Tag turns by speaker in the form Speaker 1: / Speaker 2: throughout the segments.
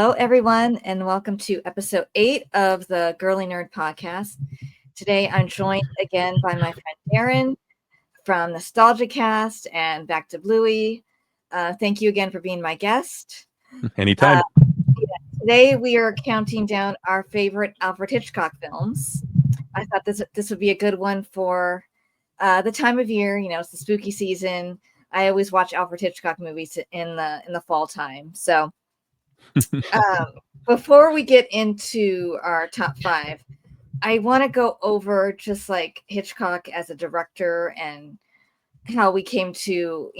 Speaker 1: Hello, everyone, and welcome to episode 8 of the Girly Nerd Podcast. Today, I'm joined again by my friend Darin from Nostalgia Cast and Back to Bluey. Thank you again for being my guest.
Speaker 2: Anytime.
Speaker 1: Today, we are counting down our favorite Alfred Hitchcock films. I thought this would be a good one for the time of year. You know, it's the spooky season. I always watch Alfred Hitchcock movies in the fall time. So before we get into our top 5, I want to go over just like Hitchcock as a director and how we came to,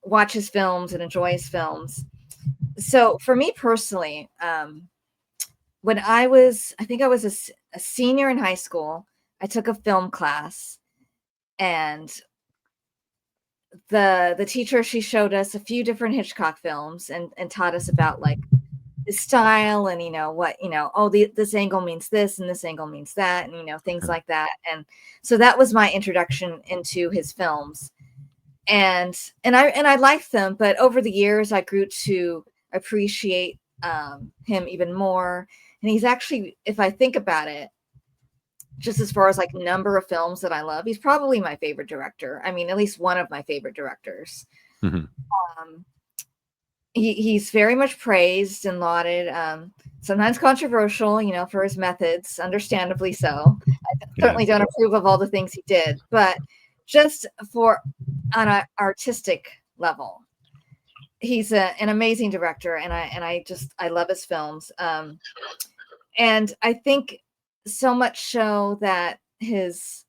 Speaker 1: watch his films and enjoy his films. So for me personally, when I think I was a senior in high school, I took a film class, and the teacher, she showed us a few different Hitchcock films and taught us about like his style and this angle means this and this angle means that, and things like that. And so that was my introduction into his films, and I liked them, but over the years I grew to appreciate him even more. And he's actually, if I think about it, just as far as like number of films that I love, he's probably my favorite director. I mean, at least one of my favorite directors.
Speaker 2: Mm-hmm.
Speaker 1: He's very much praised and lauded, sometimes controversial, for his methods, understandably so. I certainly don't approve of all the things he did, but just on an artistic level, he's an amazing director, and I love his films. And I think so much so that his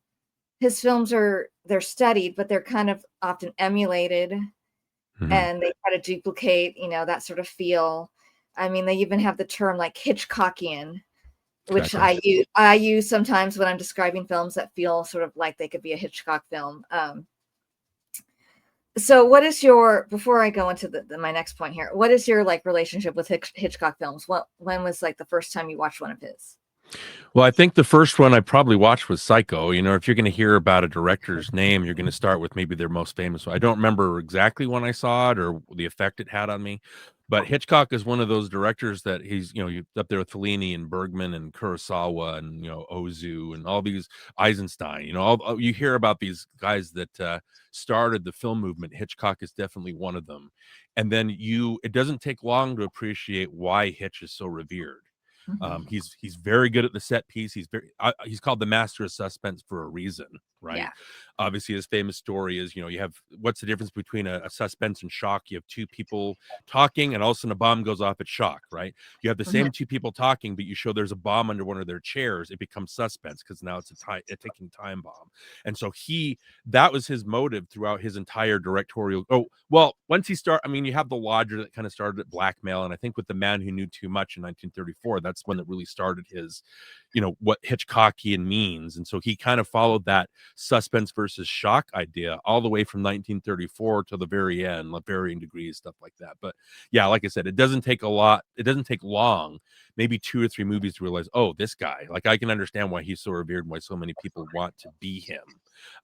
Speaker 1: films they're studied, but they're kind of often emulated. Mm-hmm. And they try to duplicate, that sort of feel. I mean, they even have the term like Hitchcockian, which exactly. I use sometimes when I'm describing films that feel sort of like they could be a Hitchcock film. So what is before I go into my next point here, what is your like relationship with Hitchcock films? When was like the first time you watched one of his?
Speaker 2: Well, I think the first one I probably watched was Psycho. If you're going to hear about a director's name, you're going to start with maybe their most famous one. I don't remember exactly when I saw it or the effect it had on me, but Hitchcock is one of those directors that he's, up there with Fellini and Bergman and Kurosawa and, Ozu and all these Eisenstein, you hear about these guys that started the film movement. Hitchcock is definitely one of them. And then it doesn't take long to appreciate why Hitch is so revered. He's very good at the set piece. He's called the master of suspense for a reason, right? Yeah. Obviously, his famous story is, you have, what's the difference between a suspense and shock? You have two people talking, and all of a sudden a bomb goes off. It's shock, right? You have the same two people talking, but you show there's a bomb under one of their chairs. It becomes suspense because now it's a ticking time bomb. And so that was his motive throughout his entire directorial. Oh, well, once he you have the Lodger that kind of started at blackmail, and I think with The Man Who Knew Too Much in 1934, that's when it really started his, what Hitchcockian means. And so he kind of followed that suspense versus shock idea all the way from 1934 to the very end, like varying degrees, stuff like that. But yeah, like I said, it doesn't take long, maybe 2 or 3 movies to realize, oh, this guy, like, I can understand why he's so revered and why so many people want to be him.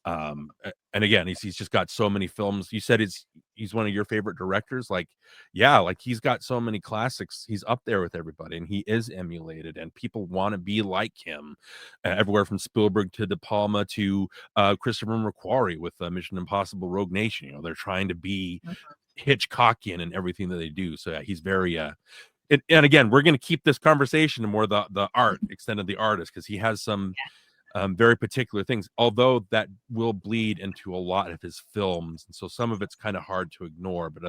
Speaker 2: And again, he's just got so many films. You said he's one of your favorite directors. Like, yeah, like he's got so many classics. He's up there with everybody, and he is emulated, and people want to be like him. Everywhere from Spielberg to De Palma to Christopher McQuarrie with Mission Impossible: Rogue Nation. They're trying to be Hitchcockian in everything that they do. So yeah, he's very and again, we're going to keep this conversation to more the art, extent of the artist, because he has some very particular things, although that will bleed into a lot of his films. And so some of it's kind of hard to ignore, but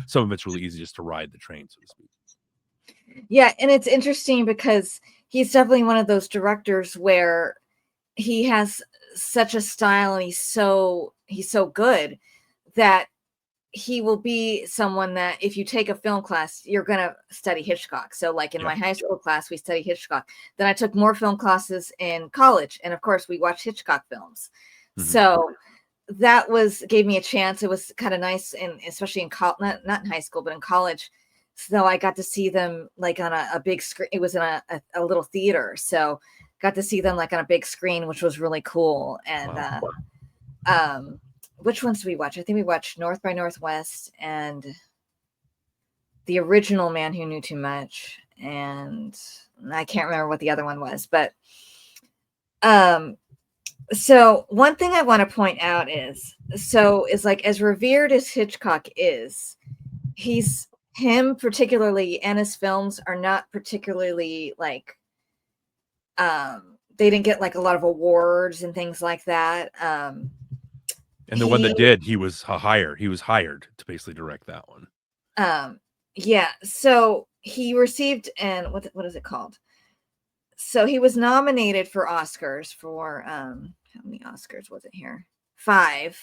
Speaker 2: some of it's really easy just to ride the train, so to speak.
Speaker 1: Yeah. And it's interesting because he's definitely one of those directors where he has such a style, and he's so good that he will be someone that if you take a film class, you're going to study Hitchcock. So like in my high school class, we studied Hitchcock. Then I took more film classes in college. And of course we watched Hitchcock films. Mm-hmm. So that gave me a chance. It was kind of nice. And especially in not in high school, but in college. So I got to see them like on a big screen. It was in a little theater. So got to see them like on a big screen, which was really cool. And, which ones did we watch? I think we watched North by Northwest and the original Man Who Knew Too Much, and I can't remember what the other one was, but so one thing I want to point out is like, as revered as Hitchcock is, him particularly and his films are not particularly like, they didn't get like a lot of awards and things like that.
Speaker 2: And the one that did, he was hired to basically direct that one.
Speaker 1: Yeah, so he received, and what is it called? So he was nominated for Oscars for how many Oscars was it here? 5,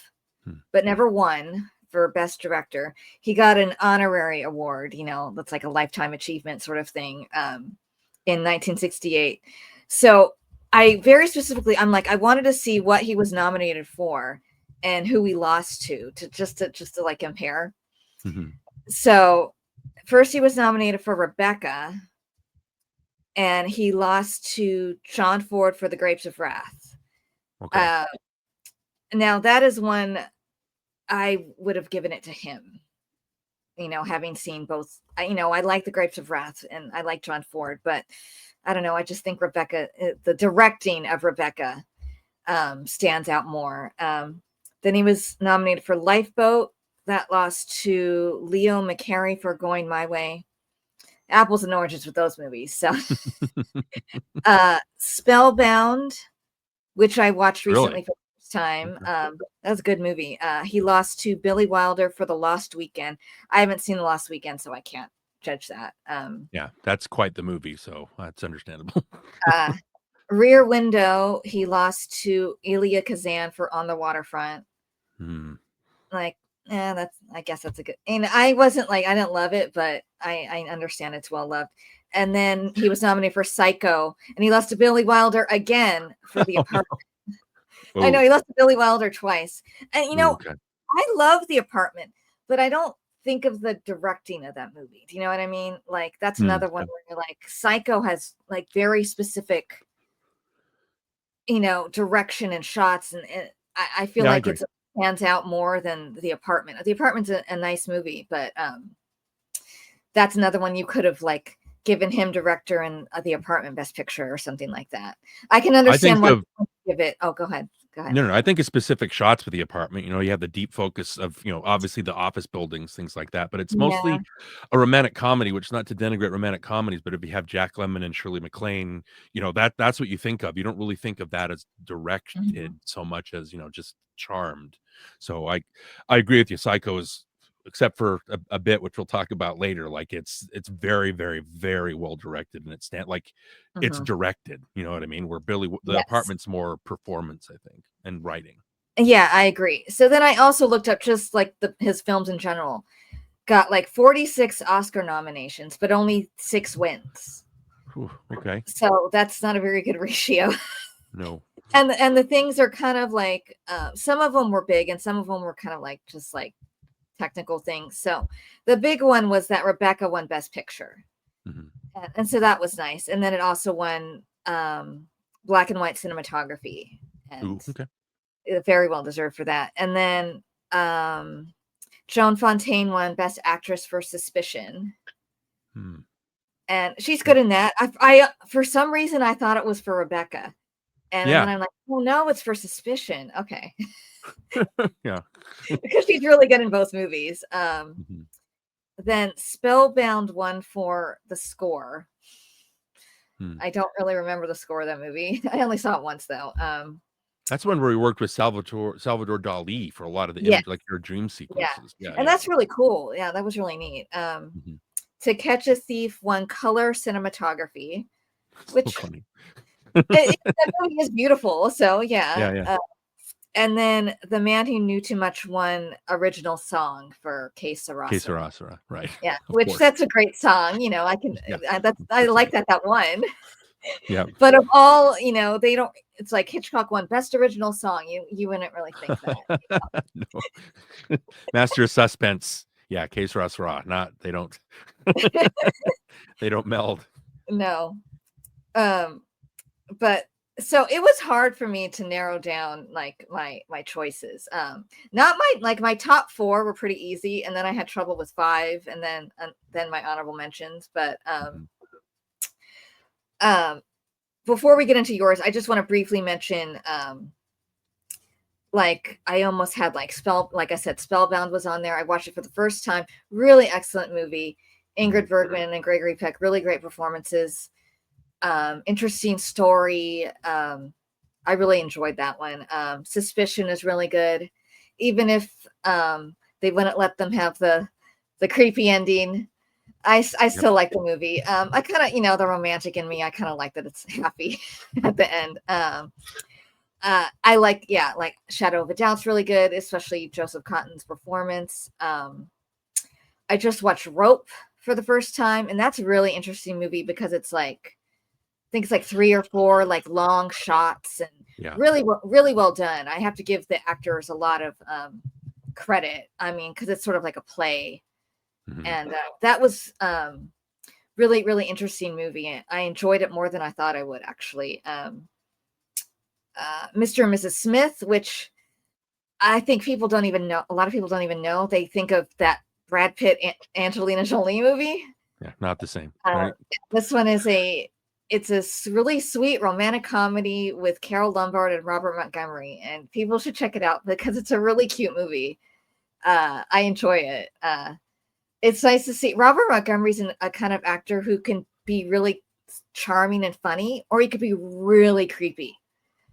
Speaker 1: but never won for Best Director. He got an honorary award, that's like a lifetime achievement sort of thing, in 1968. So I'm like, I wanted to see what he was nominated for and who he lost to just to like compare. So first he was nominated for Rebecca, and he lost to John Ford for The Grapes of Wrath. Okay. Now that is one I would have given it to him, having seen both. I like The Grapes of Wrath and I like John Ford, but I don't know. I just think Rebecca, the directing of Rebecca, stands out more. Then he was nominated for Lifeboat. That lost to Leo McCarey for Going My Way. Apples and oranges with those movies. So, Spellbound, which I watched recently for the first time. That was a good movie. He lost to Billy Wilder for The Lost Weekend. I haven't seen The Lost Weekend, so I can't judge that.
Speaker 2: Yeah, that's quite the movie, so that's understandable.
Speaker 1: Rear Window, he lost to Elia Kazan for On the Waterfront. Like, I guess that's a good, and I didn't love it, but I understand it's well loved. And then he was nominated for Psycho, and he lost to Billy Wilder again for The Apartment. I know he lost to Billy Wilder twice. And I love The Apartment, but I don't think of the directing of that movie. Do you know what I mean? Like, that's another one where you're like, Psycho has like very specific, direction and shots, and I feel like it stands out more than The Apartment. The Apartment's a nice movie, but that's another one you could have like given him director and The Apartment Best Picture or something like that. I can understand why you give it. Oh, go ahead.
Speaker 2: No. I think it's specific shots for The Apartment. You have the deep focus of, obviously the office buildings, things like that. But it's mostly a romantic comedy, which is not to denigrate romantic comedies. But if you have Jack Lemmon and Shirley MacLaine, that's what you think of. You don't really think of that as directed so much as, just charmed. So I agree with you. Psycho is, except for a bit which we'll talk about later, like it's very, very, very well directed, and it's directed, you know what I mean, where the Apartment's more performance, I think, and writing.
Speaker 1: Yeah, I agree. So then I also looked up just like his films in general. Got like 46 Oscar nominations, but only 6 wins.
Speaker 2: Ooh, okay.
Speaker 1: So that's not a very good ratio.
Speaker 2: No.
Speaker 1: And the things are kind of like, some of them were big and some of them were kind of like just like technical things. So the big one was that Rebecca won Best Picture. And so that was nice. And then it also won black and white cinematography. And very well deserved for that. And then Joan Fontaine won Best Actress for Suspicion. And she's good in that. I for some reason I thought it was for Rebecca. And then I'm like, oh no, it's for Suspicion. Okay.
Speaker 2: Yeah.
Speaker 1: Because she's really good in both movies. Then Spellbound won for the score. I don't really remember the score of that movie. I only saw it once though.
Speaker 2: That's one where we worked with Salvador Dali for a lot of the image, like your dream sequences.
Speaker 1: And that's really cool. Yeah, that was really neat. To Catch a Thief won color cinematography, which
Speaker 2: funny.
Speaker 1: that movie is beautiful. So and then The Man Who Knew Too Much won original song for Que Sera.
Speaker 2: Que Sera, Sera, right?
Speaker 1: Yeah, that's a great song. I can. I like that one.
Speaker 2: Yeah.
Speaker 1: But of all, they don't. It's like Hitchcock won Best Original Song. You wouldn't really think that.
Speaker 2: No. Master of Suspense. Yeah, Que Sera, Sera. Not. They don't. They don't meld.
Speaker 1: No. But So it was hard for me to narrow down like my choices. Not my top 4 were pretty easy, and then I had trouble with 5, and then my honorable mentions. But before we get into yours, I just want to briefly mention like I almost had like like I said, Spellbound was on there. I watched it for the first time. Really excellent movie. Ingrid Bergman and Gregory Peck, really great performances. Interesting story. I really enjoyed that one. Suspicion is really good, even if they wouldn't let them have the creepy ending. I still like the movie. I kind of, the romantic in me, I kind of like that it's happy at the end. I like, like Shadow of a Doubt's really good, especially Joseph Cotton's performance. I just watched Rope for the first time, and that's a really interesting movie because it's like, I think it's like 3 or 4 like long shots and really well done. I have to give the actors a lot of credit. I mean, because it's sort of like a play, and that was really, really interesting movie. I enjoyed it more than I thought I would, actually. Mr. and Mrs. Smith, which I think people don't even know. A lot of people don't even know. They think of that Brad Pitt, Angelina Jolie movie.
Speaker 2: Yeah, not the same. Right?
Speaker 1: This one is it's a really sweet romantic comedy with Carol Lombard and Robert Montgomery, and people should check it out because it's a really cute movie. I enjoy it. It's nice to see Robert Montgomery's a kind of actor who can be really charming and funny, or he could be really creepy.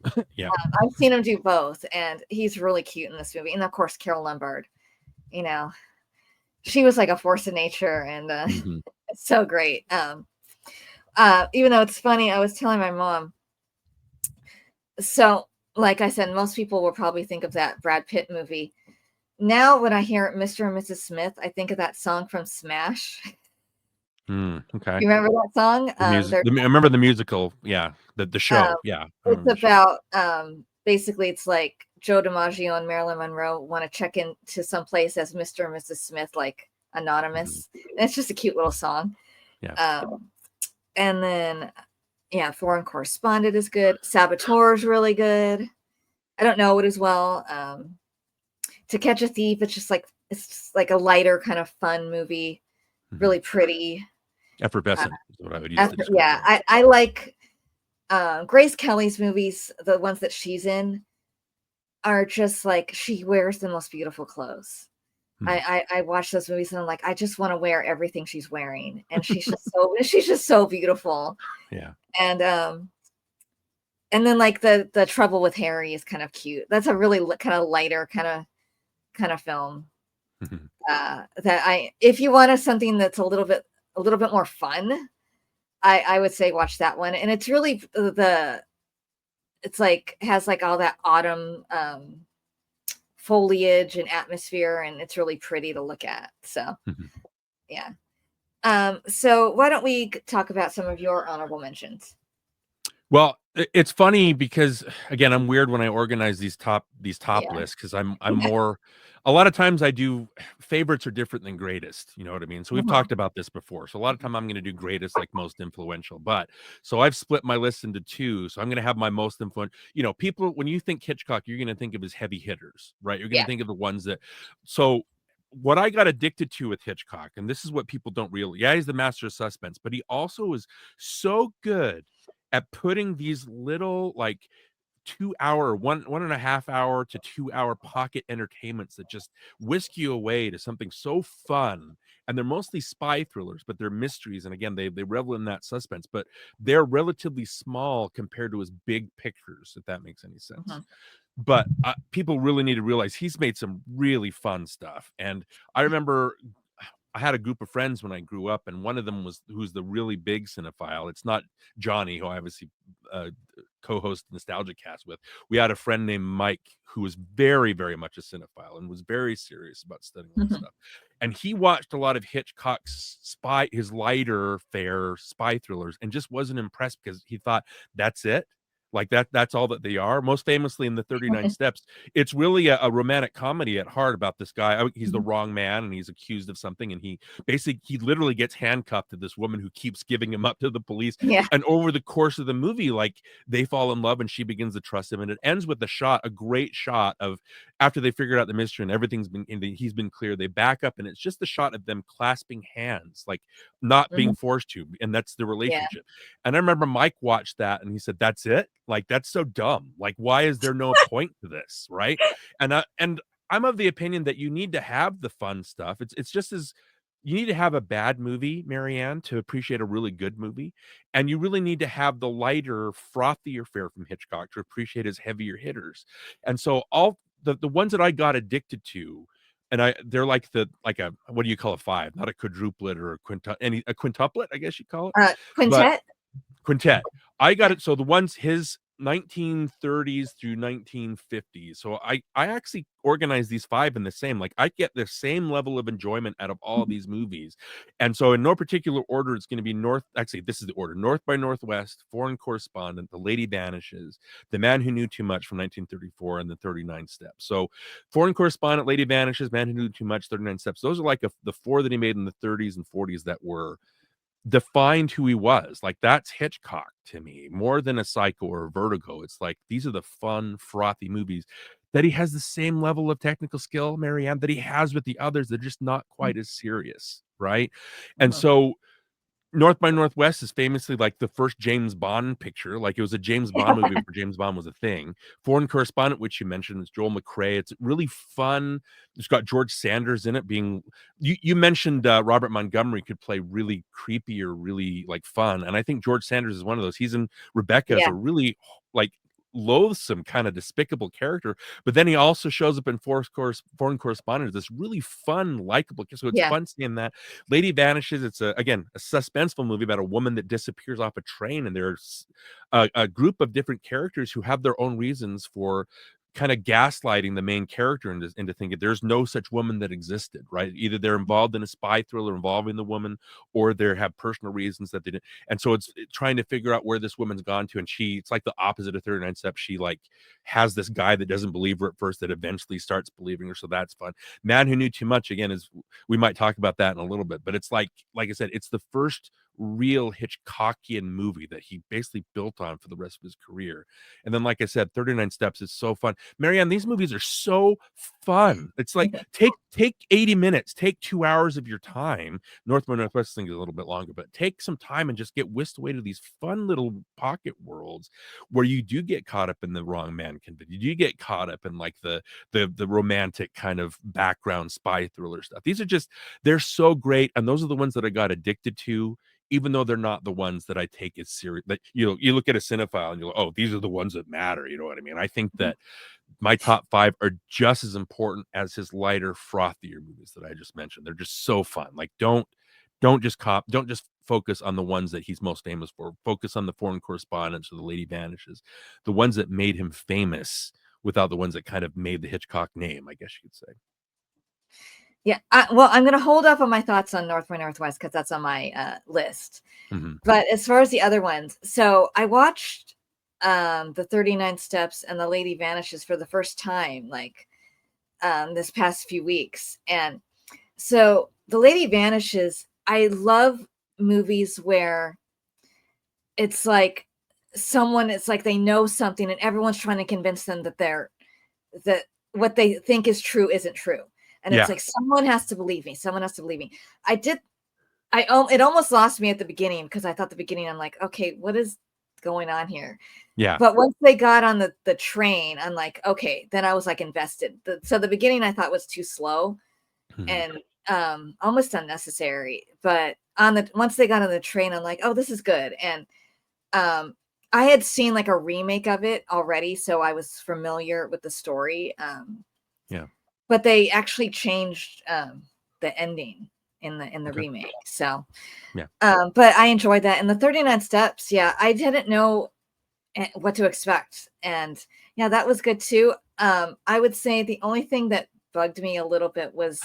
Speaker 1: I've seen him do both, and he's really cute in this movie. And of course, Carol Lombard, she was like a force of nature, and it's so great. Even though it's funny, I was telling my mom. So, like I said, most people will probably think of that Brad Pitt movie. Now, when I hear Mr. and Mrs. Smith, I think of that song from Smash.
Speaker 2: Okay.
Speaker 1: You remember that song?
Speaker 2: I remember the musical. Yeah. The show.
Speaker 1: It's about basically it's like Joe DiMaggio and Marilyn Monroe want to check into some place as Mr. and Mrs. Smith, like anonymous. And it's just a cute little song. And then Foreign Correspondent is good. Saboteur is really good. I don't know it as well. To Catch a Thief, it's just like a lighter kind of fun movie. Really pretty.
Speaker 2: Effervescent is what I would use.
Speaker 1: I like Grace Kelly's movies. The ones that she's in are just like she wears the most beautiful clothes. I watch those movies and I'm like, I just want to wear everything she's wearing, and she's just so beautiful. And then like the Trouble with Harry is kind of cute. That's a really kind of lighter kind of film. If you wanted something that's a little bit more fun, I would say watch that one. And it's really it's like has like all that autumn foliage and atmosphere, and it's really pretty to look at. So so why don't we talk about some of your honorable mentions?
Speaker 2: Well, it's funny because again, I'm weird when I organize these top lists, because I'm more. A lot of times I do favorites are different than greatest. You know what I mean? So we've talked about this before. So a lot of time I'm going to do greatest, like most influential. But so I've split my list into 2. So I'm going to have my most influential. People, when you think Hitchcock, you're going to think of his heavy hitters, right? You're going to think of the ones that. So what I got addicted to with Hitchcock, and this is what people don't realize. Yeah, he's the master of suspense, but he also is so good at putting these little like 2-hour, 1.5 hour to 2-hour pocket entertainments that just whisk you away to something so fun. And they're mostly spy thrillers, but they're mysteries. And again, they revel in that suspense, but they're relatively small compared to his big pictures, if that makes any sense. But people really need to realize he's made some really fun stuff. And I remember I had a group of friends when I grew up, and one of them who's the really big cinephile. It's not Johnny, who I obviously co-host Nostalgia Cast with. We had a friend named Mike who was very, very much a cinephile and was very serious about studying all this stuff. And he watched a lot of Hitchcock's his lighter fare spy thrillers, and just wasn't impressed because he thought, that's it. Like that's all that they are. Most famously in the 39 Steps, it's really a romantic comedy at heart about this guy. He's the wrong man and he's accused of something, and he literally gets handcuffed to this woman who keeps giving him up to the police.
Speaker 1: Yeah.
Speaker 2: And over the course of the movie, like, they fall in love and she begins to trust him, and it ends with a great shot of, after they figured out the mystery and he's been clear, they back up and it's just the shot of them clasping hands, like not being forced to, and that's the relationship. And I remember Mike watched that and he said, "That's it? Like, that's so dumb. Like, why is there no point to this?" Right? And I'm of the opinion that you need to have the fun stuff. It's just as you need to have a bad movie, Marianne, to appreciate a really good movie, and you really need to have the lighter, frothier fare from Hitchcock to appreciate his heavier hitters. And so all the ones that I got addicted to, and they're like a, what do you call a five? Not a quadruplet or a quintuplet, I guess you call it. But
Speaker 1: Quintet.
Speaker 2: quintet. I got it. So the ones his 1930s through 1950s. So I actually organized these five in the same. Like, I get the same level of enjoyment out of all of these movies. And so in no particular order, it's going to be this is the order: North by Northwest, Foreign Correspondent, The Lady Vanishes, The Man Who Knew Too Much from 1934, and The 39 Steps. So Foreign Correspondent, Lady Vanishes, Man Who Knew Too Much, 39 Steps. Those are like the four that he made in the 30s and 40s that were defined who he was. Like, that's Hitchcock to me, more than a Psycho or a Vertigo. It's like, these are the fun, frothy movies that he has the same level of technical skill, Marianne, that he has with the others. They're just not quite as serious, right? And so North by Northwest is famously like the first James Bond picture. Like, it was a James Bond movie before James Bond was a thing. Foreign Correspondent, which you mentioned, is Joel McCrea. It's really fun. It's got George Sanders in it. You mentioned Robert Montgomery could play really creepy or really like fun, and I think George Sanders is one of those. He's in Rebecca as a really like loathsome, kind of despicable character, but then he also shows up in Foreign Correspondent as this really fun, likable. So it's fun seeing that. Lady Vanishes, it's again a suspenseful movie about a woman that disappears off a train, and there's a group of different characters who have their own reasons for kind of gaslighting the main character into thinking there's no such woman that existed, right? Either they're involved in a spy thriller involving the woman, or they have personal reasons that they didn't. And so it's trying to figure out where this woman's gone to. And it's like the opposite of 39 Steps. She like has this guy that doesn't believe her at first that eventually starts believing her. So that's fun. Man Who Knew Too Much, again, is, we might talk about that in a little bit, but it's like I said, it's the first real Hitchcockian movie that he basically built on for the rest of his career. And then, like I said, 39 Steps is so fun. Marianne, these movies are so fun. It's like, take 80 minutes, take 2 hours of your time. North by Northwest thing is a little bit longer, but take some time and just get whisked away to these fun little pocket worlds where you do get caught up in the wrong man convict. You do get caught up in like the romantic kind of background spy thriller stuff. These are just, they're so great. And those are the ones that I got addicted to, even though they're not the ones that I take as serious. Like, you look at a cinephile and you're like, oh, these are the ones that matter. You know what I mean? I think that my top five are just as important as his lighter, frothier movies that I just mentioned. They're just so fun. Like, don't just focus on the ones that he's most famous for. Focus on the Foreign Correspondents or the Lady Vanishes, the ones that made him famous without the ones that kind of made the Hitchcock name, I guess you could say.
Speaker 1: Yeah, well, I'm going to hold up on my thoughts on North by Northwest because that's on my list. But as far as the other ones, so I watched the 39 Steps and the Lady Vanishes for the first time, like this past few weeks. And so the Lady Vanishes, I love movies where it's like it's like they know something and everyone's trying to convince them that what they think is true isn't true. And it's like, someone has to believe me. Someone has to believe me. It almost lost me at the beginning because I thought the beginning, I'm like, okay, what is going on here?
Speaker 2: Yeah.
Speaker 1: But once they got on the train, I'm like, okay, then I was like invested. So the beginning I thought was too slow and almost unnecessary. But once they got on the train, I'm like, oh, this is good. And I had seen like a remake of it already, so I was familiar with the story. But they actually changed the ending in the remake. So, but I enjoyed that. And the 39 Steps, I didn't know what to expect. And that was good too. I would say the only thing that bugged me a little bit was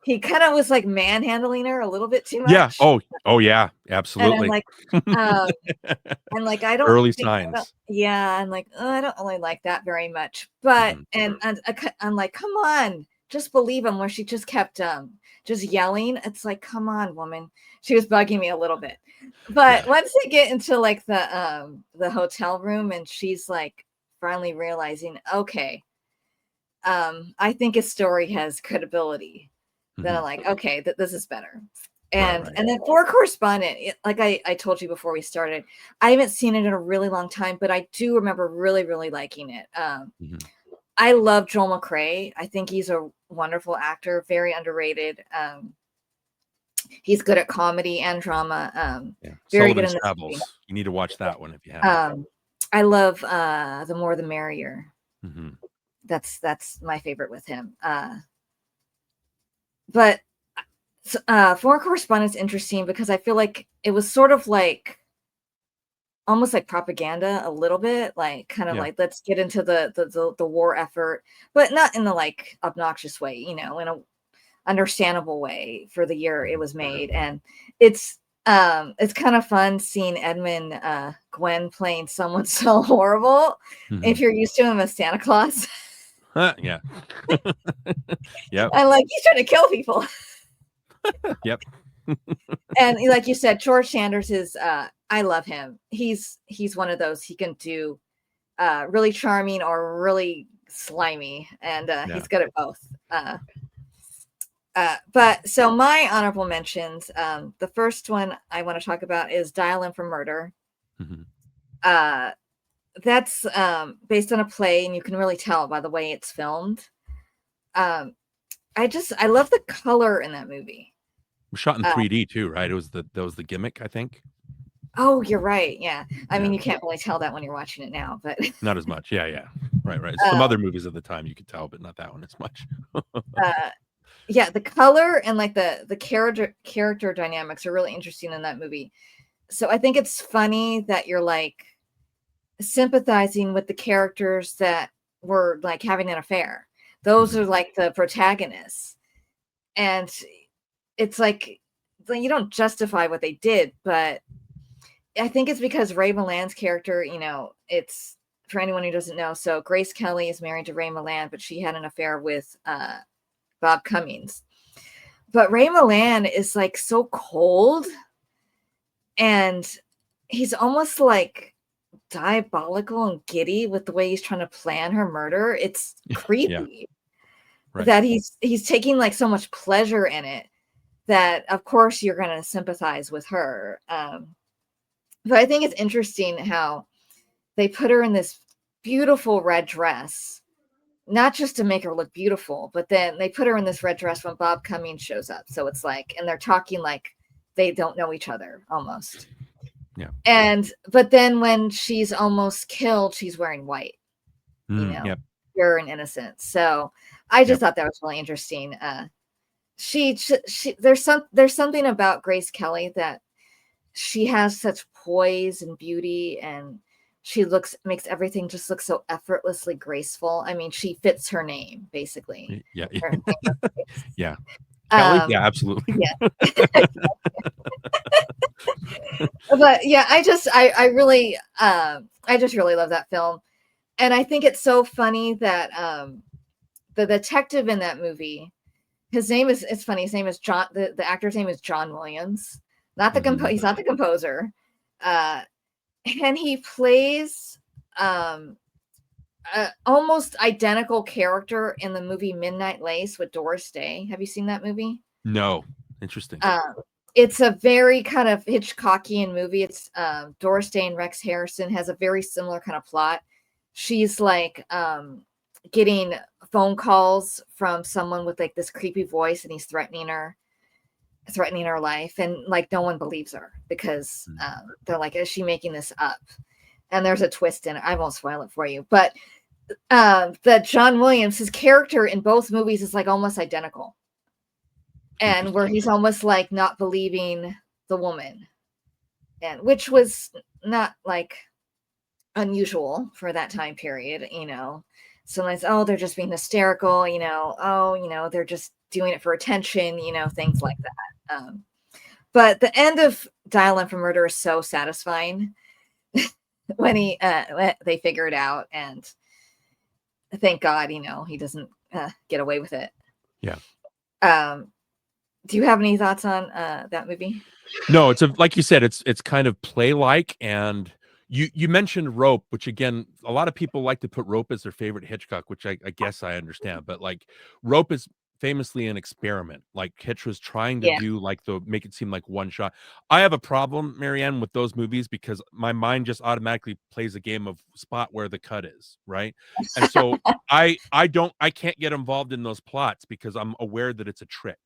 Speaker 1: he kind of was like manhandling her a little bit too much.
Speaker 2: Yeah. Oh yeah, absolutely.
Speaker 1: And I'm like, and like, I don't
Speaker 2: Early
Speaker 1: think,
Speaker 2: signs.
Speaker 1: yeah, I'm like, oh, I don't really like that very much. But and I'm like, come on, just believe him. Where she just kept just yelling. It's like, come on, woman. She was bugging me a little bit. But once they get into like the hotel room and she's like finally realizing, okay, I think his story has credibility. Then I'm like, okay, this is better. And and then For Correspondent, like I told you before we started, I haven't seen it in a really long time, but I do remember really, really liking it. I love Joel McCrea. I think he's a wonderful actor, very underrated. He's good at comedy and drama. Very good in this movie.
Speaker 2: You need to watch that one if you haven't.
Speaker 1: I love The More the Merrier. That's my favorite with him. But Foreign Correspondent's interesting because I feel like it was sort of like almost like propaganda a little bit, like kind of like, let's get into the war effort, but not in the like obnoxious way, in a understandable way for the year it was made. And it's kind of fun seeing Edmund Gwen playing someone so horrible if you're used to him as Santa Claus.
Speaker 2: Yeah. Yep.
Speaker 1: And like, he's trying to kill people.
Speaker 2: Yep.
Speaker 1: And like you said, George Sanders is I love him. He's one of those, he can do really charming or really slimy, and he's good at both. But so my honorable mentions, the first one I want to talk about is Dial M for Murder. That's based on a play, and you can really tell by the way it's filmed. I love the color in that movie.
Speaker 2: It was shot in 3D too, right? That was the gimmick, I think.
Speaker 1: Oh, you're right. Yeah. I mean, you can't really tell that when you're watching it now, but
Speaker 2: not as much. Yeah. Right. Some other movies of the time you could tell, but not that one as much.
Speaker 1: Yeah, the color and like the character dynamics are really interesting in that movie. So I think it's funny that you're like sympathizing with the characters that were like having an affair. Those are like the protagonists. And it's like you don't justify what they did, but I think it's because Ray Milland's character, it's for anyone who doesn't know. So Grace Kelly is married to Ray Milland, but she had an affair with Bob Cummings. But Ray Milland is like so cold, and he's almost like diabolical and giddy with the way he's trying to plan her murder. It's creepy. That he's taking like so much pleasure in it that of course you're going to sympathize with her. But I think it's interesting how they put her in this beautiful red dress, not just to make her look beautiful, but then they put her in this red dress when Bob Cummings shows up. So it's like, and they're talking like they don't know each other almost. Yeah. But then when she's almost killed, she's wearing white, pure and innocent. So I just thought that was really interesting. There's something about Grace Kelly that she has such poise and beauty, and she makes everything just look so effortlessly graceful. I mean, she fits her name basically.
Speaker 2: Yeah. Yeah. Kelly? Yeah, absolutely.
Speaker 1: Yeah. But yeah, I just really love that film. And I think it's so funny that the detective in that movie, his name is John, the actor's name is John Williams. Not the he's not the composer. And he plays almost identical character in the movie Midnight Lace with Doris Day. Have you seen that movie?
Speaker 2: No. Interesting.
Speaker 1: It's a very kind of Hitchcockian movie. It's Doris Day and Rex Harrison has a very similar kind of plot. She's like getting phone calls from someone with like this creepy voice, and he's threatening her life, and like no one believes her because they're like, is she making this up? And there's a twist in it. I won't spoil it for you, but that John Williams, his character in both movies is like almost identical, and where he's almost like not believing the woman, and which was not like unusual for that time period. Sometimes, they're just being hysterical, they're just doing it for attention, things like that. But the end of Dial M for Murder is so satisfying when they figure it out, and thank God, he doesn't get away with it.
Speaker 2: Yeah.
Speaker 1: Do you have any thoughts on that movie?
Speaker 2: No, like you said, it's kind of play-like, and you mentioned Rope, which again, a lot of people like to put Rope as their favorite Hitchcock, which I guess I understand, but like Rope is famously an experiment. Like Hitch was trying to do make it seem like one shot. I have a problem, Marianne, with those movies because my mind just automatically plays a game of spot where the cut is, right? And so I can't get involved in those plots because I'm aware that it's a trick.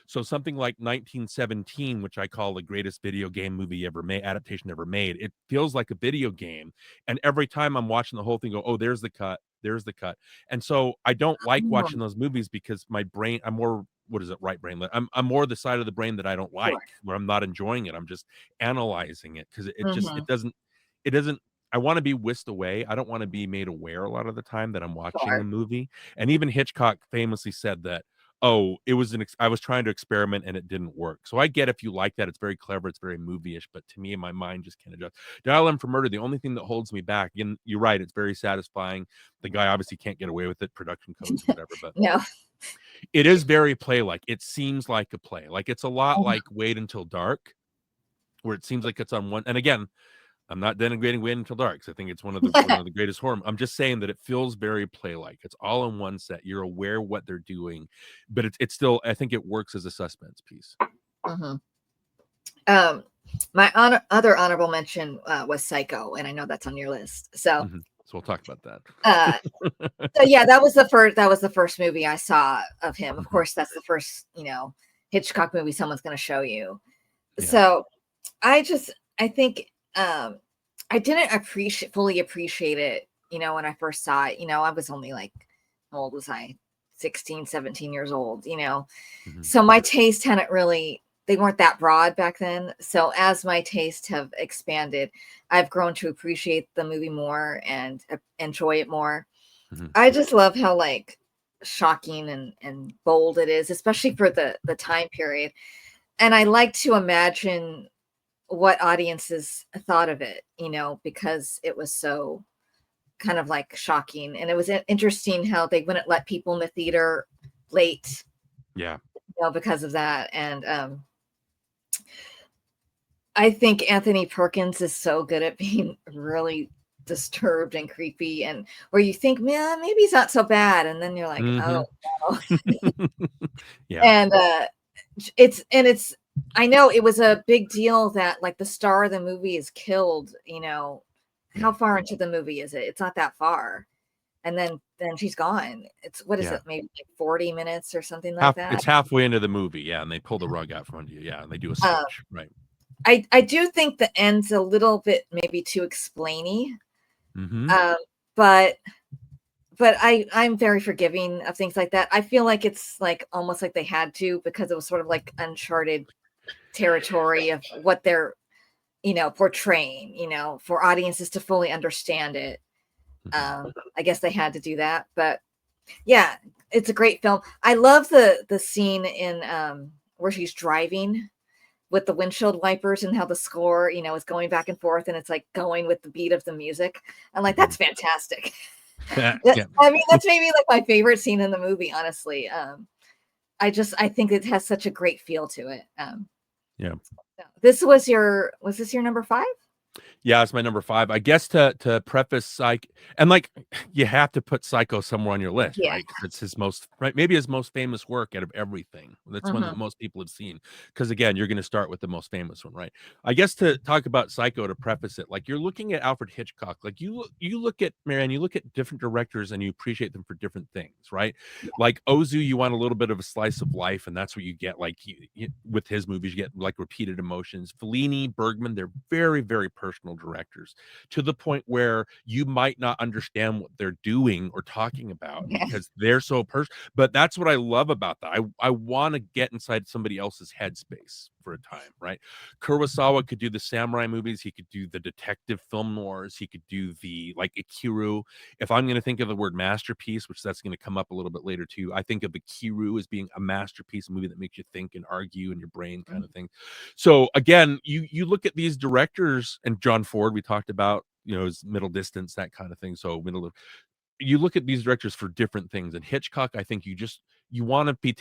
Speaker 2: So something like 1917, which I call the greatest video game movie adaptation ever made, it feels like a video game. And every time I'm watching the whole thing, oh, there's the cut. There's the cut. And so I don't like watching those movies because my brain, I'm more, what is it, right brain? I'm more the side of the brain that I don't like, where I'm not enjoying it. I'm just analyzing it because it doesn't, I want to be whisked away. I don't want to be made aware a lot of the time that I'm watching a movie. And even Hitchcock famously said that, oh, it was I was trying to experiment and it didn't work. So I get if you like that, it's very clever, it's very movie-ish, but to me, my mind just can't adjust. Dial M for Murder, the only thing that holds me back, and you're right, it's very satisfying. The guy obviously can't get away with it, production codes, whatever, but
Speaker 1: no,
Speaker 2: it is very play-like. It seems like a play. Like it's a lot like Wait Until Dark, where it seems like it's on one, and again, I'm not denigrating Wait Until Dark. I think it's one of the greatest horror. I'm just saying that it feels very play-like. It's all in one set. You're aware what they're doing, but it's still, I think it works as a suspense piece.
Speaker 1: My other honorable mention was Psycho, and I know that's on your list. So
Speaker 2: we'll talk about that.
Speaker 1: So yeah, that was the first movie I saw of him. Of course, that's the first, Hitchcock movie someone's going to show you. Yeah. So I think I didn't fully appreciate it, when I first saw it. I was only like, how old was I? 16, 17 years old, So my taste hadn't really, they weren't that broad back then. So as my tastes have expanded, I've grown to appreciate the movie more and enjoy it more. I just love how like shocking and bold it is, especially for the time period. And I like to imagine what audiences thought of it, because it was so kind of like shocking. And it was interesting how they wouldn't let people in the theater late.
Speaker 2: Yeah.
Speaker 1: Because of that. And I think Anthony Perkins is so good at being really disturbed and creepy, and where you think, man, maybe he's not so bad. And then you're like, oh, no.
Speaker 2: Yeah.
Speaker 1: And it's, I know it was a big deal that like the star of the movie is killed, how far into the movie is it? It's not that far. And then she's gone. It's, what is it? Maybe like 40 minutes or something like that.
Speaker 2: It's halfway into the movie. Yeah. And they pull the rug out from under you. Yeah. And they do a switch. Right.
Speaker 1: I do think the end's a little bit maybe too explainy. But I'm very forgiving of things like that. I feel like it's like almost like they had to, because it was sort of like uncharted territory of what they're, portraying, for audiences to fully understand it. I guess they had to do that, but yeah, it's a great film. I love the scene in where she's driving with the windshield wipers and how the score, is going back and forth, and it's like going with the beat of the music. I'm like, that's fantastic. I mean, that's maybe like my favorite scene in the movie, honestly. I think it has such a great feel to it.
Speaker 2: Yeah.
Speaker 1: Was this your number 5?
Speaker 2: Yeah, it's my number 5. I guess to preface Psych, and like you have to put Psycho somewhere on your list, right? It's his most, right? Maybe his most famous work out of everything. That's one that most people have seen. Because again, you're going to start with the most famous one, right? I guess to talk about Psycho, to preface it, like you're looking at Alfred Hitchcock, like you look at, Marianne, you look at different directors and you appreciate them for different things, right? Like Ozu, you want a little bit of a slice of life, and that's what you get. Like with his movies, you get like repeated emotions. Fellini, Bergman, they're very, very personal directors, to the point where you might not understand what they're doing or talking about because they're so personal. But that's what I love about that. I want to get inside somebody else's headspace, for a time, right? Kurosawa could do the samurai movies. He could do the detective film noirs. He could do the like Ikiru. If I'm going to think of the word masterpiece, which that's going to come up a little bit later too, I think of Ikiru as being a masterpiece, a movie that makes you think and argue in your brain kind of thing. So again, you look at these directors, and John Ford, we talked about, you know, his Middle Distance, that kind of thing. So you look at these directors for different things, and Hitchcock, I think you want to be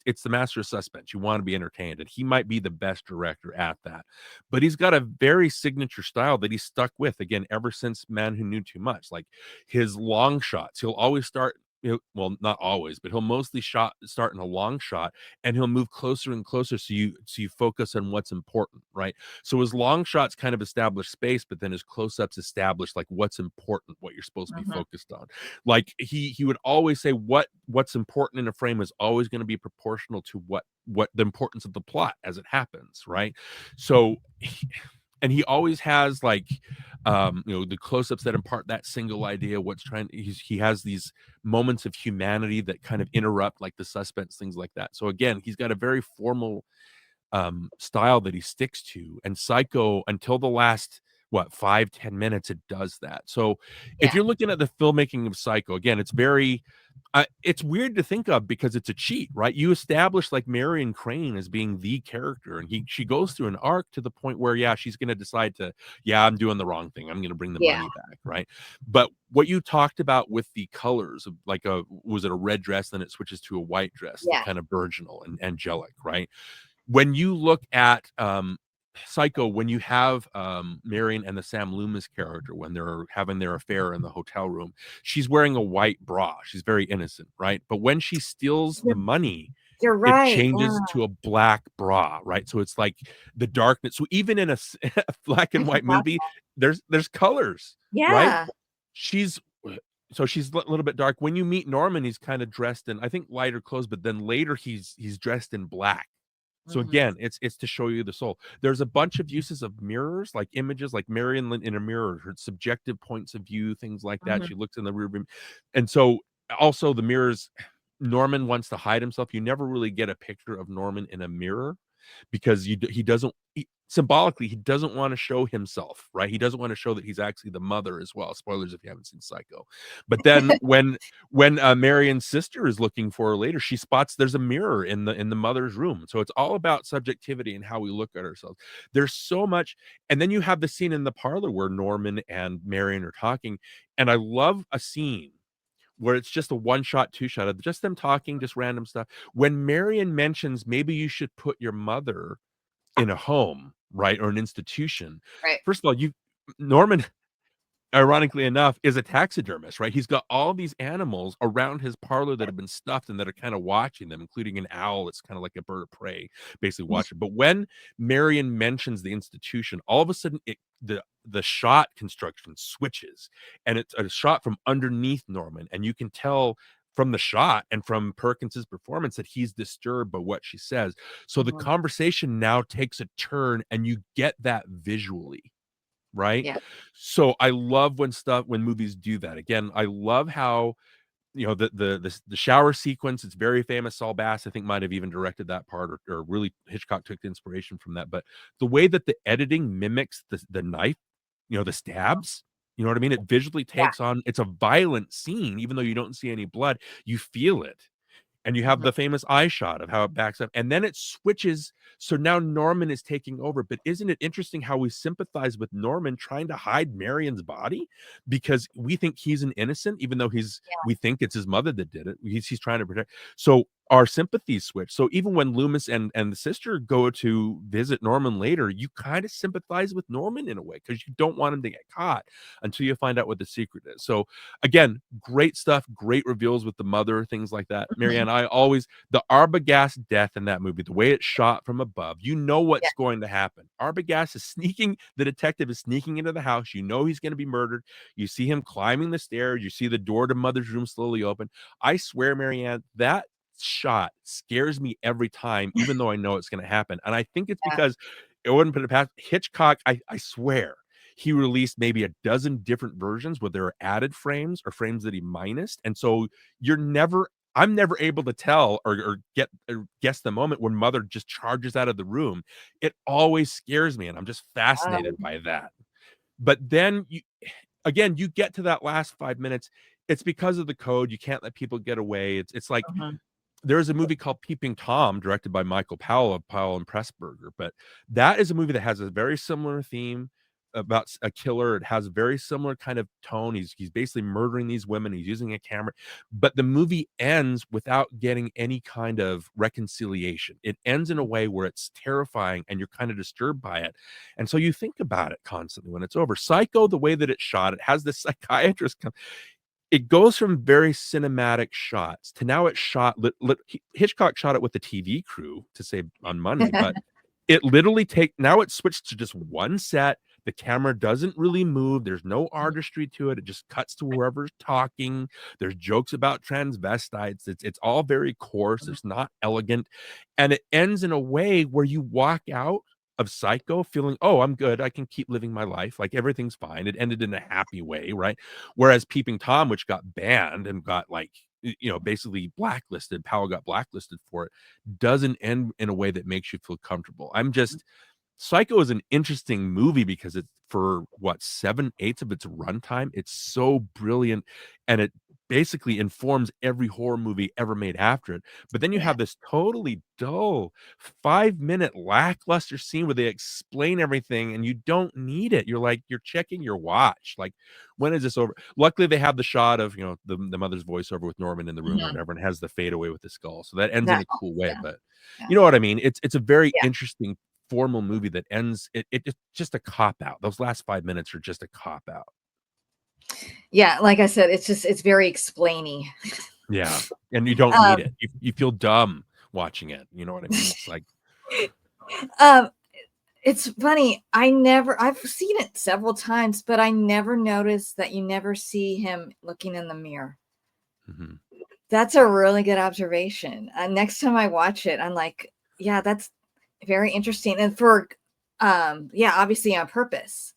Speaker 2: it's the master of suspense. You want to be entertained, and he might be the best director at that. But he's got a very signature style that he's stuck with again ever since Man Who Knew Too Much. Like his long shots, he'll always start, you know, well, not always, but he'll mostly start in a long shot, and he'll move closer and closer, so you focus on what's important, right? So his long shots kind of establish space, but then his close-ups establish like what's important, what you're supposed to be focused on. Like he would always say what's important in a frame is always going to be proportional to what the importance of the plot as it happens, right? So and he always has like you know, the close-ups that impart that single idea, what's trying, he has these moments of humanity that kind of interrupt like the suspense, things like that. So again, he's got a very formal style that he sticks to, and Psycho, until the last 5-10 minutes, it does that. So if you're looking at the filmmaking of Psycho, again, it's weird to think of because it's a cheat, right? You establish like Marion Crane as being the character, and she goes through an arc to the point where she's going to decide to, I'm doing the wrong thing, I'm going to bring the money back, right? But what you talked about with the colors of like was it a red dress, then it switches to a white dress, the kind of virginal and angelic, right? When you look at Psycho, when you have Marion and the Sam Loomis character, when they're having their affair in the hotel room, she's wearing a white bra. She's very innocent, right? But when she steals the money,
Speaker 1: you're
Speaker 2: it
Speaker 1: right.
Speaker 2: changes to a black bra, right? So it's like the darkness. So even in a black and white movie, there's colors, right? She's a little bit dark. When you meet Norman, he's kind of dressed in, I think, lighter clothes, but then later he's dressed in black. So again, it's to show you the soul. There's a bunch of uses of mirrors, like images, like Marion in a mirror, her subjective points of view, things like that. She looks in the rear view. And so also the mirrors, Norman wants to hide himself. You never really get a picture of Norman in a mirror because symbolically, he doesn't want to show himself, right? He doesn't want to show that he's actually the mother as well. Spoilers if you haven't seen Psycho. But then when Marion's sister is looking for her later, she spots there's a mirror in the mother's room. So it's all about subjectivity and how we look at ourselves. There's so much. And then you have the scene in the parlor where Norman and Marion are talking. And I love a scene where it's just a one shot, two shot of just them talking, just random stuff. When Marion mentions maybe you should put your mother in a home, right, or an institution.
Speaker 1: Right.
Speaker 2: First of all, Norman, ironically enough, is a taxidermist, right? He's got all these animals around his parlor that have been stuffed and that are kind of watching them, including an owl that's kind of like a bird of prey, basically watching. But when Marion mentions the institution, all of a sudden the shot construction switches, and it's a shot from underneath Norman, and you can tell from the shot and from Perkins's performance that he's disturbed by what she says. So the conversation now takes a turn, and you get that visually, right? So I love when movies do that. Again, I love how, you know, the shower sequence, it's very famous. Saul Bass, I think, might have even directed that part, or really Hitchcock took the inspiration from that. But the way that the editing mimics the knife, you know, the stabs, you know what I mean? It visually takes on, it's a violent scene, even though you don't see any blood, you feel it. And you have the famous eye shot of how it backs up, and then it switches. So now Norman is taking over. But isn't it interesting how we sympathize with Norman trying to hide Marion's body because we think he's an innocent, even though we think it's his mother that did it. He's trying to protect. So our sympathies switch. So even when Loomis and the sister go to visit Norman later, you kind of sympathize with Norman in a way because you don't want him to get caught until you find out what the secret is. So again, great stuff, great reveals with the mother, things like that. Marianne, the Arbogast death in that movie, the way it's shot from above, you know what's going to happen. Arbogast is sneaking, the detective is sneaking into the house. You know he's going to be murdered. You see him climbing the stairs. You see the door to mother's room slowly open. I swear, Marianne, that shot scares me every time, even though I know it's going to happen. And I think it's because it wouldn't put it past Hitchcock. I swear he released maybe a dozen different versions where there are added frames or frames that he minused. And so you're never I'm never able to tell or guess the moment when mother just charges out of the room. It always scares me, and I'm just fascinated
Speaker 1: Um,
Speaker 2: by that. But then you get to that last 5 minutes. It's because of the code. You can't let people get away. It's like
Speaker 1: mhm.
Speaker 2: there's a movie called Peeping Tom, directed by Michael Powell of Powell and Pressburger, but that is a movie that has a very similar theme about a killer. It has a very similar kind of tone. He's basically murdering these women. He's using a camera, but the movie ends without getting any kind of reconciliation. It ends in a way where it's terrifying and you're kind of disturbed by it. And so you think about it constantly when it's over. Psycho, the way that it's shot, it has this psychiatrist come. It goes from very cinematic shots to now it's shot Hitchcock shot it with the TV crew to save on money, but it literally now it's switched to just one set. The camera doesn't really move. There's no artistry to it. It just cuts to whoever's talking. There's jokes about transvestites. It's all very coarse. It's not elegant. And it ends in a way where you walk out of Psycho feeling, oh, I'm good. I can keep living my life. Like everything's fine. It ended in a happy way, right? Whereas Peeping Tom, which got banned and got like, basically blacklisted, Powell got blacklisted for it, doesn't end in a way that makes you feel comfortable. Psycho is an interesting movie because it's for what 7/8 of its runtime. It's so brilliant, and it basically informs every horror movie ever made after it. But then you
Speaker 1: Yeah.
Speaker 2: have this totally dull 5-minute lackluster scene where they explain everything, and you don't need it. You're checking your watch. Like, when is this over? Luckily, they have the shot of the mother's voiceover with Norman in the room or
Speaker 1: Mhm.
Speaker 2: whatever, and has the fade away with the skull. So that ends in
Speaker 1: That
Speaker 2: a cool way.
Speaker 1: yeah,
Speaker 2: But
Speaker 1: yeah,
Speaker 2: you know what I mean? It's a very
Speaker 1: yeah,
Speaker 2: interesting formal movie that ends it's just a cop out. Those last 5 minutes are just a cop out.
Speaker 1: yeah. Like I said, it's very explainy.
Speaker 2: Yeah, and you don't need
Speaker 1: Um,
Speaker 2: it. You feel dumb watching it. You know what I mean? It's like,
Speaker 1: um, it's funny. I've seen it several times, but I never noticed that you never see him looking in the mirror.
Speaker 2: mhm,
Speaker 1: That's a really good observation. Next time I watch it, I'm like, yeah, that's very interesting. And yeah, obviously on purpose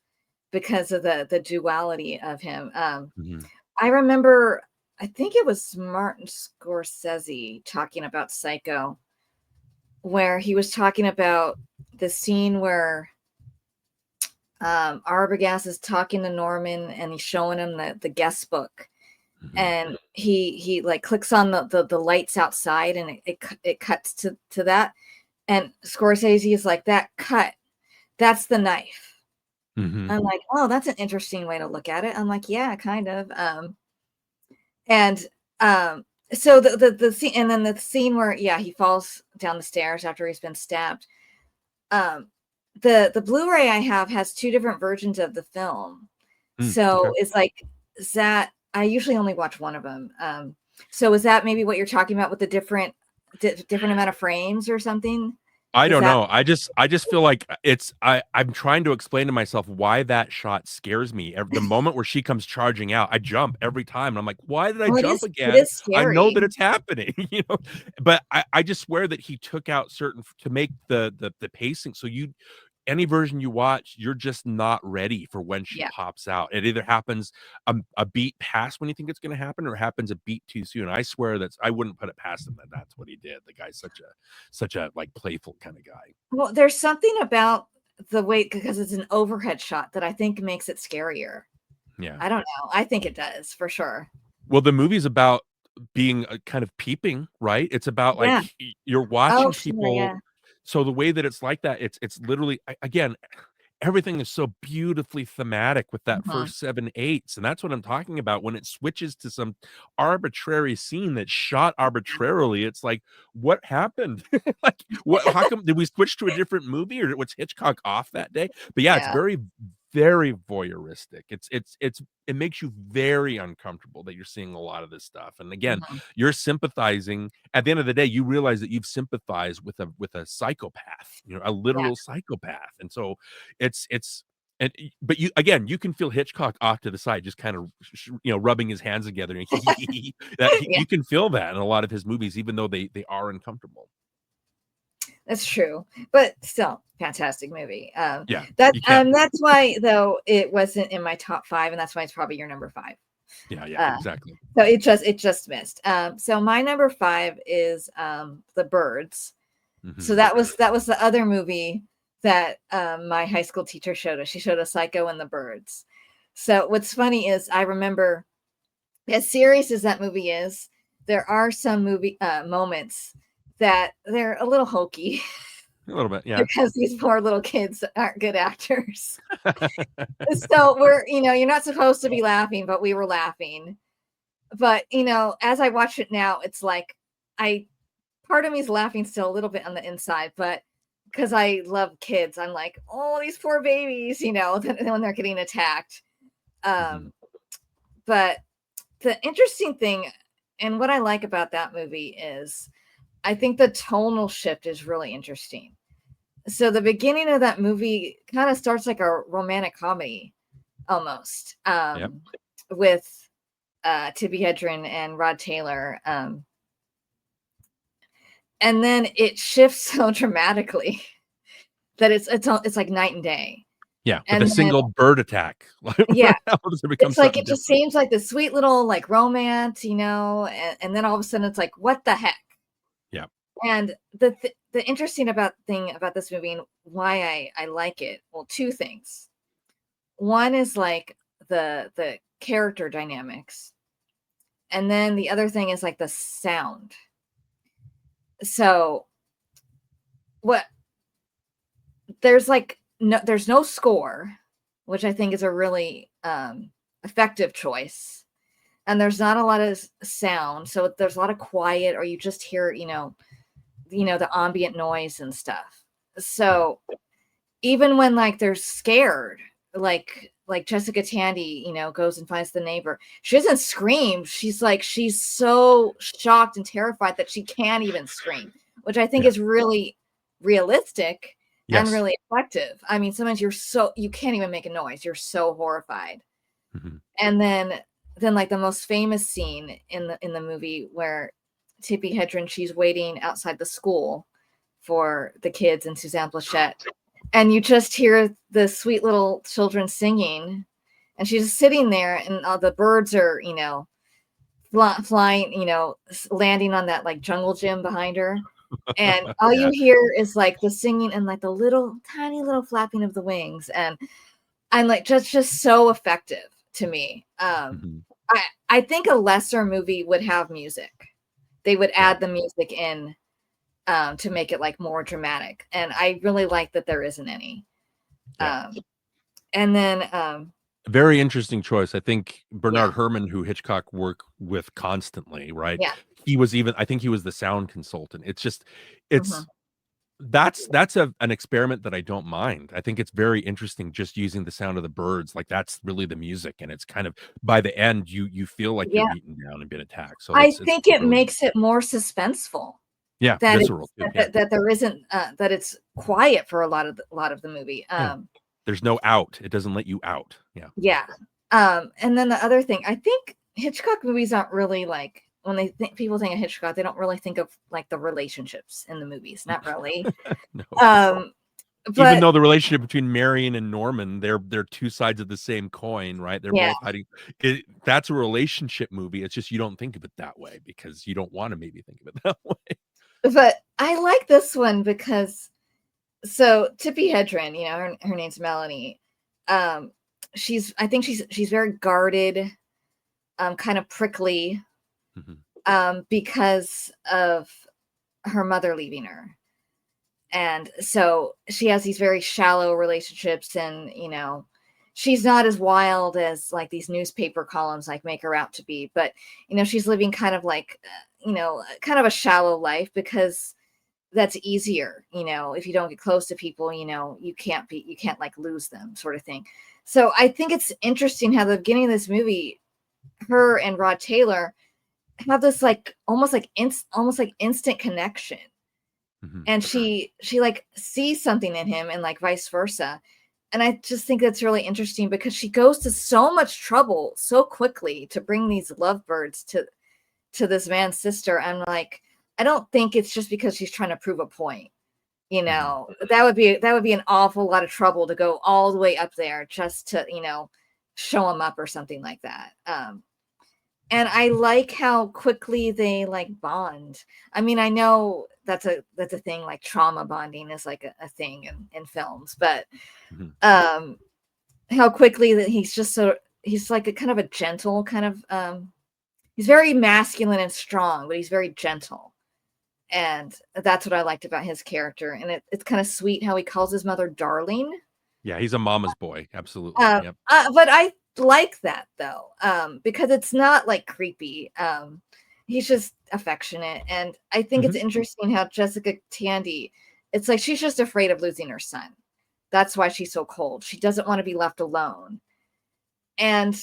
Speaker 1: because of the duality of him.
Speaker 2: mhm,
Speaker 1: I remember, I think it was Martin Scorsese talking about Psycho, where he was talking about the scene where Arbogast is talking to Norman and he's showing him the guest book,
Speaker 2: mhm,
Speaker 1: and he like clicks on the lights outside, and it cuts to that, and Scorsese is like, that cut, that's the knife.
Speaker 2: mhm.
Speaker 1: I'm like, oh, that's an interesting way to look at it. I'm like, yeah, kind of. And um so the scene, and then the scene where, yeah, he falls down the stairs after he's been stabbed. um the Blu-ray I have has two different versions of the film, so
Speaker 2: Okay.
Speaker 1: it's like, is that, I usually only watch one of them. So is that maybe what you're talking about with the different amount of frames or something?
Speaker 2: I
Speaker 1: Is
Speaker 2: don't
Speaker 1: that
Speaker 2: know. I just feel like I'm trying to explain to myself why that shot scares me. The moment where she comes charging out, I jump every time. And I'm like, why did I
Speaker 1: well,
Speaker 2: jump
Speaker 1: it
Speaker 2: again?
Speaker 1: is
Speaker 2: I know
Speaker 1: scary.
Speaker 2: that it's happening, But I just swear that he took out certain to make the pacing. So any version you watch, you're just not ready for when she
Speaker 1: Yeah.
Speaker 2: pops out. It either happens a beat past when you think it's going to happen, or happens a beat too soon. I swear I wouldn't put it past him that that's what he did. The guy's such a like playful kind of guy.
Speaker 1: Well, there's something about the way, because it's an overhead shot, that I think makes it scarier.
Speaker 2: Yeah.
Speaker 1: I don't know. I think it does for sure.
Speaker 2: Well, the movie's about being kind of peeping, right? It's about like
Speaker 1: Yeah.
Speaker 2: you're
Speaker 1: Oh,
Speaker 2: watching
Speaker 1: sure.
Speaker 2: people.
Speaker 1: Yeah.
Speaker 2: So the way that it's like that, it's literally again, everything is so beautifully thematic with that
Speaker 1: Mhm.
Speaker 2: first 7/8, and that's what I'm talking about. When it switches to some arbitrary scene that's shot arbitrarily, it's like, what happened? Like, what? How come did we switch to a different movie, or was Hitchcock off that day? But yeah, it's
Speaker 1: Yeah.
Speaker 2: very, very voyeuristic. It makes you very uncomfortable that you're seeing a lot of this stuff. And again,
Speaker 1: Mhm.
Speaker 2: you're sympathizing. At the end of the day, you realize that you've sympathized with a psychopath, a
Speaker 1: Yeah.
Speaker 2: literal psychopath, and so it's and but you can feel Hitchcock off to the side, just kind of rubbing his hands together, and
Speaker 1: Yeah.
Speaker 2: you can feel that in a lot of his movies, even though they are uncomfortable.
Speaker 1: That's true, but still, fantastic movie.
Speaker 2: Yeah, you can't.
Speaker 1: That's why though it wasn't in my top five, and that's why it's probably your number five.
Speaker 2: Yeah,
Speaker 1: Uh,
Speaker 2: exactly.
Speaker 1: so it just missed. So my number 5 is The Birds. So that was the other movie that my high school teacher showed us. She showed us Psycho and The Birds. So what's funny is I remember, as serious as that movie is, there are some movie moments that they're a little hokey.
Speaker 2: A little bit, yeah.
Speaker 1: Because these poor little kids aren't good actors. So we're, you're not supposed to be laughing, but we were laughing. But, as I watch it now, it's like part of me is laughing still a little bit on the inside, but because I love kids, I'm like, oh, these poor babies, when they're getting attacked. But the interesting thing, and what I like about that movie is, I think the tonal shift is really interesting. So the beginning of that movie kind of starts like a romantic comedy almost, with Tippi Hedren and Rod Taylor. And then it shifts so dramatically that it's like night and day.
Speaker 2: Yeah, with a single bird attack.
Speaker 1: Yeah,
Speaker 2: it's
Speaker 1: like it just seems like the sweet little like romance, and then all of a sudden it's like, what the heck?
Speaker 2: Yeah.
Speaker 1: And the interesting thing about this movie and why I like it, well, two things. One is like the character dynamics, and then the other thing is like the sound. So there's no score, which I think is a really effective choice, and there's not a lot of sound, so there's a lot of quiet, or you just hear the ambient noise and stuff. So even when like they're scared, like Jessica Tandy, goes and finds the neighbor, she doesn't scream. She's so shocked and terrified that she can't even scream, which I think is really realistic and really effective. I mean, sometimes you can't even make a noise. You're so horrified. And then like the most famous scene in the movie where Tippi Hedren, she's waiting outside the school for the kids and Suzanne Plachette, and you just hear the sweet little children singing, and she's sitting there, and all the birds are, flying, landing on that like jungle gym behind her, and all you hear is like the singing and like the little tiny little flapping of the wings, and I'm like just so effective to me. I think a lesser movie would have music. They would add the music in to make it like more dramatic. And I really like that there isn't any. And then
Speaker 2: very interesting choice. I think Bernard Herrmann, who Hitchcock worked with constantly, right?
Speaker 1: Yeah.
Speaker 2: I think he was the sound consultant. That's an experiment that I don't mind. I think it's very interesting just using the sound of the birds. Like that's really the music, and it's kind of by the end you feel like you're beaten down and been attacked. So
Speaker 1: I think it makes it more suspenseful.
Speaker 2: Yeah,
Speaker 1: that
Speaker 2: visceral.
Speaker 1: That there isn't that it's quiet for a lot of the movie.
Speaker 2: There's no out. It doesn't let you out.
Speaker 1: Yeah. And then the other thing, I think Hitchcock movies aren't really like, when people think of Hitchcock, they don't really think of like the relationships in the movies. Not really.
Speaker 2: No.
Speaker 1: But
Speaker 2: even though the relationship between Marion and Norman, they're two sides of the same coin, right? They're both hiding. That's a relationship movie. It's just you don't think of it that way because you don't want to maybe think of it that way.
Speaker 1: But I like this one because Tippi Hedren, her name's Melanie. I think she's very guarded, kind of prickly, because of her mother leaving her. And so she has these very shallow relationships, and, she's not as wild as like these newspaper columns like make her out to be, but, she's living kind of like, kind of a shallow life because that's easier. If you don't get close to people, you can't like lose them, sort of thing. So I think it's interesting how the beginning of this movie, her and Rod Taylor have this like almost like instant connection. And she like sees something in him and like vice versa. And I just think that's really interesting because she goes to so much trouble so quickly to bring these lovebirds to this man's sister. I'm like, I don't think it's just because she's trying to prove a point. That would be an awful lot of trouble to go all the way up there just to, show him up or something like that. And I like how quickly they like bond. I mean, I know that's a thing, like trauma bonding is like a thing in films, but
Speaker 2: Mhm.
Speaker 1: how quickly that he's like a kind of a gentle kind of he's very masculine and strong, but he's very gentle. And that's what I liked about his character. And it's kind of sweet how he calls his mother darling.
Speaker 2: Yeah, he's a mama's boy. Absolutely. Yep.
Speaker 1: But I like that though, because it's not like creepy. He's just affectionate, and I think it's
Speaker 2: Mhm.
Speaker 1: interesting how Jessica Tandy, it's like she's just afraid of losing her son. That's why she's so cold. She doesn't want to be left alone, and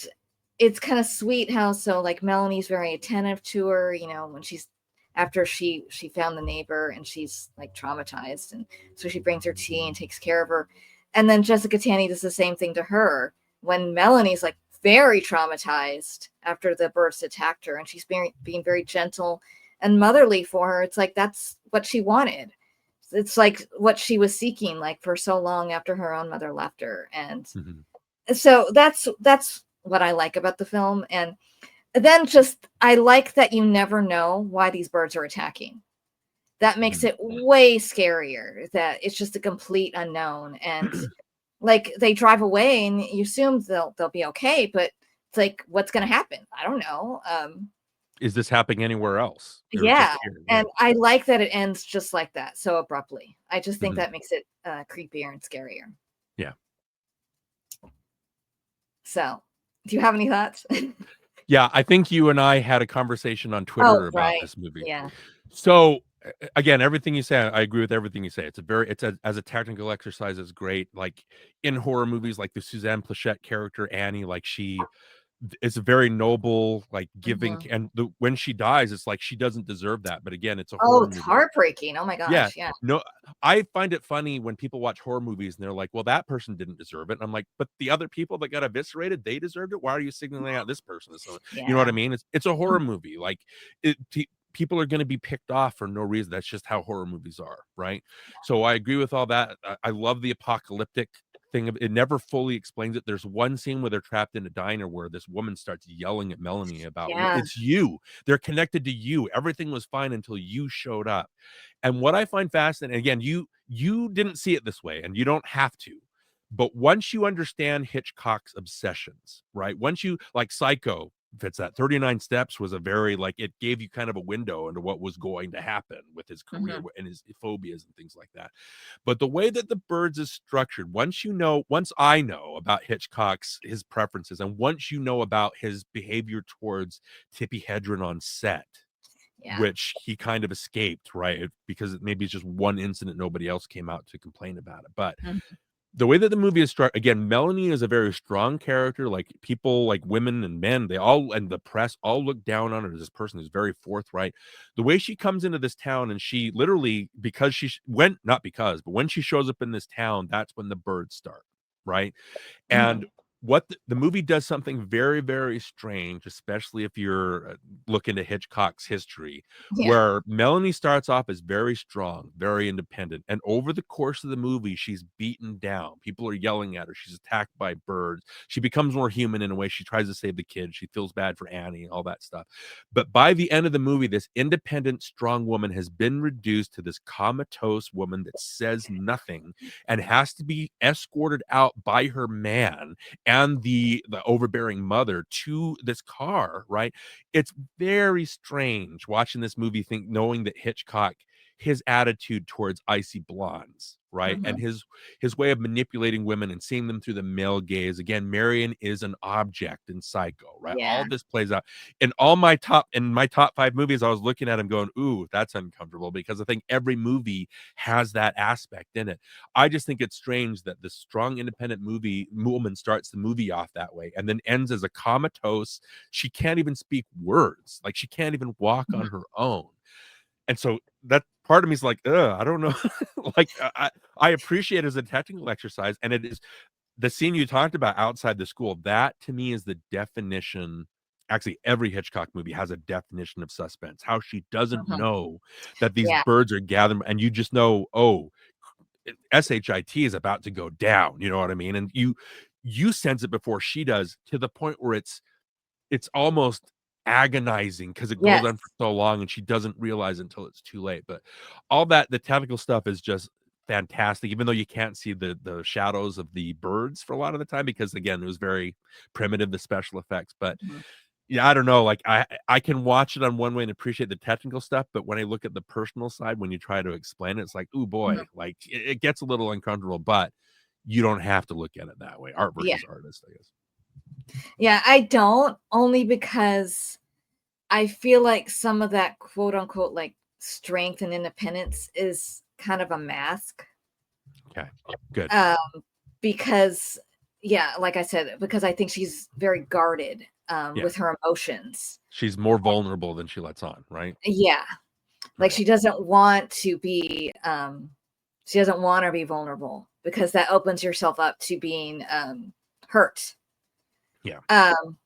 Speaker 1: it's kind of sweet how like Melanie's very attentive to her. When she's after she found the neighbor and she's like traumatized, and so she brings her tea and takes care of her. And then Jessica Tandy does the same thing to her when Melanie's like very traumatized after the birds attacked her, and she's being very gentle and motherly for her. It's like that's what she wanted. It's like what she was seeking like for so long after her own mother left her. And
Speaker 2: Mhm.
Speaker 1: so that's what I like about the film. And then just I like that you never know why these birds are attacking. That makes
Speaker 2: Mhm.
Speaker 1: it way scarier, that it's just a complete unknown. And like they drive away and you assume they'll be okay, but it's like what's going to happen? I don't know.
Speaker 2: Is this happening anywhere else? Or
Speaker 1: Yeah,
Speaker 2: just here?
Speaker 1: and
Speaker 2: Right.
Speaker 1: I like that it ends just like that, so abruptly. I just think
Speaker 2: Mhm.
Speaker 1: that makes it creepier and scarier.
Speaker 2: Yeah.
Speaker 1: So do you have any thoughts?
Speaker 2: Yeah, I think you and I had a conversation on
Speaker 1: Oh,
Speaker 2: Twitter about
Speaker 1: right.
Speaker 2: this movie.
Speaker 1: Yeah.
Speaker 2: So, again, everything you say, I agree with everything you say. It's as a technical exercise, it's great. Like, in horror movies, like the Suzanne Pleshette character, Annie, like, it's a very noble, like, giving
Speaker 1: Mhm.
Speaker 2: and when she dies, it's like she doesn't deserve that, but again, it's a
Speaker 1: Oh,
Speaker 2: horror
Speaker 1: it's
Speaker 2: movie.
Speaker 1: heartbreaking. Oh my
Speaker 2: Yeah.
Speaker 1: gosh, yeah.
Speaker 2: No, I find it funny when people watch horror movies and they're like, "Well, that person didn't deserve it." And I'm like, "But the other people that got eviscerated, they deserved it. Why are you signaling out this person?" So, you know what I
Speaker 1: Yeah.
Speaker 2: mean? It's a horror movie. Like people are going to be picked off for no reason. That's just how horror movies are, right? So I agree with all that. I love the apocalyptic thing of it never fully explains it. There's one scene where they're trapped in a diner where this woman starts yelling at Melanie about
Speaker 1: Yeah.
Speaker 2: it's you. They're connected to you. Everything was fine until you showed up. And what I find fascinating, again, you didn't see it this way, and you don't have to. But once you understand Hitchcock's obsessions, right? Once you like Psycho, fits that 39 steps was a very like it gave you kind of a window into what was going to happen with his career
Speaker 1: Mhm.
Speaker 2: and his phobias and things like that. But the way that the birds is structured, once I know about Hitchcock's his preferences, and once you know about his behavior towards Tippi Hedren on set,
Speaker 1: Yeah.
Speaker 2: which he kind of escaped, right? Because maybe it's just one incident, nobody else came out to complain about it. But
Speaker 1: Mhm.
Speaker 2: the way that the movie is struck, again, Melanie is a very strong character. Like people, like women and men, they all and the press all look down on her as this person who's very forthright. The way she comes into this town and she literally, because she went, not because, but when she shows up in this town, that's when the birds start, right? And
Speaker 1: Mhm.
Speaker 2: what the movie does something very, very strange, especially if you're looking at Hitchcock's history,
Speaker 1: Yeah.
Speaker 2: where Melanie starts off as very strong, very independent. And over the course of the movie, she's beaten down. People are yelling at her. She's attacked by birds. She becomes more human in a way. She tries to save the kid. She feels bad for Annie and all that stuff. But by the end of the movie, this independent, strong woman has been reduced to this comatose woman that says nothing and has to be escorted out by her man and the overbearing mother to this car, right? It's very strange watching this movie, knowing that Hitchcock, his attitude towards icy blondes, right? And
Speaker 1: Mhm.
Speaker 2: his way of manipulating women and seeing them through the male gaze. Again, Marion is an object in Psycho, right? All
Speaker 1: Yeah.
Speaker 2: this plays out in my top 5 movies. I was looking at him going, ooh, that's uncomfortable, because I think every movie has that aspect in it. I just think it's strange that this strong, independent movie woman starts the movie off that way and then ends as a comatose. She can't even speak words. Like she can't even walk on
Speaker 1: Mhm.
Speaker 2: her own. And so that part of me is like, I don't know. Like I appreciate it as a technical exercise. And it is the scene you talked about outside the school. That to me is the definition. Actually, every Hitchcock movie has a definition of suspense. How she doesn't
Speaker 1: Mhm.
Speaker 2: know that these
Speaker 1: Yeah.
Speaker 2: birds are gathering, and you just know, oh, shit is about to go down, you know what I mean? And you sense it before she does, to the point where it's almost agonizing because it goes
Speaker 1: Yes.
Speaker 2: on for so long and she doesn't realize until it's too late. But all that, the technical stuff is just fantastic, even though you can't see the shadows of the birds for a lot of the time because again, it was very primitive, the special effects. But
Speaker 1: Mhm.
Speaker 2: yeah, I don't know. Like I can watch it on one way and appreciate the technical stuff, but when I look at the personal side, when you try to explain it, it's like, oh
Speaker 1: Mhm.
Speaker 2: boy, like it gets a little uncomfortable, but you don't have to look at it that way. Art
Speaker 1: Yeah.
Speaker 2: versus artist, I guess.
Speaker 1: Yeah, I don't, only because I feel like some of that quote unquote like strength and independence is kind of a mask.
Speaker 2: Okay, good.
Speaker 1: Um, because yeah, like I said, because I think she's very guarded
Speaker 2: Yeah,
Speaker 1: with her emotions.
Speaker 2: she's more vulnerable than she lets on, right?
Speaker 1: Yeah. Like
Speaker 2: Right.
Speaker 1: she doesn't want to be she doesn't want to be vulnerable because that opens yourself up to being hurt.
Speaker 2: Yeah.
Speaker 1: Um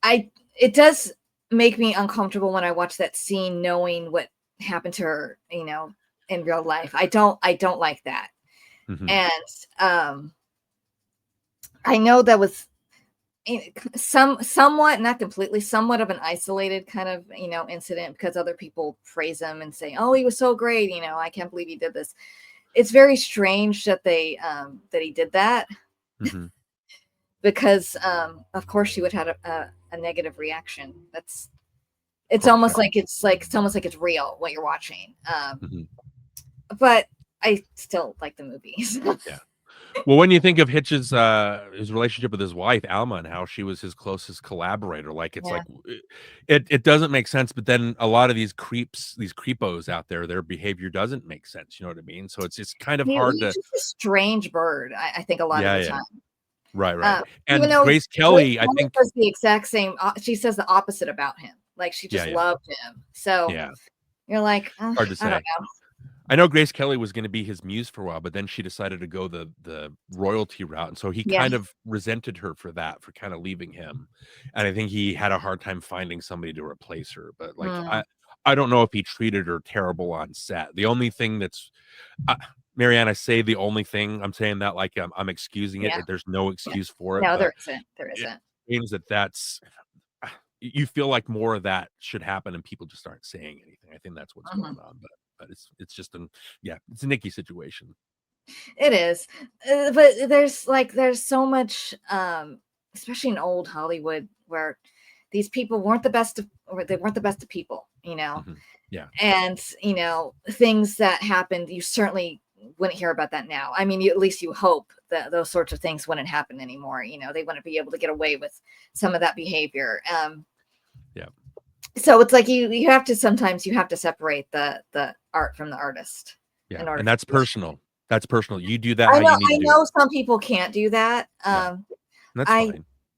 Speaker 1: I it does make me uncomfortable when I watch that scene knowing what happened to her, in real life. I don't like that.
Speaker 2: Hmm.
Speaker 1: And I know that was somewhat, not completely, somewhat of an isolated kind of, incident because other people praise him and say, "Oh, he was so great, I can't believe he did this." It's very strange that they that he did that
Speaker 2: Hmm.
Speaker 1: because of course she would have had a negative reaction.
Speaker 2: Of course, yeah.
Speaker 1: It's almost like it's real what you're watching.
Speaker 2: Hmm.
Speaker 1: But I still like the movies.
Speaker 2: Yeah. Well, when you think of Hitch's his relationship with his wife Alma and how she was his closest collaborator, like it's
Speaker 1: Yeah.
Speaker 2: like it doesn't make sense. But then a lot of these creeps, these creepos out there, their behavior doesn't make sense. You know what I mean? So it's kind of hard
Speaker 1: He's
Speaker 2: to.
Speaker 1: just a strange bird, I think a lot of
Speaker 2: Yeah,
Speaker 1: the
Speaker 2: yeah,
Speaker 1: time.
Speaker 2: right, right.
Speaker 1: Even
Speaker 2: And
Speaker 1: though
Speaker 2: Grace
Speaker 1: Grace
Speaker 2: Kelly, I
Speaker 1: Kelly
Speaker 2: think.
Speaker 1: does the exact same, she says the opposite about him. Like she
Speaker 2: Yeah,
Speaker 1: just
Speaker 2: yeah,
Speaker 1: loved him. So
Speaker 2: yeah.
Speaker 1: you're like,
Speaker 2: Hard to
Speaker 1: I don't
Speaker 2: say.
Speaker 1: know.
Speaker 2: I know Grace Kelly was gonna be his muse for a while, but then she decided to go the royalty route, and so he
Speaker 1: Yeah.
Speaker 2: kind of resented her for that, for kinda leaving him, and I think he had a hard time finding somebody to replace her, but, like,
Speaker 1: Mm,
Speaker 2: I don't know if he treated her terrible on set. The only thing that's uh, Marianne, I say the only thing, I'm saying that like I'm excusing
Speaker 1: yeah.
Speaker 2: it, there's no excuse for it,
Speaker 1: No, there
Speaker 2: but
Speaker 1: isn't. There
Speaker 2: it
Speaker 1: isn't.
Speaker 2: means that's you feel like more of that should happen and people just aren't saying anything. I think that's what's
Speaker 1: Mhm.
Speaker 2: going on, but it's just an yeah, it's a Nicky situation.
Speaker 1: It is. But there's so much, especially in old Hollywood, where these people weren't the best of, or they weren't the best of people,
Speaker 2: Mhm. Yeah.
Speaker 1: and things that happened, you certainly wouldn't hear about that now. I mean, at least you hope that those sorts of things wouldn't happen anymore. They wouldn't be able to get away with some of that behavior.
Speaker 2: Yeah.
Speaker 1: So it's like you have to, sometimes you have to separate the art from the artist
Speaker 2: Yeah,
Speaker 1: in order
Speaker 2: and
Speaker 1: for
Speaker 2: that's
Speaker 1: you.
Speaker 2: personal. That's personal. You do that
Speaker 1: I
Speaker 2: how
Speaker 1: know
Speaker 2: you need
Speaker 1: I
Speaker 2: to do it.
Speaker 1: know some people can't do that.
Speaker 2: Yeah, and that's
Speaker 1: I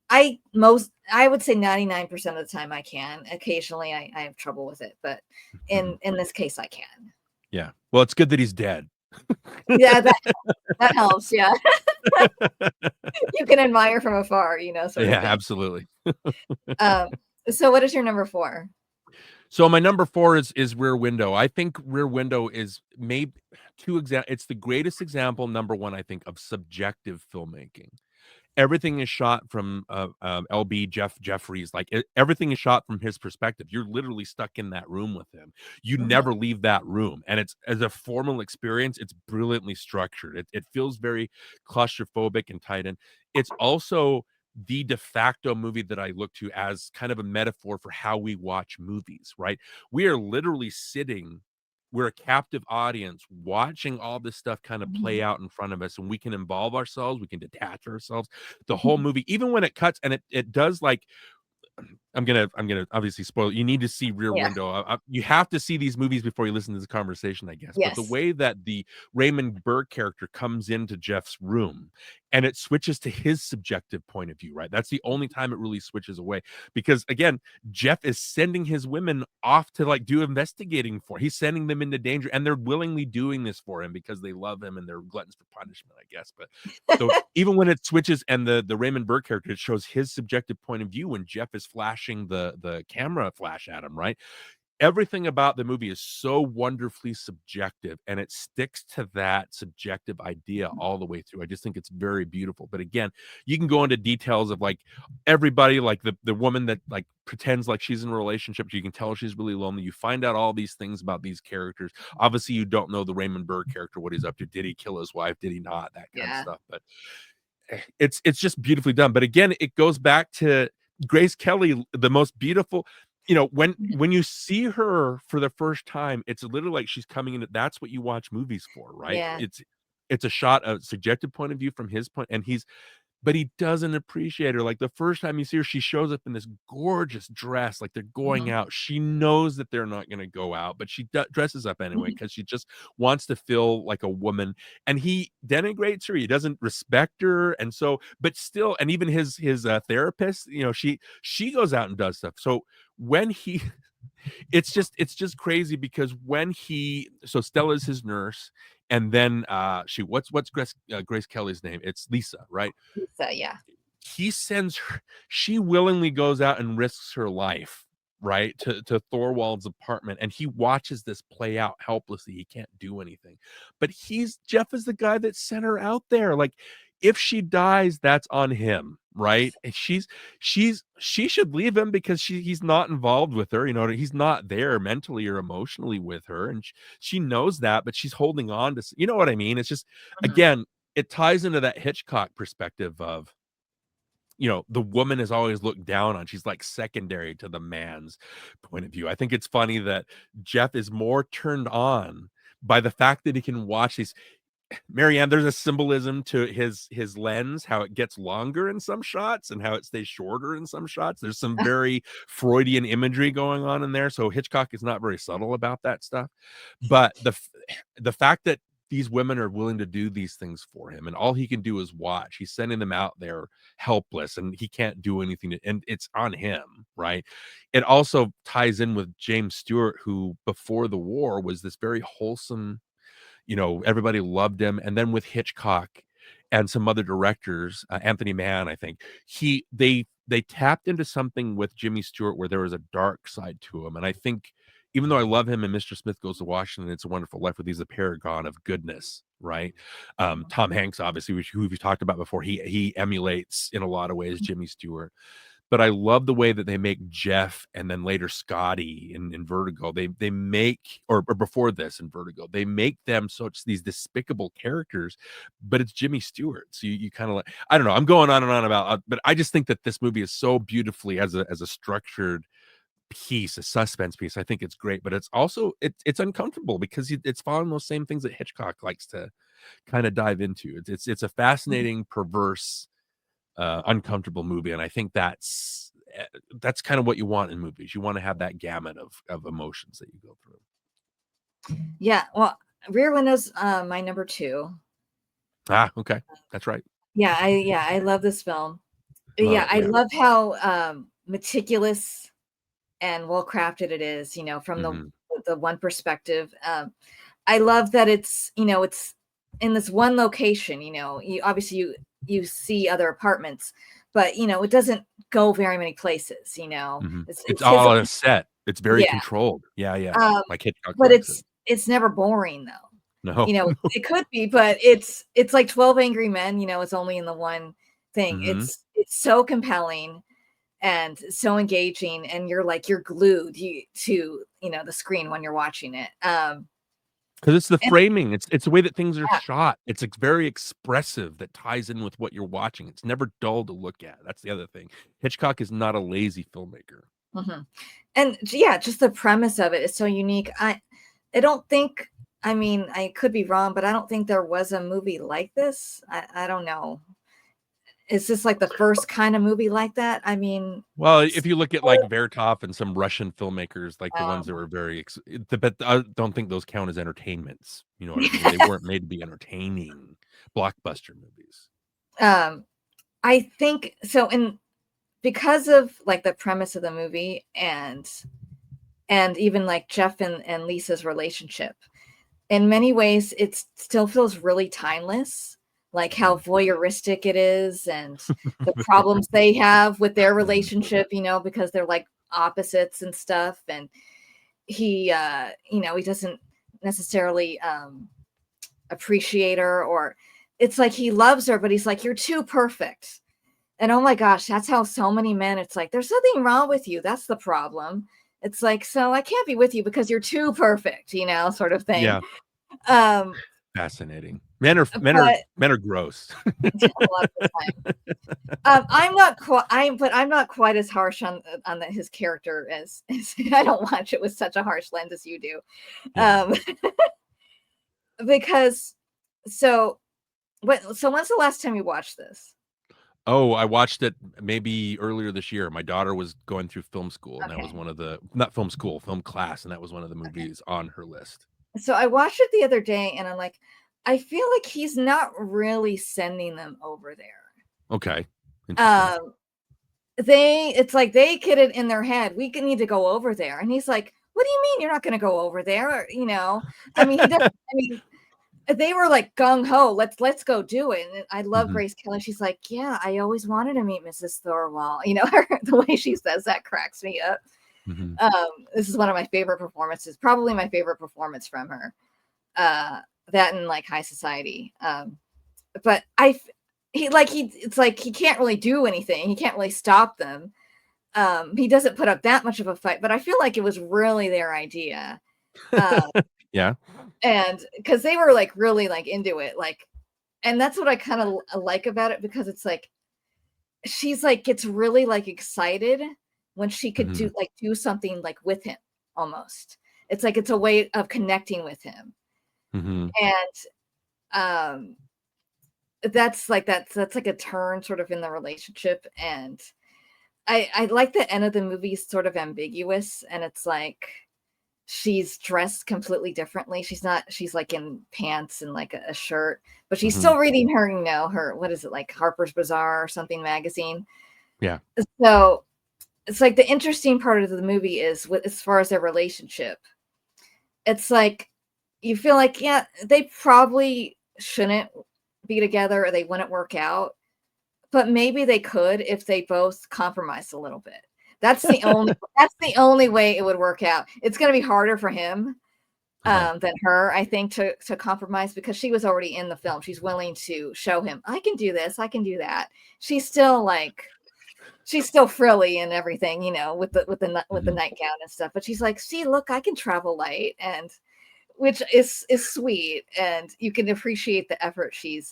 Speaker 2: fine.
Speaker 1: I would say 99% of the time I can. Occasionally I have trouble with it, but
Speaker 2: Mhm.
Speaker 1: in this case I can.
Speaker 2: Yeah. Well, it's good that he's dead.
Speaker 1: Yeah, that helps. Yeah. You can admire from afar, sort of
Speaker 2: Yeah,
Speaker 1: thing.
Speaker 2: absolutely.
Speaker 1: Um, so what is your number 4?
Speaker 2: So my number 4 is Rear Window. I think Rear Window is maybe it's the greatest example, number 1, I think, of subjective filmmaking. Everything is shot from LB Jeffries, like everything is shot from his perspective. You're literally stuck in that room with him. You
Speaker 1: Mhm,
Speaker 2: never leave that room, and it's as a formal experience. It's brilliantly structured. It feels very claustrophobic and tight in. It's also the de facto movie that I look to as kind of a metaphor for how we watch movies. Right? We are literally sitting, we're a captive audience watching all this stuff kind of
Speaker 1: mhm,
Speaker 2: play out in front of us, and we can involve ourselves, we can detach ourselves. The whole
Speaker 1: mhm.
Speaker 2: movie, even when it cuts, and it does, like, I'm gonna obviously spoil it. You need to see Rear
Speaker 1: Yeah.
Speaker 2: Window. You have to see these movies before you listen to this conversation, I guess. But the
Speaker 1: Yes.
Speaker 2: way that the Raymond Burr character comes into Jeff's room and it switches to his subjective point of view, right? That's the only time it really switches away. Because again, Jeff is sending his women off to like do investigating for. He's sending them into danger, and they're willingly doing this for him because they love him and they're gluttons for punishment, I guess. But so even when it switches and the Raymond Burr character, it shows his subjective point of view when Jeff is flashing the camera flash at him, right? everything about the movie is so wonderfully subjective, and it sticks to that subjective idea all the way through. I just think it's very beautiful. But again, you can go into details of like everybody, like the woman that like pretends like she's in a relationship. You can tell she's really lonely. You find out all these things about these characters. Obviously, you don't know the Raymond Burr character, what he's up to. Did he kill his wife? Did he not? That kind of stuff. But it's just beautifully done. But again, it goes back to Grace Kelly, the most beautiful. You know, when you see her for the first time, it's literally like she's coming in. That's what you watch movies for, right?
Speaker 1: Yeah.
Speaker 2: It's a shot, a subjective point of view from his point, and but he doesn't appreciate her. Like the first time you see her, she shows up in this gorgeous dress, like they're going out. She knows that they're not going to go out, but she dresses up anyway because she just wants to feel like a woman. And he denigrates her. He doesn't respect her, and so, but still, and even his therapist, you know, she goes out and does stuff. So when he it's just crazy because when so Stella's his nurse, and then what's Grace Kelly's name? It's Lisa, right?
Speaker 1: Lisa, yeah.
Speaker 2: He sends her, she willingly goes out and risks her life, right, to Thorwald's apartment, and he watches this play out helplessly. He can't do anything, but Jeff is the guy that sent her out there. Like, if she dies, that's on him, right? And she should leave him because he's not involved with her. You know, he's not there mentally or emotionally with her, and she knows that, but she's holding on to. You know what I mean? It's just again, it ties into that Hitchcock perspective of, you know, the woman is always looked down on. She's like secondary to the man's point of view. I think it's funny that Jeff is more turned on by the fact that he can watch these. Marianne, there's a symbolism to his lens, how it gets longer in some shots and how it stays shorter in some shots. There's some very Freudian imagery going on in there. So Hitchcock is not very subtle about that stuff. But the fact that these women are willing to do these things for him, and all he can do is watch. He's sending them out there helpless, and he can't do anything, and it's on him, right? It also ties in with James Stewart, who before the war was this very wholesome, you know, everybody loved him. And then with Hitchcock and some other directors, Anthony Mann, I think, they tapped into something with Jimmy Stewart where there was a dark side to him. And I think, even though I love him and Mr. Smith Goes to Washington, It's a Wonderful Life, he's a paragon of goodness, right? Tom Hanks, obviously, who we've talked about before, he emulates in a lot of ways Jimmy Stewart. But I love the way that they make Jeff and then later Scotty in Vertigo. They make, or before this in Vertigo, they make them such these despicable characters, but it's Jimmy Stewart. So you kind of like, I don't know, I'm going on and on about, but I just think that this movie is so beautifully as a structured piece, a suspense piece. I think it's great, but it's also it's uncomfortable because it's following those same things that Hitchcock likes to kind of dive into. It's a fascinating, perverse, uncomfortable movie, and I think that's kind of what you want in movies. You want to have that gamut of emotions that you go through.
Speaker 1: Yeah, well, Rear Window's my number 2.
Speaker 2: Okay, that's right.
Speaker 1: I love this film. I love how meticulous and well crafted it is, you know, from the one perspective. I love that it's, you know, it's in this one location. You know, you see other apartments, but you know, it doesn't go very many places, you know.
Speaker 2: It's all on a set. It's very controlled. Like Hitchcock,
Speaker 1: but it's never boring though.
Speaker 2: No,
Speaker 1: you know, it could be, but it's like 12 Angry Men, you know, it's only in the one thing. It's so compelling and so engaging, and you're glued to, you know, the screen when you're watching it.
Speaker 2: Because it's the framing, it's the way that things are shot. It's very expressive, that ties in with what you're watching. It's never dull to look at. That's the other thing. Hitchcock is not a lazy filmmaker.
Speaker 1: And just the premise of it is so unique. I don't think, I mean, I could be wrong, but I don't think there was a movie like this. I don't know. Is this like the first kind of movie like that? I mean,
Speaker 2: well, if you look at like Vertov and some Russian filmmakers, like the ones that were very, but I don't think those count as entertainments. You know what I mean? They weren't made to be entertaining blockbuster movies.
Speaker 1: I think so. And because of like the premise of the movie and even like Jeff and Lisa's relationship, in many ways, it still feels really timeless. Like how voyeuristic it is, and the problems they have with their relationship, you know, because they're like opposites and stuff. And he he doesn't necessarily appreciate her, or it's like he loves her, but he's like, you're too perfect. And oh my gosh, that's how so many men, it's like, there's something wrong with you. That's the problem. It's like, so I can't be with you because you're too perfect, sort of thing.
Speaker 2: Yeah. Fascinating. Men are gross.
Speaker 1: A lot of the time. I'm not quite as harsh on his character as I don't watch it with such a harsh lens as you do.
Speaker 2: Yeah.
Speaker 1: Because so when's the last time you watched this?
Speaker 2: Oh, I watched it maybe earlier this year. My daughter was going through film school, and that was one of the not film school, film class, and that was one of the movies on her list.
Speaker 1: So I watched it the other day, and I'm like, I feel like he's not really sending them over there.
Speaker 2: Okay.
Speaker 1: It's like they get it in their head, we need to go over there, and he's like, what do you mean you're not going to go over there? I mean, he doesn't. I mean, they were like gung ho, let's go do it. And I love Grace Kelly. She's like, yeah, I always wanted to meet Mrs. Thorwald. The way she says that cracks me up. This is one of my favorite performances, probably my favorite performance from her. That and like High Society. But it's like he can't really do anything. He can't really stop them. He doesn't put up that much of a fight, but I feel like it was really their idea.
Speaker 2: Yeah.
Speaker 1: And because they were like really like into it, like, and that's what I kind of like about it, because it's like she's like gets really like excited when she could do something like with him. Almost, it's like it's a way of connecting with him. And that's like a turn sort of in the relationship. And I like the end of the movie is sort of ambiguous, and it's like she's dressed completely differently. She's like in pants and like a shirt, but she's still reading her, her, what is it, like Harper's Bazaar or something magazine.
Speaker 2: Yeah.
Speaker 1: So it's like the interesting part of the movie is as far as their relationship. It's like, you feel like, yeah, they probably shouldn't be together, or they wouldn't work out, but maybe they could if they both compromised a little bit. That's the only way it would work out. It's going to be harder for him than her, I think, to compromise, because she was already in the film. She's willing to show him, I can do this, I can do that. She's still frilly and everything, with the nightgown and stuff. But she's like, see, look, I can travel light, and which is sweet, and you can appreciate the effort she's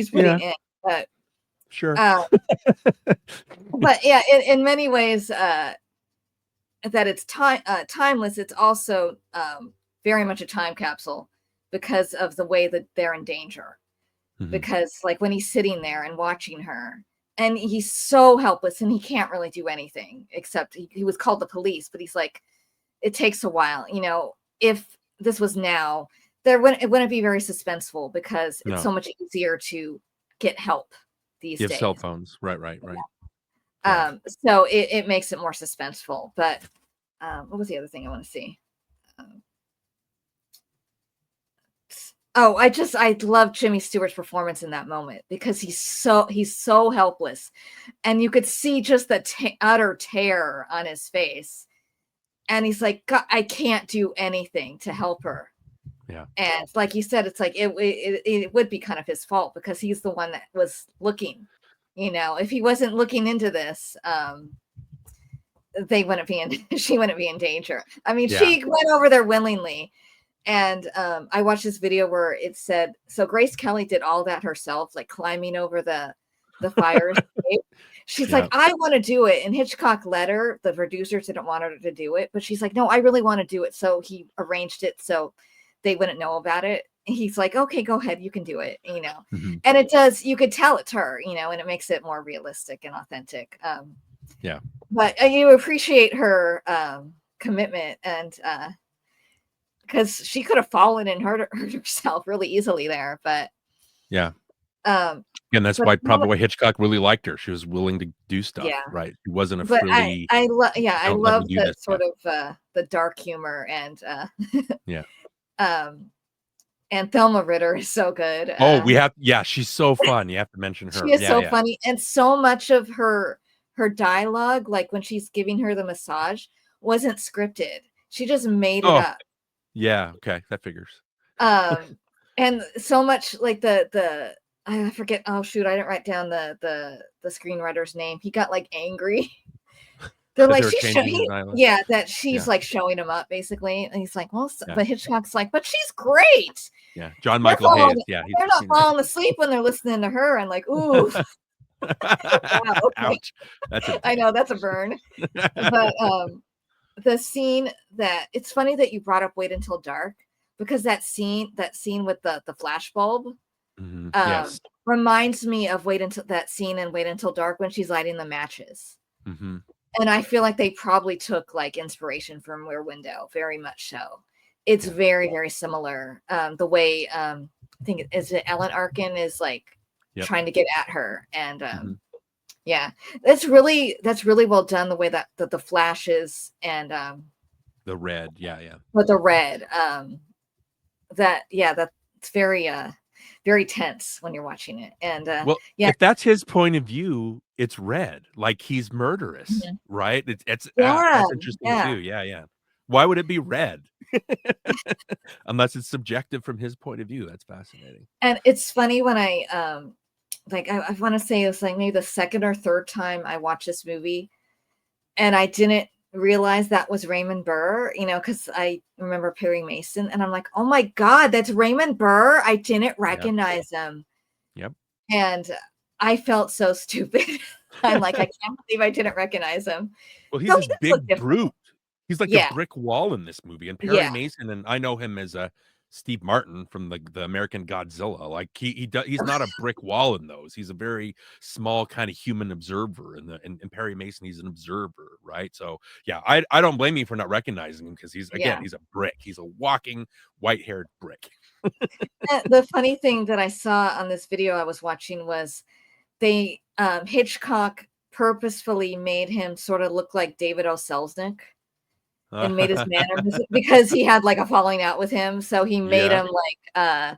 Speaker 1: putting in. But
Speaker 2: sure.
Speaker 1: But yeah, in many ways, that it's timeless. It's also very much a time capsule because of the way that they're in danger. Because like when he's sitting there and watching her, and he's so helpless, and he can't really do anything except he was called the police, but he's like, it takes a while. If this was now, it wouldn't be very suspenseful, because it's so much easier to get help these days.
Speaker 2: Cell phones. Right.
Speaker 1: Yeah. So it makes it more suspenseful. But what was the other thing I want to see? I love Jimmy Stewart's performance in that moment, because he's so helpless, and you could see just the utter terror on his face, and he's like, God, I can't do anything to help her.
Speaker 2: Yeah. And
Speaker 1: like you said, it's like it would be kind of his fault, because he's the one that was looking. If he wasn't looking into this, she wouldn't be in danger. I mean, she went over there willingly. And I watched this video where it said, so Grace Kelly did all that herself, like climbing over the fire escape. She's like, I want to do it. And Hitchcock let her. The producers didn't want her to do it, but she's like, no, I really want to do it. So he arranged it so they wouldn't know about it. And he's like, okay, go ahead, you can do it, And it does, you could tell it's her, and it makes it more realistic and authentic. But you appreciate her commitment, and because she could have fallen and hurt herself really easily there, but
Speaker 2: and that's probably why Hitchcock really liked her. She was willing to do stuff, right? She wasn't a frilly.
Speaker 1: I love that sort of the dark humor, and and Thelma Ritter is so good.
Speaker 2: She's so fun. You have to mention her.
Speaker 1: She is so funny, and so much of her dialogue, like when she's giving her the massage, wasn't scripted. She just made it
Speaker 2: Oh,
Speaker 1: up.
Speaker 2: yeah. Okay. That figures.
Speaker 1: And so much like the I forget. Oh shoot, I didn't write down the screenwriter's name. He got like angry. They're
Speaker 2: That
Speaker 1: like,
Speaker 2: they were changing his eyelids.
Speaker 1: yeah, that she's
Speaker 2: Yeah.
Speaker 1: like showing him up basically. And he's like, well,
Speaker 2: Yeah.
Speaker 1: but Hitchcock's like, but she's great.
Speaker 2: Yeah. John Michael Hayes. Yeah.
Speaker 1: They're not falling asleep when they're listening to her. I'm like, ooh. Wow, okay.
Speaker 2: Ouch. That's
Speaker 1: I know that's a burn. But the scene that it's funny that you brought up Wait Until Dark, because that scene with the flash bulb
Speaker 2: yes.
Speaker 1: reminds me of that scene in Wait Until Dark when she's lighting the matches.
Speaker 2: Mm-hmm.
Speaker 1: And I feel like they probably took like inspiration from Rear Window, very much so. It's very, very similar. The way I think is it Ellen Arkin is like trying to get at her, and yeah, that's really well done. The way that the flashes and
Speaker 2: the red,
Speaker 1: with the red, that's very tense when you're watching it. And
Speaker 2: if that's his point of view, it's red, like he's murderous, right? It's that's interesting too. Yeah. Why would it be red? Unless it's subjective from his point of view. That's fascinating.
Speaker 1: And it's funny when I I want to say it was like maybe the second or third time I watched this movie, and I didn't realize that was Raymond Burr, because I remember Perry Mason, and I'm like, oh my God, that's Raymond Burr. I didn't recognize him.
Speaker 2: Yep.
Speaker 1: And I felt so stupid. I'm like, I can't believe I didn't recognize him.
Speaker 2: Well, he's this big brute. He's like a brick wall in this movie. And Perry Mason, and I know him as Steve Martin from the American Godzilla. Like he's not a brick wall in those. He's a very small kind of human observer. In Perry Mason, he's an observer, right? So yeah, I don't blame you for not recognizing him, because he's a brick. He's a walking white-haired brick.
Speaker 1: The funny thing that I saw on this video I was watching was they Hitchcock purposefully made him sort of look like David O. Selznick. And made his manner because he had like a falling out with him, so he made him like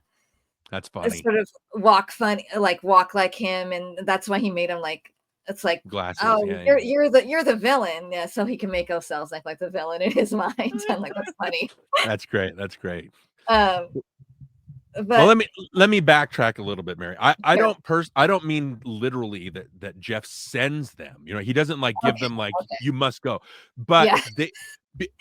Speaker 2: that's funny,
Speaker 1: sort of walk like him, and that's why he made him like it's like
Speaker 2: glasses.
Speaker 1: Oh, you're the villain, so he can make ourselves like the villain in his mind. I'm like, that's funny.
Speaker 2: That's great.
Speaker 1: But
Speaker 2: well, let me backtrack a little bit, Mary. I don't mean literally that Jeff sends them. He doesn't like give them like you must go, but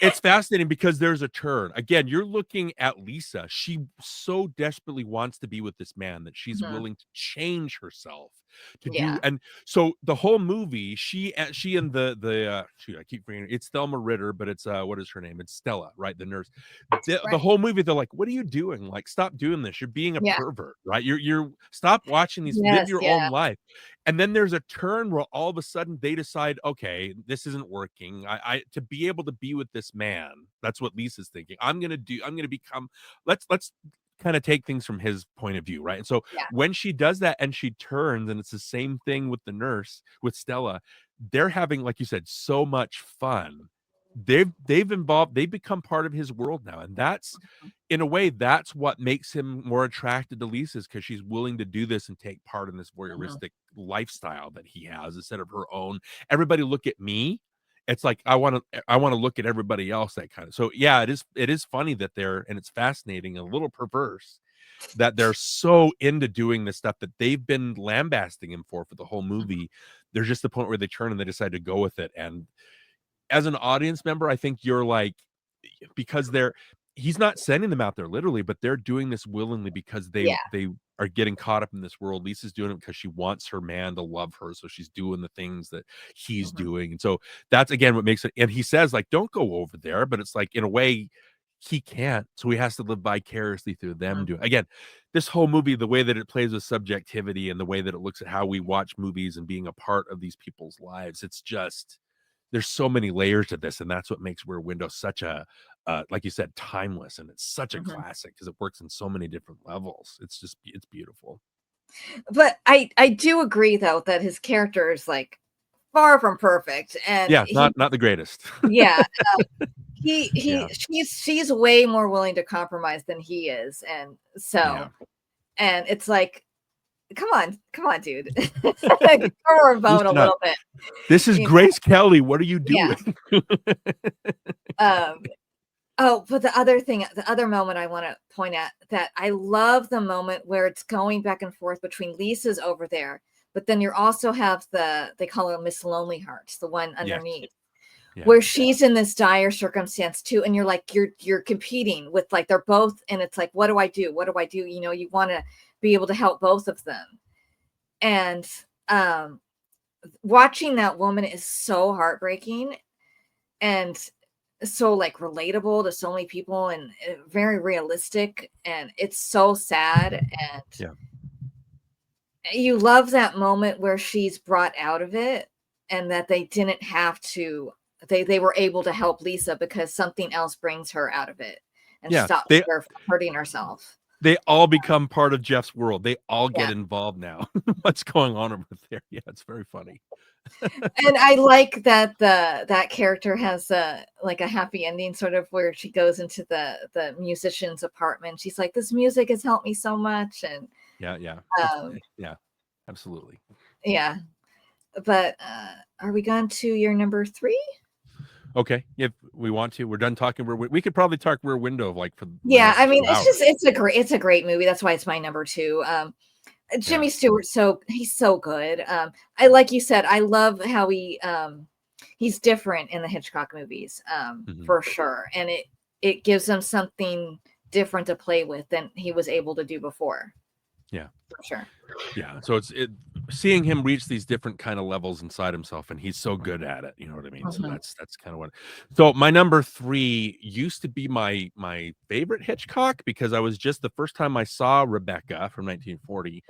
Speaker 2: it's fascinating because there's a turn. Again, you're looking at Lisa. She so desperately wants to be with this man that she's willing to change herself to do. And so the whole movie, she and the shoot, I keep forgetting, it's Thelma Ritter, but it's what is her name? It's Stella, right? The nurse. The whole movie, they're like, what are you doing? Like, stop doing this. You're being a pervert, right? You're stop watching these, live your own life. And then there's a turn where all of a sudden they decide, okay, this isn't working. I to be able to be with this man, that's what Lisa's thinking. I'm gonna become. Let's kind of take things from his point of view, right? And so when she does that and she turns, and it's the same thing with the nurse, with Stella, they're having, like you said, so much fun. They've become part of his world now, and that's in a way that's what makes him more attracted to Lisa's, because she's willing to do this and take part in this voyeuristic lifestyle that he has instead of her own. Everybody look at me. It's like I want to look at everybody else, that kind of. So yeah, it is funny that and it's fascinating and a little perverse that they're so into doing this stuff that they've been lambasting him for the whole movie. There's just the point where they turn and they decide to go with it. And as an audience member, I think you're like, because he's not sending them out there literally, but they're doing this willingly because they are getting caught up in this world. Lisa's doing it because she wants her man to love her, so she's doing the things that he's doing. And so that's again what makes it. And he says, like, don't go over there, but it's like in a way he can't, so he has to live vicariously through them doing. Again, this whole movie, the way that it plays with subjectivity and the way that it looks at how we watch movies and being a part of these people's lives, it's just, there's so many layers to this, and that's what makes Rear Window such a like you said, timeless, and it's such a classic because it works in so many different levels. It's beautiful.
Speaker 1: But I do agree though that his character is like far from perfect, and
Speaker 2: not the greatest.
Speaker 1: She's way more willing to compromise than he is, and so and it's like come on, dude. Throw her bone a little bit.
Speaker 2: This is Grace Kelly. What are you doing?
Speaker 1: Yeah. Oh, but the other moment I want to point at, that I love the moment where it's going back and forth between Lisa's over there, but then you also have they call her Miss Lonely Hearts, the one underneath. Yeah. Where she's in this dire circumstance too, and you're like, you're competing with, like, they're both, and it's like, what do I do? What do I do? You know, you want to be able to help both of them. And watching that woman is so heartbreaking and so, like, relatable to so many people, and very realistic, and it's so sad. And you love that moment where she's brought out of it, and that they didn't have to, they were able to help Lisa because something else brings her out of it and stops her from hurting herself.
Speaker 2: They all become part of Jeff's world. They all get involved now. What's going on over there? Yeah, it's very funny.
Speaker 1: And I like that that character has like a happy ending, sort of, where she goes into the musician's apartment. She's like, this music has helped me so much. And
Speaker 2: yeah, absolutely.
Speaker 1: Yeah. But are we going to your number 3?
Speaker 2: Okay, if we want to, we're done talking. We could probably talk Rear Window, like, for
Speaker 1: I mean, it's a great movie. That's why it's my number 2. Jimmy Stewart, he's so good. I, like you said, I love how he's different in the Hitchcock movies, for sure, and it gives him something different to play with than he was able to do before.
Speaker 2: Yeah,
Speaker 1: for sure.
Speaker 2: Yeah, so it's seeing him reach these different kind of levels inside himself, and he's so good at it. You know what I mean? So that's kind of what. So my number 3 used to be my favorite Hitchcock, because I was just, the first time I saw Rebecca from 1940,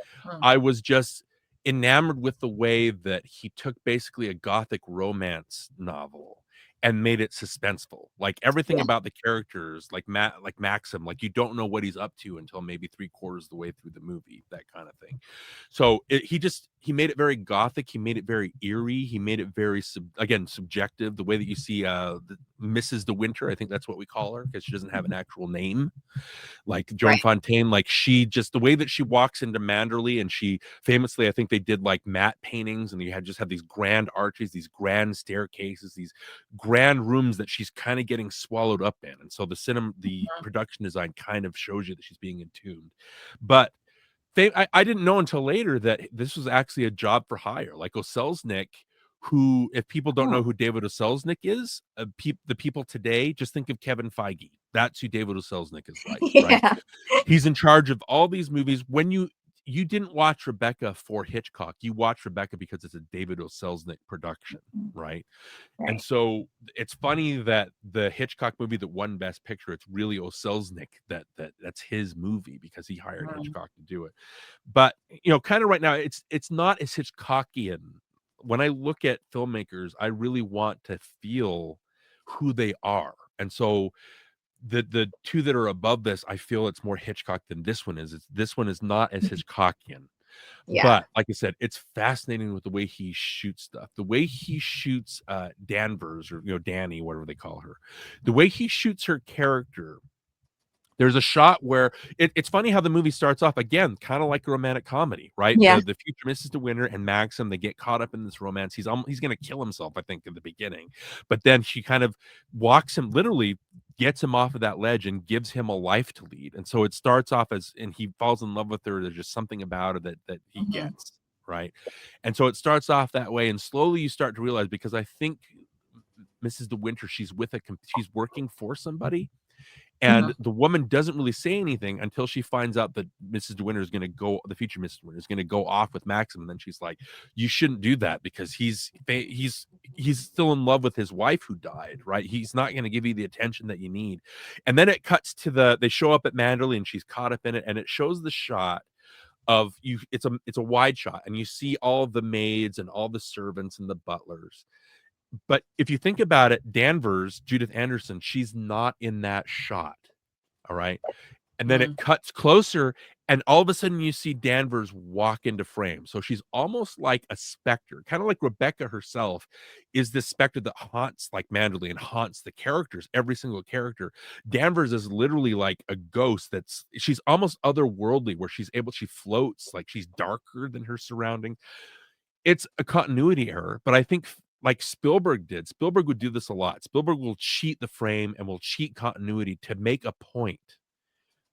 Speaker 2: I was just enamored with the way that he took basically a gothic romance novel and made it suspenseful. Like, everything about the characters, like Maxim, like, you don't know what he's up to until maybe 3/4 of the way through the movie, that kind of thing. So he made it very gothic. He made it very eerie. He made it very subjective. The way that you see Mrs. De Winter, I think that's what we call her, because she doesn't have an actual name, like Joan Fontaine. Like, she just, the way that she walks into Manderley, and she famously, I think they did like matte paintings, and you just have these grand arches, these grand staircases, these grand rooms that she's kind of getting swallowed up in. And so the production design kind of shows you that she's being entombed. But I didn't know until later that this was actually a job for hire. Like, O Selznick, who, if people don't know who David O Selznick is, the people today just think of Kevin Feige. That's who David O Selznick is, right? He's in charge of all these movies. When you didn't watch Rebecca for Hitchcock, you watched Rebecca because it's a David O Selznick production, right? And so it's funny that the Hitchcock movie that won Best Picture, it's really O Selznick that's his movie, because he hired Hitchcock to do it. But, kind of right now, it's not as Hitchcockian. When I look at filmmakers, I really want to feel who they are. And so the 2 that are above this, I feel it's more Hitchcock than this one is. This one is not as Hitchcockian. But like I said, it's fascinating with the way he shoots stuff, the way he shoots Danvers, or Danny, whatever they call her, the way he shoots her character. There's a shot where it's funny how the movie starts off, again, kind of like a romantic comedy, right? The future Mrs. De Winter and Maxim, they get caught up in this romance. He's going to kill himself, I think, in the beginning. But then she kind of walks him, literally gets him off of that ledge and gives him a life to lead. And so it starts off and he falls in love with her. There's just something about her that he gets, right? And so it starts off that way. And slowly you start to realize, because I think Mrs. De Winter, she's working for somebody. And the woman doesn't really say anything until she finds out that Mrs. De Winter is going to go, the future Mrs. De Winter is going to go off with Maxim. And then she's like, you shouldn't do that, because he's still in love with his wife who died, right? He's not going to give you the attention that you need. And then it cuts to they show up at Manderley, and she's caught up in it. And it shows the shot of it's a wide shot, and you see all of the maids and all the servants and the butlers. But if you think about it, Danvers, Judith Anderson, she's not in that shot. All right. And then it cuts closer, And all of a sudden you see Danvers walk into frame. So she's almost like a specter, kind of like Rebecca herself is this specter that haunts like Manderley and haunts the characters, every single character. Danvers is literally like a ghost she's almost otherworldly, where she floats, like she's darker than her surroundings. It's a continuity error, but I think like Spielberg would do this a lot. Spielberg will cheat the frame and will cheat continuity to make a point,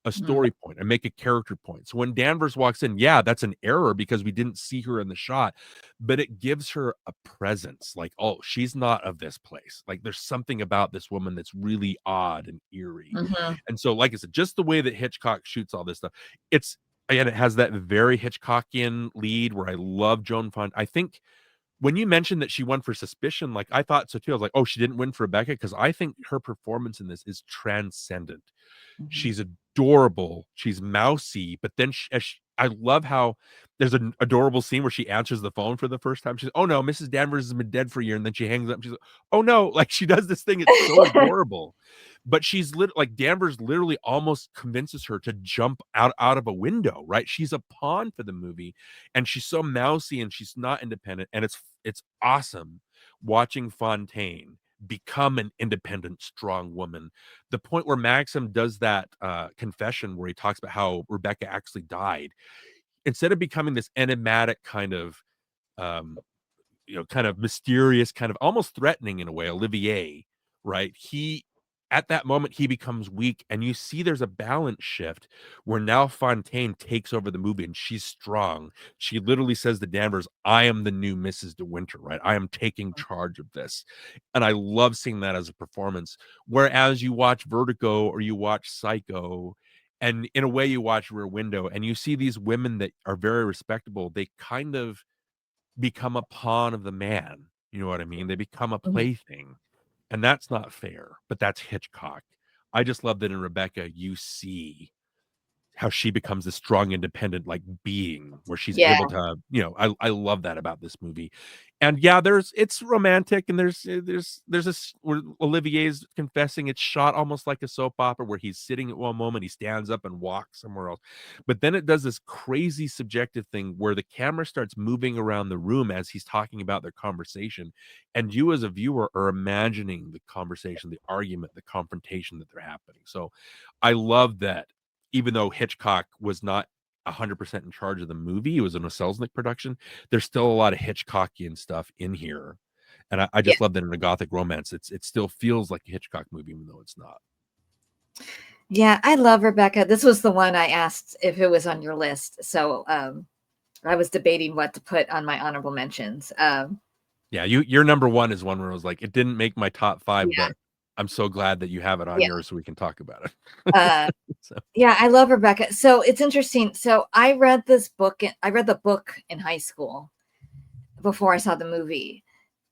Speaker 2: a story point, and make a character point. So when Danvers walks in, yeah, that's an error because we didn't see her in the shot, but it gives her a presence. Like, oh, she's not of this place. Like, there's something about this woman that's really odd and eerie. And so, like I said, just the way that Hitchcock shoots all this stuff, it has that very Hitchcockian lead where I love Joan Fontaine. I think when you mentioned that she won for Suspicion, like I thought so too. I was like, oh, she didn't win for Rebecca, because I think her performance in this is transcendent. She's adorable. She's mousy, but then I love how there's an adorable scene where she answers the phone for the first time. She's, oh no, Mrs. Danvers has been dead for a year, and then she hangs up. And she's like, oh no, like she does this thing. It's so adorable. But she's like Danvers literally almost convinces her to jump out of a window, right? She's a pawn for the movie, and she's so mousy and she's not independent. And it's awesome watching Fontaine become an independent, strong woman. The point where Maxim does that confession where he talks about how Rebecca actually died, instead of becoming this enigmatic kind of kind of mysterious, kind of almost threatening in a way, Olivier, right? At that moment, he becomes weak, and you see there's a balance shift where now Fontaine takes over the movie, and she's strong. She literally says to Danvers, I am the new Mrs. De Winter, right? I am taking charge of this. And I love seeing that as a performance. Whereas you watch Vertigo or you watch Psycho, and in a way you watch Rear Window, and you see these women that are very respectable, they kind of become a pawn of the man. You know what I mean? They become a plaything. And that's not fair, but that's Hitchcock. I just love that in Rebecca, you see how she becomes this strong, independent, like being where she's able to, I love that about this movie. And yeah, it's romantic, and there's where Olivier's confessing. It's shot almost like a soap opera where he's sitting at one moment, he stands up and walks somewhere else. But then it does this crazy subjective thing where the camera starts moving around the room as he's talking about their conversation. And you as a viewer are imagining the conversation, the argument, the confrontation that they're happening. So I love that. Even though Hitchcock was not 100% in charge of the movie, it was an Selznick production, there's still a lot of Hitchcockian stuff in here. And I just love that in a gothic romance, it still feels like a Hitchcock movie, even though it's not.
Speaker 1: Yeah, I love Rebecca. This was the one I asked if it was on your list. So I was debating what to put on my honorable mentions.
Speaker 2: Yeah, your number one is one where I was like, it didn't make my top 5, but I'm so glad that you have it on yours so we can talk about it.
Speaker 1: Yeah, I love Rebecca. So it's interesting. So I read the book in high school before I saw the movie.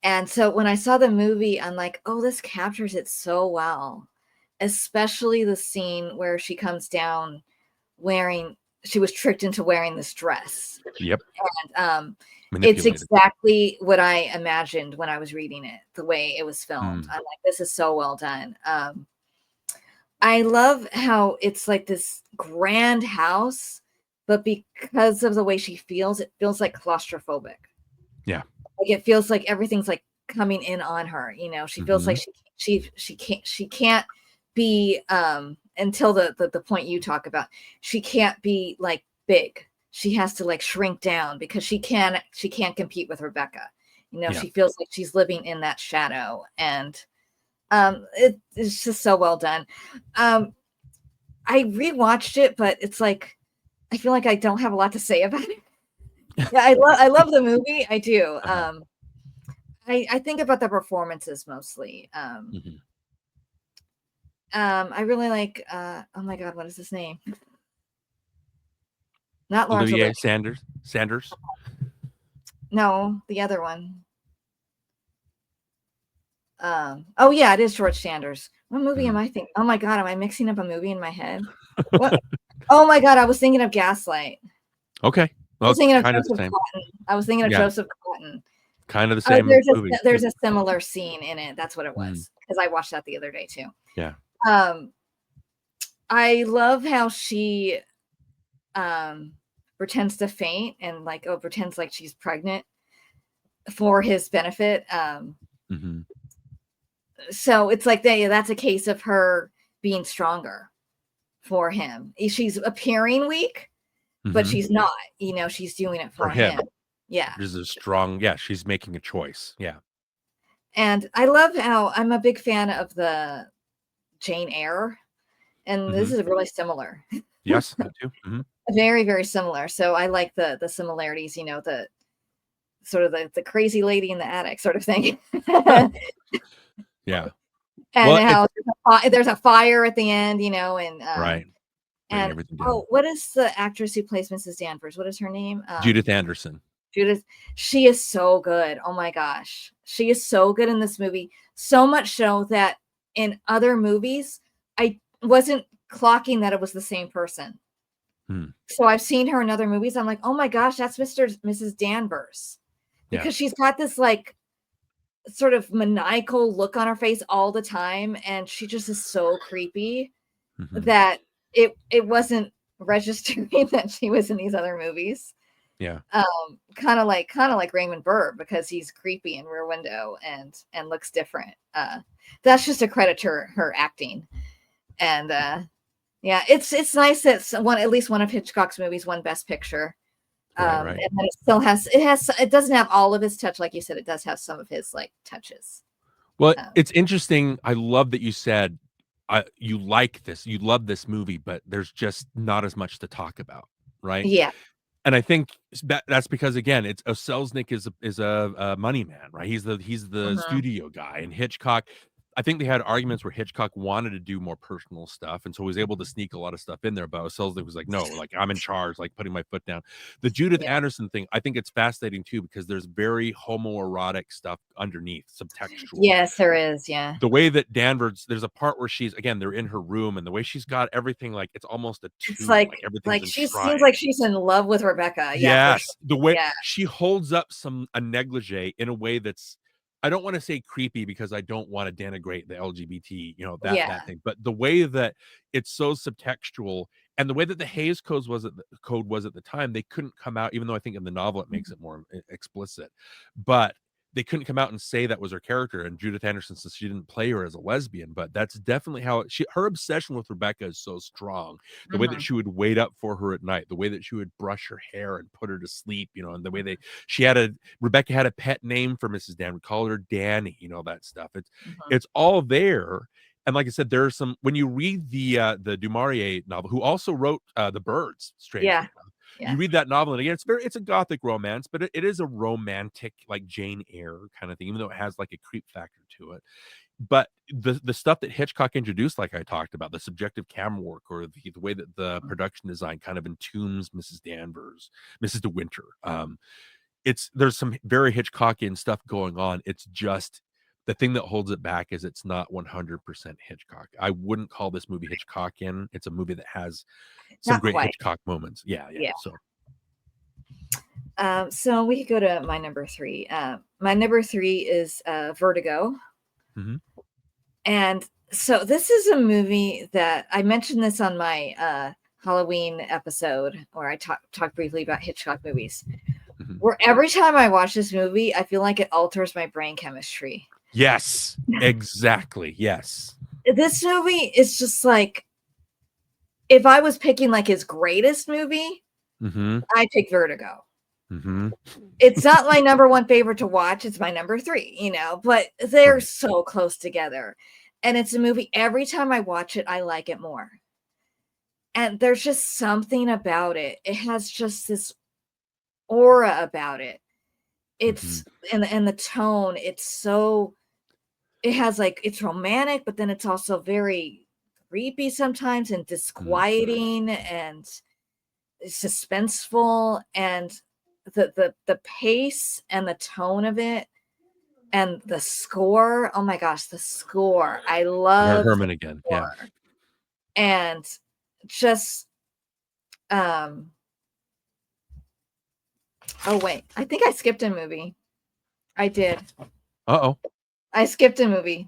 Speaker 1: And so when I saw the movie, I'm like, oh, this captures it so well. Especially the scene where she comes down she was tricked into wearing this dress.
Speaker 2: Yep.
Speaker 1: And it's exactly what I imagined when I was reading it, the way it was filmed. I'm like, this is so well done. I love how it's like this grand house, but because of the way she feels, it feels like claustrophobic.
Speaker 2: Yeah.
Speaker 1: Like it feels like everything's like coming in on her. She feels like she can't be until the point you talk about. She can't be like big. She has to like shrink down because she can't compete with Rebecca. She feels like she's living in that shadow, and it's just so well done. I rewatched it, but it's like I feel like I don't have a lot to say about it. Yeah, I love the movie. I do. I think about the performances mostly. I really like oh my god, what is his name? Not Lawrence
Speaker 2: Olivier Sanders.
Speaker 1: No, the other one. Oh yeah, it is George Sanders. What movie am I thinking? Oh my god, am I mixing up a movie in my head? What? Oh my god, I was thinking of Gaslight.
Speaker 2: Okay.
Speaker 1: Well, I was thinking of Joseph Cotton. I was thinking of Joseph Cotton.
Speaker 2: Kind of the same movie.
Speaker 1: There's a similar scene in it. That's what it was. Because I watched that the other day too.
Speaker 2: Yeah.
Speaker 1: I love how she pretends to faint and like pretends like she's pregnant for his benefit. So it's like that's a case of her being stronger for him. She's appearing weak, but she's not. She's doing it for him. Yeah,
Speaker 2: there's a strong. Yeah, she's making a choice. Yeah,
Speaker 1: and I love how I'm a big fan of the Jane Eyre, and this is really similar.
Speaker 2: Yes, that too.
Speaker 1: Very, very similar. So I like the similarities. The sort of the crazy lady in the attic sort of thing.
Speaker 2: Yeah.
Speaker 1: And how there's a fire at the end, and
Speaker 2: right.
Speaker 1: And what is the actress who plays Mrs. Danvers? What is her name?
Speaker 2: Judith Anderson.
Speaker 1: Judith. She is so good. Oh my gosh, she is so good in this movie. So much so that in other movies, I wasn't clocking that it was the same person. So I've seen her in other movies. I'm like, oh my gosh, that's Mrs. Danvers, because she's got this like sort of maniacal look on her face all the time, and she just is so creepy that it wasn't registering that she was in these other movies.
Speaker 2: Yeah.
Speaker 1: Kind of like Raymond Burr, because he's creepy in Rear Window and looks different. That's just a credit to her acting. And yeah, it's nice that at least one of Hitchcock's movies won Best Picture.
Speaker 2: Right.
Speaker 1: And then it doesn't have all of his touch, like you said. It does have some of his like touches.
Speaker 2: Well, it's interesting. I love that you said you like this, you love this movie, but there's just not as much to talk about, right?
Speaker 1: Yeah.
Speaker 2: And I think that's because, again, it's Selznick is a money man, right? He's the studio guy, and Hitchcock. I think they had arguments where Hitchcock wanted to do more personal stuff, and so he was able to sneak a lot of stuff in there. But Selznick was like, "No, like I'm in charge, like putting my foot down." The Judith Anderson thing, I think it's fascinating too, because there's very homoerotic stuff underneath, subtextual.
Speaker 1: Yes, there is. Yeah.
Speaker 2: The way that Danvers, there's a part where they're in her room, and the way she's got everything, like it's almost a tune,
Speaker 1: it's like
Speaker 2: everything's
Speaker 1: she seems like she's in love with Rebecca.
Speaker 2: Yes, sure. The way she holds up a negligee in a way that's, I don't want to say creepy, because I don't want to denigrate the LGBT, that thing. But the way that it's so subtextual, and the way that the Hays Code was at the time, they couldn't come out, even though I think in the novel it makes it more explicit. But they couldn't come out and say that was her character. And Judith Anderson says she didn't play her as a lesbian, but that's definitely how her obsession with Rebecca is so strong. The way that she would wait up for her at night, the way that she would brush her hair and put her to sleep, and the way Rebecca had a pet name for Mrs. Dan, we called her Danny, that stuff. It's all there. And like I said, there's some, when you read the Du Maurier novel, who also wrote The Birds, strangely enough. Yeah. You read that novel, and again, it's a gothic romance, but it is a romantic, like Jane Eyre kind of thing, even though it has like a creep factor to it. But the stuff that Hitchcock introduced, like I talked about, the subjective camera work, or the way that the production design kind of entombs Mrs. Danvers, Mrs. De Winter. There's some very Hitchcockian stuff going on. It's just the thing that holds it back is it's not 100% Hitchcock. I wouldn't call this movie Hitchcockian. It's a movie that has some great Hitchcock moments. Yeah.
Speaker 1: So we could go to my number 3. My number 3 is Vertigo. And so this is a movie that I mentioned this on my Halloween episode, where I talked briefly about Hitchcock movies. Where every time I watch this movie, I feel like it alters my brain chemistry.
Speaker 2: Yes, exactly. Yes.
Speaker 1: This movie is just like, if I was picking like his greatest movie, I'd pick Vertigo. It's not my number 1 favorite to watch. It's my number 3, but they're so close together. And it's a movie, every time I watch it, I like it more. And there's just something about it. It has just this aura about it. It's and the tone, it has like, it's romantic, but then it's also very creepy sometimes, and disquieting and suspenseful, and the pace and the tone of it, and the score. Oh my gosh, the score. I love
Speaker 2: Herman again. Yeah.
Speaker 1: And just oh wait, I think I skipped a movie. I did.
Speaker 2: Uh-oh.
Speaker 1: I skipped a movie.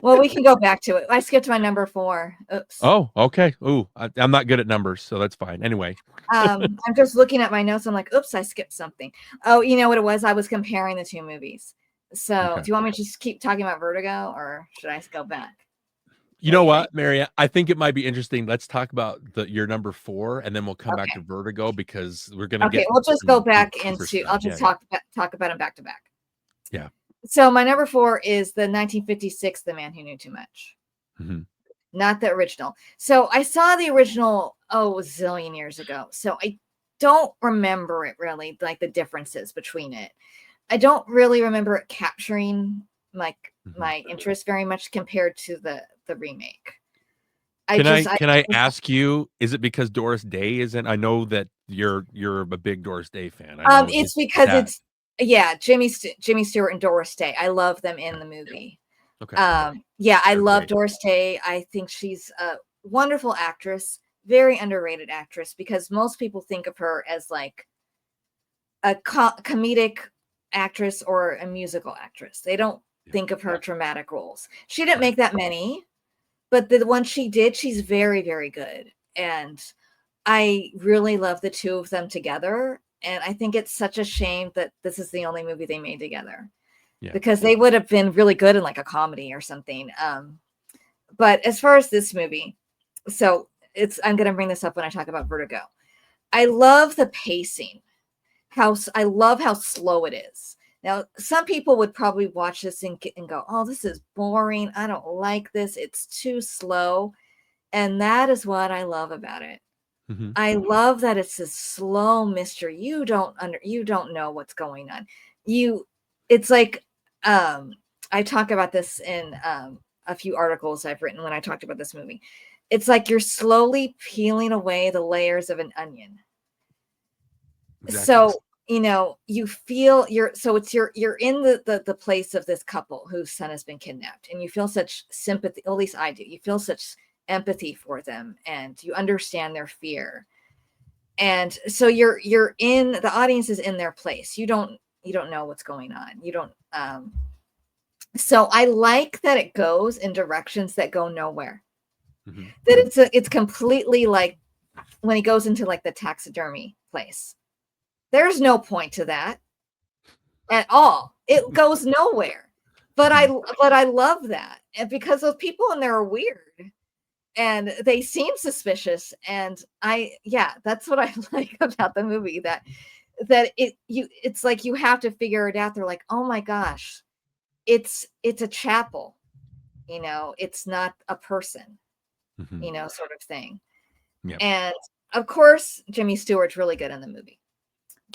Speaker 1: Well, we can go back to it. I skipped my number 4. Oops.
Speaker 2: Oh, okay. Ooh, I'm not good at numbers, so that's fine. Anyway.
Speaker 1: I'm just looking at my notes. I'm like, oops, I skipped something. Oh, you know what it was? I was comparing the 2 movies. So
Speaker 2: Okay.
Speaker 1: do you want me to just keep talking about Vertigo, or should I go back?
Speaker 2: You know what, Mary? I think it might be interesting. Let's talk about your number 4, and then we'll come back to Vertigo, because we're going to get.
Speaker 1: Okay, we'll just go back into.
Speaker 2: stuff.
Speaker 1: I'll just talk about them back to back.
Speaker 2: Yeah.
Speaker 1: So my number 4 is the 1956 The Man Who Knew Too Much.
Speaker 2: Mm-hmm.
Speaker 1: Not the original. So I saw the original a zillion years ago. So I don't remember it really, like the differences between it. I don't really remember it capturing like my interest very much compared to the remake.
Speaker 2: Can I ask you, is it because Doris Day isn't? I know that you're a big Doris Day fan.
Speaker 1: It's because Jimmy Stewart and Doris Day. I love them in the movie.
Speaker 2: Okay.
Speaker 1: I love Doris Day. I think she's a wonderful actress, very underrated actress, because most people think of her as like a comedic actress or a musical actress. They don't think of her dramatic roles. She didn't make that many, but the one she did, she's very, very good. And I really love the 2 of them together. And I think it's such a shame that this is the only movie they made together. Yeah. Because they would have been really good in like a comedy or something. But as far as this movie, so I'm going to bring this up when I talk about Vertigo. I love the pacing. I love how slow it is. Now, some people would probably watch this and go, oh, this is boring. I don't like this. It's too slow. And that is what I love about it. Mm-hmm. I love that it's a slow mystery. You don't know what's going on. It's like, I talk about this in a few articles I've written when I talked about this movie. It's like you're slowly peeling away the layers of an onion. Exactly. So, you feel you're in the place of this couple whose son has been kidnapped, and you feel such sympathy. At least I do. You feel such empathy for them, and you understand their fear. And so you're in, the audience is in their place. You don't know what's going on. You don't. So I like that it goes in directions that go nowhere. Mm-hmm. That it's completely like when he goes into like the taxidermy place. There's no point to that at all. It goes nowhere. But I love that. And because those people in there are weird and they seem suspicious. And that's what I like about the movie, that it's like you have to figure it out. They're like, oh my gosh, it's a chapel, it's not a person, sort of thing. Yep. And of course, Jimmy Stewart's really good in the movie.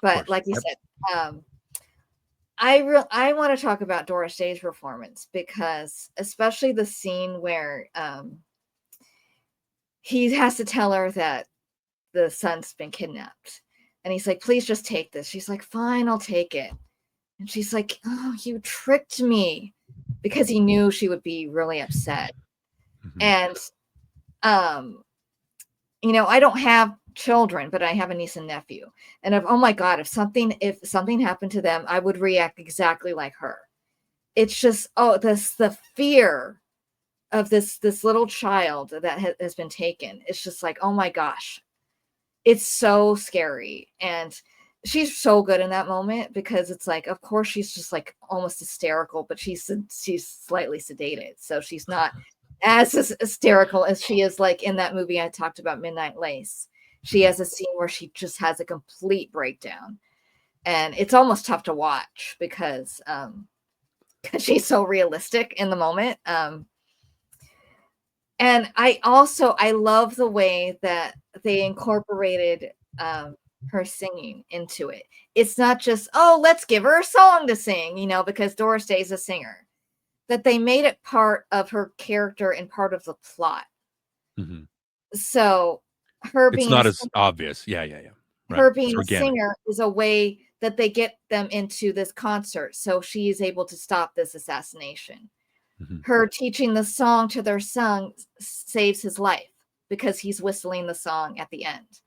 Speaker 1: But like you said, I want to talk about Doris Day's performance, because especially the scene where he has to tell her that the son's been kidnapped. And he's like, please just take this. She's like, fine, I'll take it. And she's like, oh, you tricked me, because he knew she would be really upset. Mm-hmm. And, I don't have children, but I have a niece and nephew. And oh my God, if something happened to them, I would react exactly like her. It's just, the fear of this little child that has been taken. It's just like, oh my gosh, it's so scary. And she's so good in that moment, because it's like, of course she's just like almost hysterical, but she's slightly sedated. So she's not as hysterical as she is like in that movie I talked about, Midnight Lace. She has a scene where she just has a complete breakdown, and it's almost tough to watch because she's so realistic in the moment. And I love the way that they incorporated her singing into it. It's not just, oh, let's give her a song to sing, because Doris Day's a singer. That they made it part of her character and part of the plot. Mm-hmm. So her being,
Speaker 2: it's not as obvious. Yeah.
Speaker 1: Right. Her being a singer is a way that they get them into this concert, so she is able to stop this assassination. Mm-hmm. Her teaching the song to their son saves his life, because he's whistling the song at the end.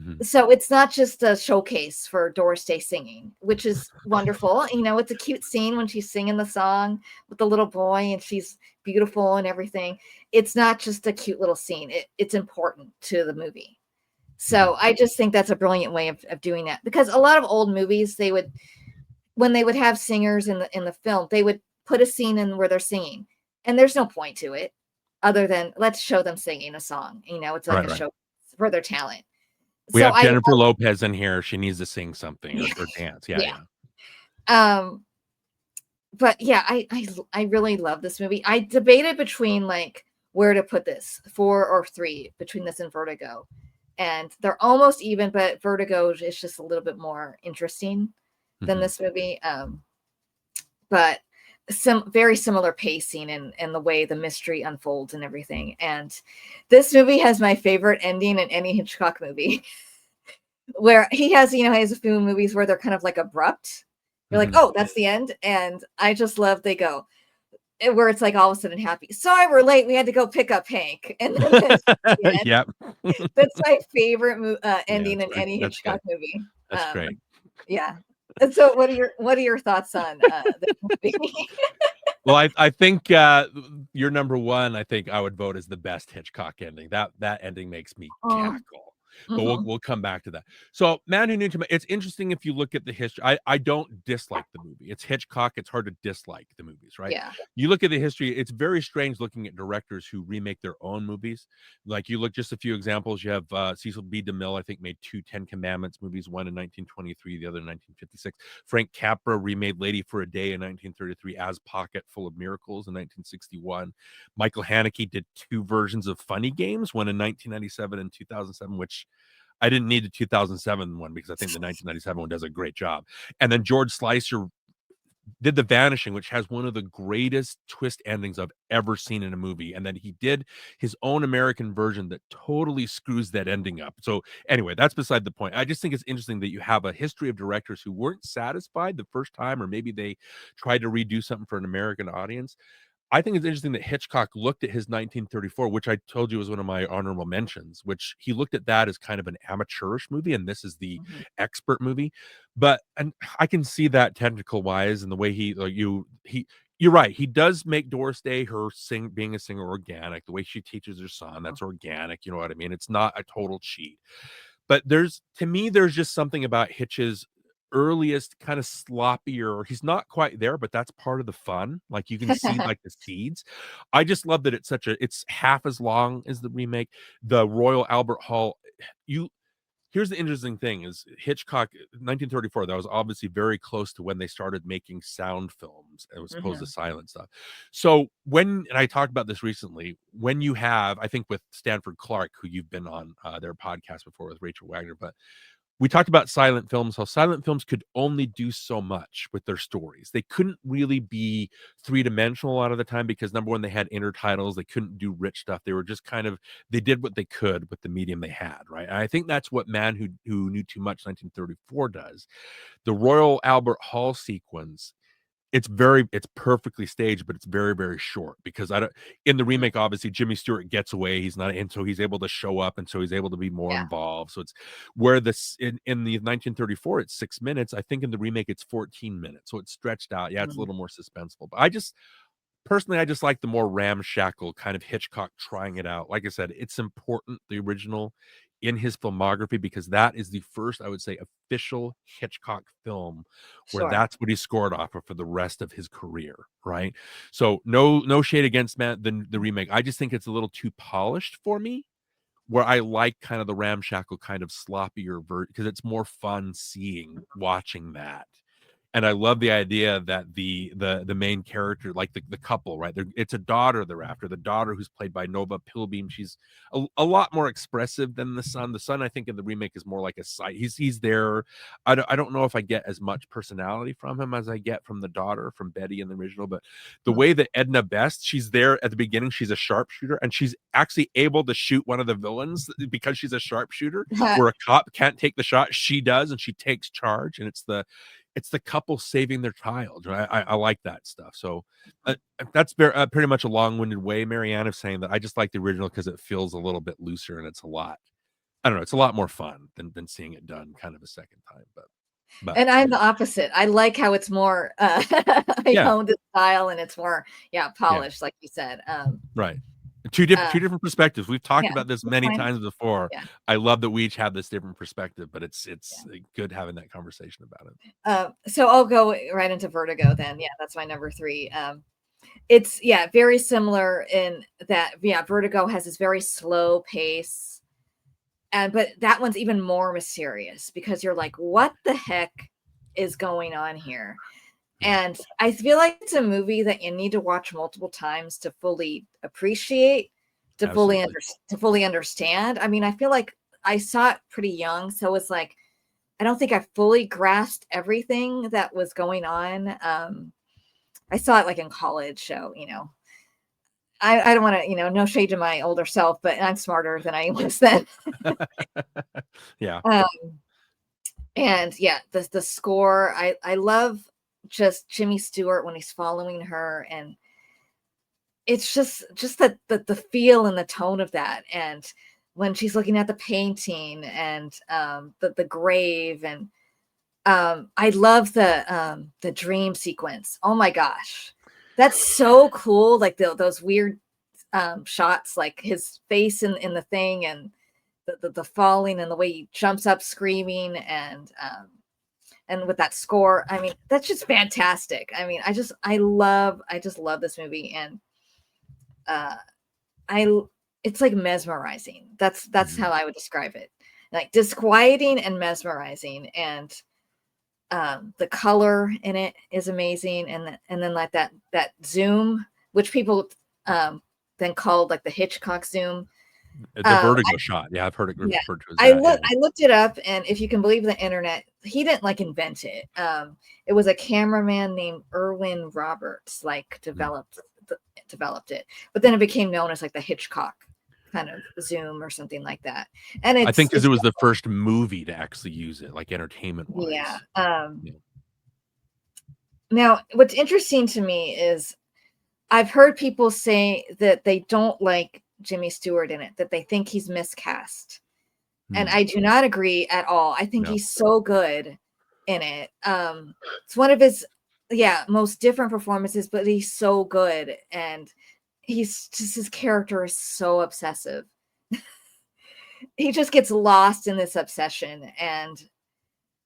Speaker 2: Mhm.
Speaker 1: So it's not just a showcase for Doris Day singing, which is wonderful. It's a cute scene when she's singing the song with the little boy and she's beautiful and everything. It's not just a cute little scene. It's important to the movie. So I just think that's a brilliant way of doing that, because a lot of old movies, when they would have singers in the film, they would put a scene in where they're singing, and there's no point to it other than let's show them singing a song. It's like a
Speaker 2: Right.
Speaker 1: show for their talent.
Speaker 2: We
Speaker 1: So
Speaker 2: have Jennifer Lopez in here. She needs to sing something or dance. Yeah.
Speaker 1: But yeah, I really love this movie. I debated between like where to put this, 4 or 3, between this and Vertigo, and they're almost even, but Vertigo is just a little bit more interesting than this movie. But some very similar pacing and the way the mystery unfolds and everything. And this movie has my favorite ending in any Hitchcock movie, where he has a few movies where they're kind of like abrupt. You're like, oh, that's the end. And I just love they go where it's like all of a sudden happy. Sorry, we're late. We had to go pick up Hank. And then
Speaker 2: Yep.
Speaker 1: that's my favorite ending in any Hitchcock movie.
Speaker 2: That's great.
Speaker 1: Yeah. And so what are your thoughts on this movie?
Speaker 2: Well, I think your number one, I think I would vote as the best Hitchcock ending. That ending makes me cackle. But we'll come back to that. So, Man Who Knew Too Much. It's interesting if you look at the history. I don't dislike the movie. It's Hitchcock. It's hard to dislike the movies, right?
Speaker 1: Yeah.
Speaker 2: You look at the history. It's very strange looking at directors who remake their own movies. Like you look, just a few examples. You have Cecil B. DeMille, I think, made 2 Ten Commandments movies, one in 1923, the other in 1956. Frank Capra remade Lady for a Day in 1933, As Pocket Full of Miracles in 1961. Michael Haneke did 2 versions of Funny Games, one in 1997 and 2007, which I didn't need the 2007 one because I think the 1997 one does a great job. And then George Slicer did The Vanishing, which has one of the greatest twist endings I've ever seen in a movie. And then he did his own American version that totally screws that ending up. So anyway, that's beside the point. I just think it's interesting that you have a history of directors who weren't satisfied the first time, or maybe they tried to redo something for an American audience. I think it's interesting that Hitchcock looked at his 1934, which I told you was one of my honorable mentions, which he looked at that as kind of an amateurish movie, and this is the expert movie. But and I can see that technical wise, and the way you're right. He does make Doris Day, being a singer, organic. The way she teaches her son, that's organic. You know what I mean? It's not a total cheat. But there's just something about Hitch's earliest kind of sloppier. He's not quite there, but that's part of the fun. Like you can see like the seeds. I just love that it's half as long as the remake. The Royal Albert Hall. Here's the interesting thing is Hitchcock 1934, that was obviously very close to when they started making sound films as opposed to silent stuff. So and I talked about this recently, when you have, I think with Stanford Clark, who you've been on their podcast before with Rachel Wagner, but we talked about silent films, how silent films could only do so much with their stories. They couldn't really be 3-dimensional a lot of the time because, number one, they had intertitles. They couldn't do rich stuff. They were just they did what they could with the medium they had, right? And I think that's what Man Who Knew Too Much 1934 does. The Royal Albert Hall sequence, it's perfectly staged, but it's very, very short because in the remake, obviously Jimmy Stewart gets away. He's not, and so he's able to show up, and so he's able to be more involved. So it's where this in the 1934, it's 6 minutes. I think in the remake, it's 14 minutes. So it's stretched out. Yeah, it's a little more suspenseful. But I just like the more ramshackle kind of Hitchcock trying it out. Like I said, it's important, the original in his filmography, because that is the first, I would say, official Hitchcock film where that's what he scored off of for the rest of his career, right? So no shade against the remake. I just think it's a little too polished for me, where I like kind of the ramshackle, kind of sloppier because it's more fun watching that. And I love the idea that the main character, like the couple, right? It's a daughter they're after. The daughter, who's played by Nova Pilbeam, she's a lot more expressive than the son. The son, I think, in the remake is more like a side. He's there. I don't know if I get as much personality from him as I get from the daughter, from Betty in the original. But the way that Edna Best, she's there at the beginning. She's a sharpshooter, and she's actually able to shoot one of the villains because she's a sharpshooter. Where a cop can't take the shot, she does, and she takes charge. And it's the couple saving their child. Right? I like that stuff. So that's pretty much a long-winded way, Marianne, of saying that I just like the original because it feels a little bit looser and it's a lot I don't know. It's a lot more fun than seeing it done kind of a second time. But
Speaker 1: And I'm the opposite. I like how it's more I
Speaker 2: yeah,
Speaker 1: honed the style and it's more polished, like you said.
Speaker 2: right. Two different perspectives. We've talked
Speaker 1: Yeah,
Speaker 2: about this
Speaker 1: that's
Speaker 2: many
Speaker 1: fine.
Speaker 2: times before.
Speaker 1: Yeah.
Speaker 2: I love that we each have this different perspective, but it's good having that conversation about it.
Speaker 1: So I'll go right into Vertigo then. Yeah, that's my number 3. It's very similar in that Vertigo has this very slow pace. But that one's even more mysterious because you're like, what the heck is going on here? And I feel like it's a movie that you need to watch multiple times to fully appreciate, to fully understand. I mean, I feel like I saw it pretty young, so it's like I don't think I fully grasped everything that was going on. I saw it like in college, so I don't want to, no shade to my older self, but I'm smarter than I was then.
Speaker 2: Yeah.
Speaker 1: And the score, I love just Jimmy Stewart when he's following her, and it's just the feel and the tone of that, and when she's looking at the painting and the grave, and I love the dream sequence. Oh my gosh, that's so cool! Like those weird shots, like his face in the thing, and the falling, and the way he jumps up screaming, and with that score, I mean, that's just fantastic. I mean, I just love this movie, and it's like mesmerizing. That's how I would describe it. Like disquieting and mesmerizing, and the color in it is amazing, and then like that zoom, which people then called like the Hitchcock zoom.
Speaker 2: The vertigo shot. Yeah, I've heard it referred to as
Speaker 1: I
Speaker 2: that.
Speaker 1: I looked it up, and if you can believe the internet, he didn't like invent it. It was a cameraman named Irwin Roberts developed it, but then it became known as like the Hitchcock kind of zoom or something like that. And
Speaker 2: I think because it was the first movie to actually use it, like entertainment wise.
Speaker 1: Yeah. Now, what's interesting to me is I've heard people say that they don't like Jimmy Stewart in it, that they think he's miscast. And I do not agree at all. I think he's so good in it. It's one of his most different performances, but he's so good, and he's just, his character is so obsessive. He just gets lost in this obsession, and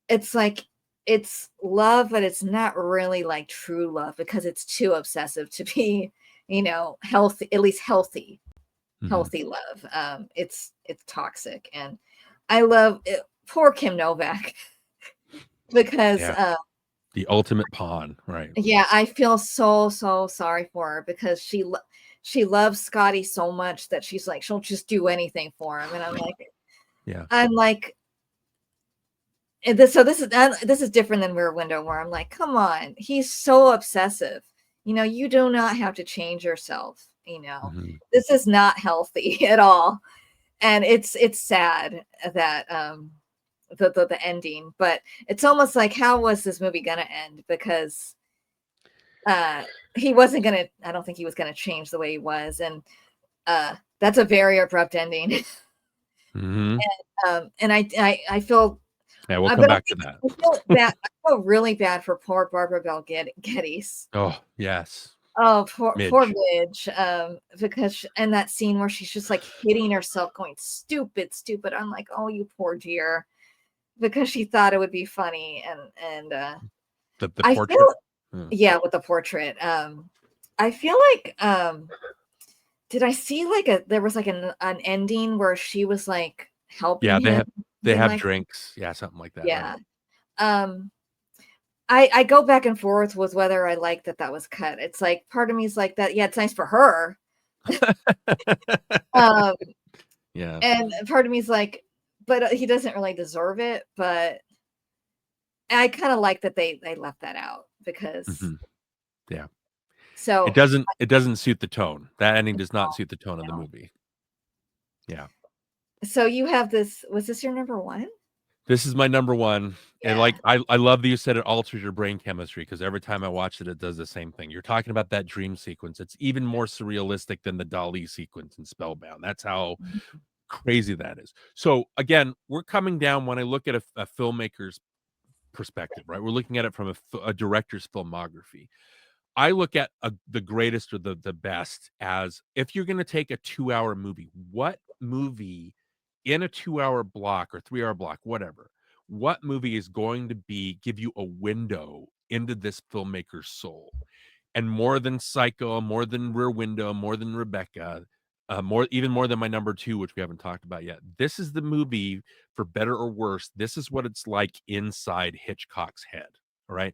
Speaker 1: it's like it's love, but it's not really like true love because it's too obsessive to be, healthy, at least healthy love. It's toxic, and I love it. Poor Kim Novak because
Speaker 2: the ultimate pawn, right?
Speaker 1: Yeah, I feel so sorry for her because she loves Scotty so much that she's like she'll just do anything for him, and I'm like, this is different than Rear Window, where I'm like, come on, he's so obsessive. You do not have to change yourself. This is not healthy at all, and it's sad that the ending, but it's almost like, how was this movie gonna end? Because he wasn't gonna. I don't think he was gonna change the way he was, and that's a very abrupt ending. And I feel.
Speaker 2: Yeah, we'll come back to that.
Speaker 1: I feel really bad for poor Barbara Bel Geddes.
Speaker 2: Oh yes.
Speaker 1: Oh, poor Midge. Because and that scene where she's just like hitting herself, going stupid. I'm like, oh, you poor dear, because she thought it would be funny, and
Speaker 2: the portrait.
Speaker 1: With the portrait. I feel like did I see there was like an ending where she was like helping him?
Speaker 2: They have drinks. Yeah, something like that.
Speaker 1: Yeah. Right? I go back and forth with whether I like that was cut. It's like part of me is like that. Yeah, it's nice for her.
Speaker 2: Yeah.
Speaker 1: And part of me is like, but he doesn't really deserve it. But I kind of like that they left that out because.
Speaker 2: Yeah.
Speaker 1: So
Speaker 2: it doesn't suit the tone. That ending does not suit the tone of the movie. Yeah.
Speaker 1: So you have this. Was this your number 1?
Speaker 2: This is my number 1. Yeah. And I love that you said it alters your brain chemistry, because every time I watch it, it does the same thing. You're talking about that dream sequence. It's even more surrealistic than the Dali sequence in Spellbound. That's how crazy that is. So again, we're coming down when I look at a filmmaker's perspective, right? We're looking at it from a director's filmography. I look at the greatest or the best as if you're going to take a 2-hour movie, what movie in a 2-hour block or 3-hour block, whatever, what movie is going to give you a window into this filmmaker's soul? And more than Psycho, more than Rear Window, more than Rebecca, even more than my number two, which we haven't talked about yet. This is the movie, for better or worse. This is what it's like inside Hitchcock's head. All right.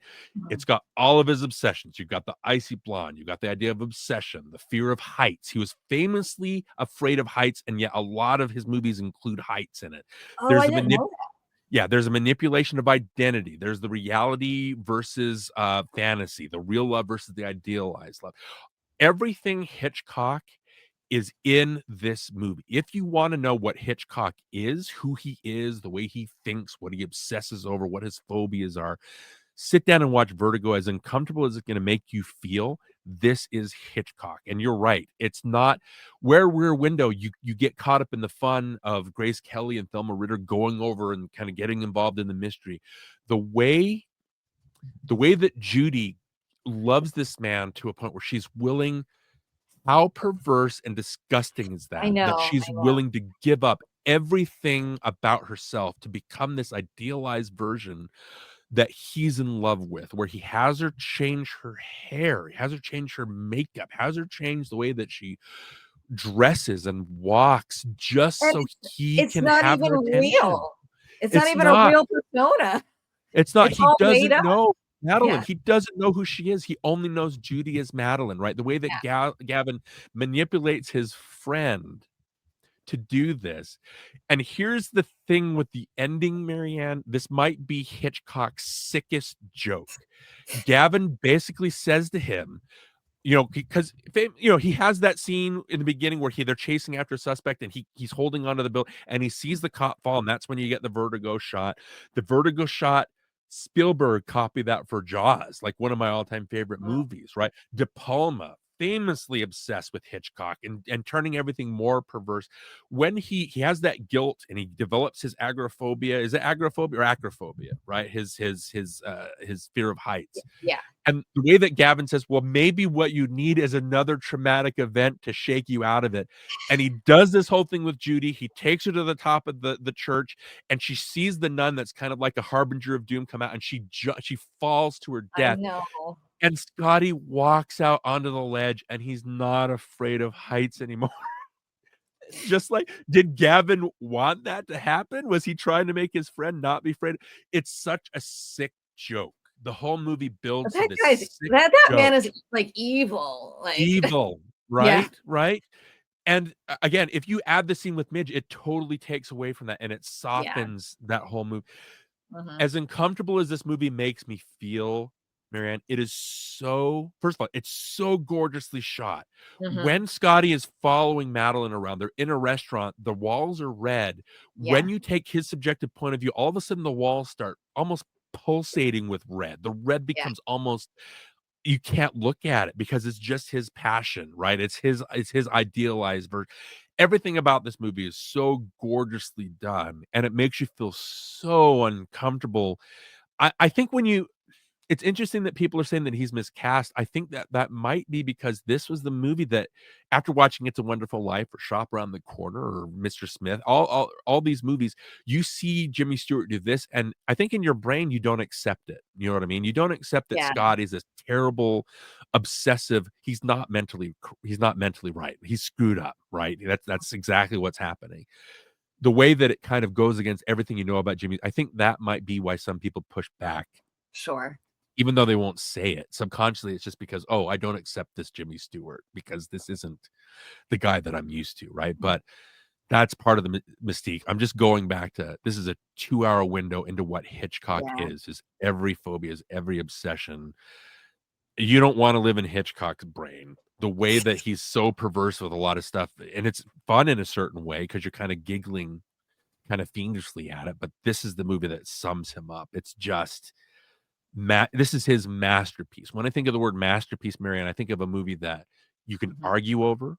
Speaker 2: It's got all of his obsessions. You've got the icy blonde. You've got the idea of obsession, the fear of heights. He was famously afraid of heights, and yet a lot of his movies include heights in it.
Speaker 1: Oh,
Speaker 2: There's
Speaker 1: I
Speaker 2: the
Speaker 1: didn't know that.
Speaker 2: Yeah, there's a manipulation of identity. There's the reality versus fantasy, the real love versus the idealized love. Everything Hitchcock is in this movie. If you want to know what Hitchcock is, who he is, the way he thinks, what he obsesses over, what his phobias are, sit down and watch Vertigo. As uncomfortable as it's going to make you feel, this is Hitchcock. And you're right. It's not where Rear Window, you get caught up in the fun of Grace Kelly and Thelma Ritter going over and kind of getting involved in the mystery. The way that Judy loves this man to a point where she's willing, how perverse and disgusting is
Speaker 1: I
Speaker 2: that
Speaker 1: know.
Speaker 2: she's willing to give up everything about herself to become this idealized version that he's in love with, where he has her change her hair, he has her change her makeup, has her change the way that she dresses and walks just
Speaker 1: And
Speaker 2: so he
Speaker 1: it's
Speaker 2: can
Speaker 1: not
Speaker 2: have
Speaker 1: even
Speaker 2: her attention.
Speaker 1: real. It's not
Speaker 2: It's
Speaker 1: even a
Speaker 2: not.
Speaker 1: real persona.
Speaker 2: It's not.
Speaker 1: It's
Speaker 2: He
Speaker 1: all made
Speaker 2: doesn't
Speaker 1: up.
Speaker 2: know Madeline.
Speaker 1: Yeah.
Speaker 2: He doesn't know who she is. He only knows Judy as Madeline, right? The way that Gavin manipulates his friend to do this. And here's the thing with the ending, Marianne. This might be Hitchcock's sickest joke. Gavin basically says to him, because he has that scene in the beginning where they're chasing after a suspect, and he's holding onto the bill, and he sees the cop fall, and that's when you get the vertigo shot. The vertigo shot, Spielberg copied that for Jaws, like one of my all-time favorite movies, right? De Palma, famously obsessed with Hitchcock and turning everything more perverse. When he has that guilt and he develops his agoraphobia, is it agoraphobia or acrophobia, right? His fear of heights.
Speaker 1: Yeah.
Speaker 2: And the way that Gavin says, well, maybe what you need is another traumatic event to shake you out of it. And he does this whole thing with Judy. He takes her to the top of the church, and she sees the nun that's kind of like a harbinger of doom come out, and she falls to her death.
Speaker 1: I know.
Speaker 2: And Scotty walks out onto the ledge, and he's not afraid of heights anymore. Just like, did Gavin want that to happen? Was he trying to make his friend not be afraid? It's such a sick joke. The whole movie builds to this.
Speaker 1: That man is like evil. Like
Speaker 2: evil, right? Right. And again, if you add the scene with Midge, it totally takes away from that, and it softens that whole movie. As uncomfortable as this movie makes me feel, Marianne, it is so, first of all, it's so gorgeously shot. When Scotty is following Madeline around, they're in a restaurant, the walls are red. When you take his subjective point of view, all of a sudden the walls start almost pulsating with red. The red becomes almost, you can't look at it because it's just his passion, right? It's his idealized version. Everything about this movie is so gorgeously done, and it makes you feel so uncomfortable. I think it's interesting that people are saying that he's miscast. I think that might be because this was the movie that, after watching It's a Wonderful Life or Shop Around the Corner or Mr. Smith, all these movies, you see Jimmy Stewart do this, and I think in your brain you don't accept it. You know what I mean? You don't accept that Scott is this terrible, obsessive. He's not mentally right. He's screwed up, right? That's exactly what's happening. The way that it kind of goes against everything you know about Jimmy, I think that might be why some people push back.
Speaker 1: Sure.
Speaker 2: Even though they won't say it, subconsciously, it's just because, oh, I don't accept this Jimmy Stewart because this isn't the guy that I'm used to, right? But that's part of the mystique. I'm just going back to, this is a 2-hour window into what Hitchcock is every phobia, is every obsession. You don't want to live in Hitchcock's brain. The way that he's so perverse with a lot of stuff, and it's fun in a certain way because you're kind of giggling kind of fiendishly at it, but this is the movie that sums him up. It's just... this is his masterpiece. When I think of the word masterpiece, Marianne, I think of a movie that you can argue over,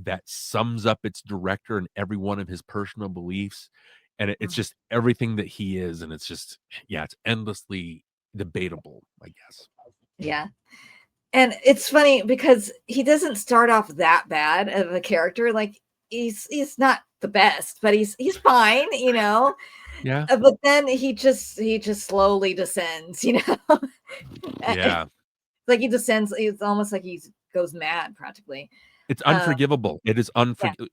Speaker 2: that sums up its director and every one of his personal beliefs. And it's just everything that he is. And it's just, yeah, it's endlessly debatable, I guess.
Speaker 1: Yeah. And it's funny because he doesn't start off that bad of a character. Like he's not the best, but he's fine, you know.
Speaker 2: Yeah.
Speaker 1: But then he just slowly descends, you know.
Speaker 2: Yeah.
Speaker 1: Like he descends. It's almost like he goes mad practically.
Speaker 2: It's unforgivable. It is unforgivable.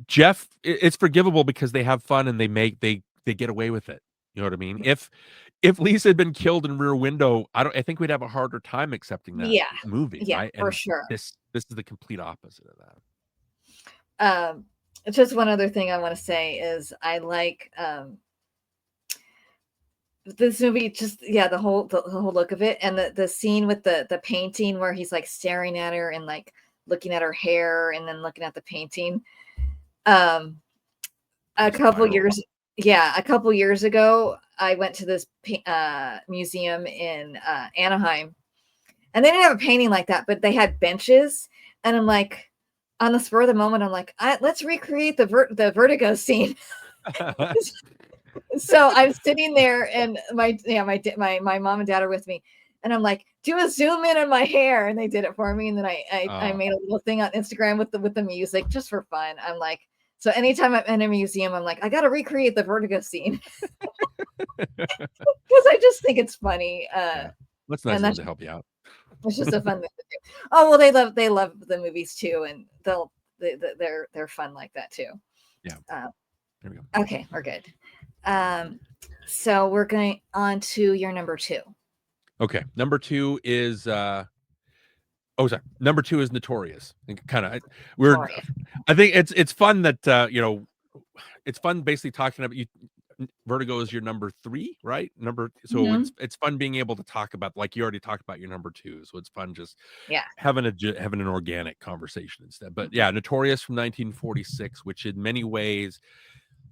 Speaker 2: Jeff, it's forgivable because they have fun and they get away with it. You know what I mean? If Lisa had been killed in Rear Window, I think we'd have a harder time accepting that movie, right?
Speaker 1: For
Speaker 2: And
Speaker 1: sure.
Speaker 2: This is the complete opposite of that.
Speaker 1: Just one other thing I want to say is I like this movie, just the whole look of it, and the scene with the painting where he's like staring at her and like looking at her hair and then looking at the painting. A couple years ago, I went to this museum in Anaheim, and they didn't have a painting like that, but they had benches, and I'm like, on the spur of the moment, I'm like, let's recreate the vertigo scene. So I'm sitting there, and my mom and dad are with me, and I'm like, do a zoom in on my hair, and they did it for me, and then I made a little thing on Instagram with the music just for fun. I'm like, so anytime I'm in a museum, I'm like, I got to recreate the vertigo scene because I just think it's funny.
Speaker 2: That's nice to help you out.
Speaker 1: It's just a fun thing to do. Oh well, they love the movies too, and they're fun like that too.
Speaker 2: Yeah.
Speaker 1: There we go. Okay, we're good. So we're going on to your number 2.
Speaker 2: Okay, number 2 is number 2 is Notorious. I think it's fun that it's fun basically talking about you. Vertigo is your number 3, right? It's fun being able to talk about, like you already talked about your number 2, so it's fun just having an organic conversation instead. But yeah, Notorious from 1946, which in many ways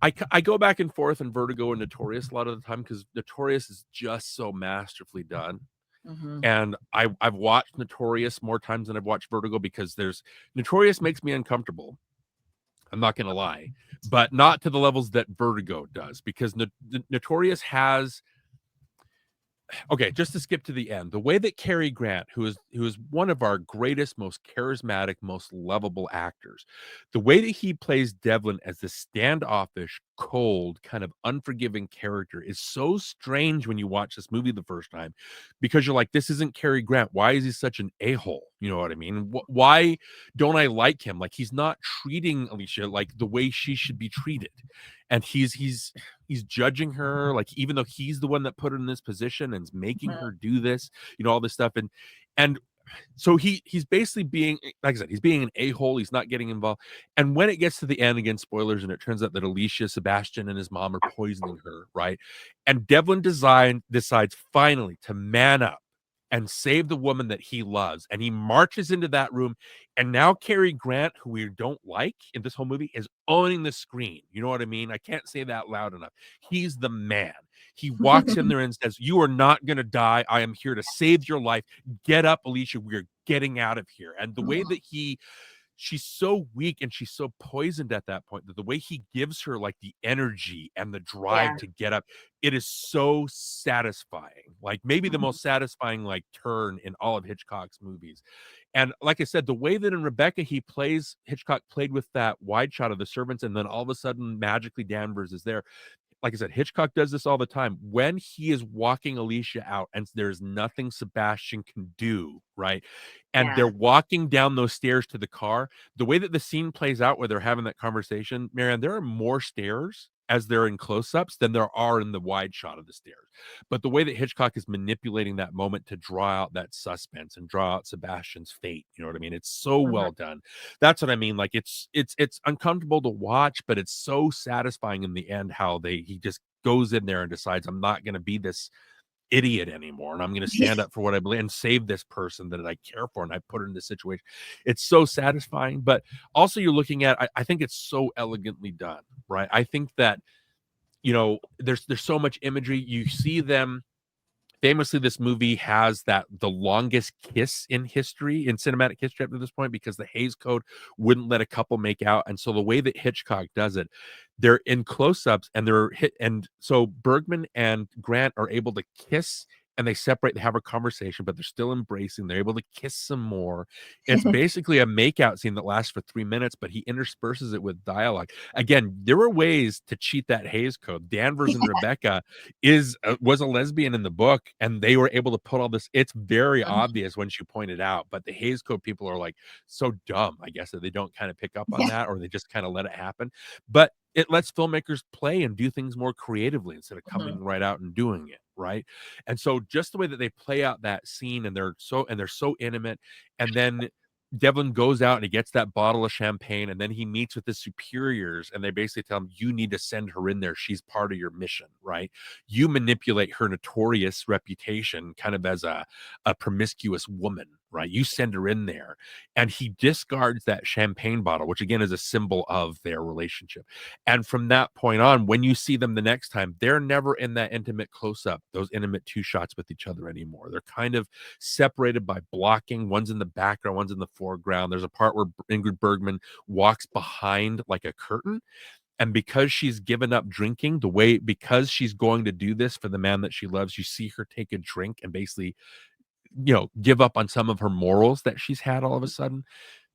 Speaker 2: I go back and forth on Vertigo and Notorious a lot of the time because Notorious is just so masterfully done. And I've watched Notorious more times than I've watched Vertigo because Notorious makes me uncomfortable. I'm not going to lie, but not to the levels that Vertigo does, because Notorious has. Okay, just to skip to the end, the way that Cary Grant, who is one of our greatest, most charismatic, most lovable actors, the way that he plays Devlin as the standoffish, cold, kind of unforgiving character is so strange when you watch this movie the first time, because you're like, this isn't Cary Grant. Why is he such an a-hole? You know what I mean? Why don't I like him? Like, he's not treating Alicia like the way she should be treated. And he's judging her, like, even though he's the one that put her in this position and is making her do this, all this stuff. And so he's basically being, like I said, he's being an a-hole. He's not getting involved. And when it gets to the end, again, spoilers, and it turns out that Alicia, Sebastian, and his mom are poisoning her, right? And Devlin decides finally to man up and save the woman that he loves. And he marches into that room. And now Cary Grant, who we don't like in this whole movie, is owning the screen. You know what I mean? I can't say that loud enough. He's the man. He walks in there and says, you are not going to die. I am here to save your life. Get up, Alicia. We're getting out of here. And the way that she's so weak and she's so poisoned at that point that the way he gives her like the energy and the drive to get up, it is so satisfying. Like maybe the most satisfying like turn in all of Hitchcock's movies. And like I said, the way that in Rebecca Hitchcock played with that wide shot of the servants, and then all of a sudden magically Danvers is there. Like I said, Hitchcock does this all the time. When he is walking Alicia out and there's nothing Sebastian can do, right? And they're walking down those stairs to the car. The way that the scene plays out where they're having that conversation, Marianne, there are more stairs as they're in close-ups than there are in the wide shot of the stairs. But the way that Hitchcock is manipulating that moment to draw out that suspense and draw out Sebastian's fate, you know what I mean? It's so well done. That's what I mean. Like it's uncomfortable to watch, but it's so satisfying in the end how he just goes in there and decides, I'm not going to be this idiot anymore, and I'm going to stand up for what I believe and save this person that I care for, and I put her in this situation. It's so satisfying, but also you're looking at, I think it's so elegantly done, right? I think that there's so much imagery. You see them Famously, this movie has the longest kiss in history, in cinematic history up to this point, because the Hays Code wouldn't let a couple make out. And so the way that Hitchcock does it, they're in close-ups and they're hit. And so Bergman and Grant are able to kiss and they separate, they have a conversation, but they're still embracing. They're able to kiss some more. It's basically a makeout scene that lasts for 3 minutes, but he intersperses it with dialogue. Again, there were ways to cheat that Hays Code. Danvers and Rebecca was a lesbian in the book, and they were able to put all this. It's very obvious when she pointed out, but the Hays Code people are like so dumb, I guess, that they don't kind of pick up on that, or they just kind of let it happen. But it lets filmmakers play and do things more creatively instead of coming right out and doing it, right? And so just the way that they play out that scene, and they're so intimate, and then Devlin goes out and he gets that bottle of champagne, and then he meets with his superiors, and they basically tell him, you need to send her in there. She's part of your mission, right? You manipulate her notorious reputation kind of as a promiscuous woman, right? You send her in there. And he discards that champagne bottle, which again is a symbol of their relationship. And from that point on, when you see them the next time, they're never in that intimate close-up, those intimate two shots with each other anymore. They're kind of separated by blocking. One's in the background, one's in the foreground. There's a part where Ingrid Bergman walks behind like a curtain. And because she's given up drinking, because she's going to do this for the man that she loves, you see her take a drink and basically, give up on some of her morals that she's had all of a sudden.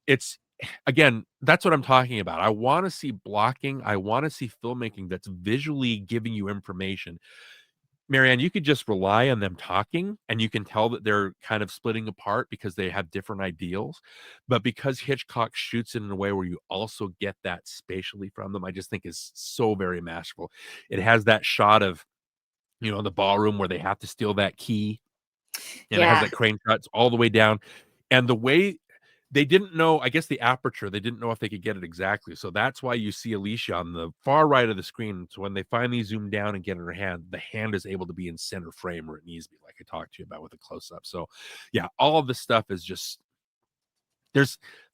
Speaker 2: It's, again, that's what I'm talking about. I want to see blocking. I want to see filmmaking that's visually giving you information. Marianne, you could just rely on them talking, and you can tell that they're kind of splitting apart because they have different ideals. But because Hitchcock shoots it in a way where you also get that spatially from them, I just think is so very masterful. It has that shot of, the ballroom where they have to steal that key, and it has that crane shots all the way down. And the way they didn't know, I guess the aperture, they didn't know if they could get it exactly. So that's why you see Alicia on the far right of the screen. So when they finally zoom down and get in her hand, the hand is able to be in center frame where it needs to be, like I talked to you about with a close up. So yeah, all of this stuff is just,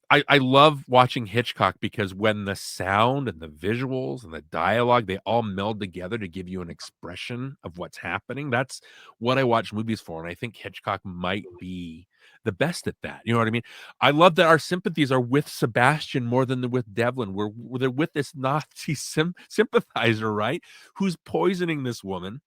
Speaker 2: I love watching Hitchcock because when the sound and the visuals and the dialogue, they all meld together to give you an expression of what's happening. That's what I watch movies for. And I think Hitchcock might be the best at that. You know what I mean? I love that our sympathies are with Sebastian more than with Devlin. They're with this Nazi sympathizer, right? Who's poisoning this woman.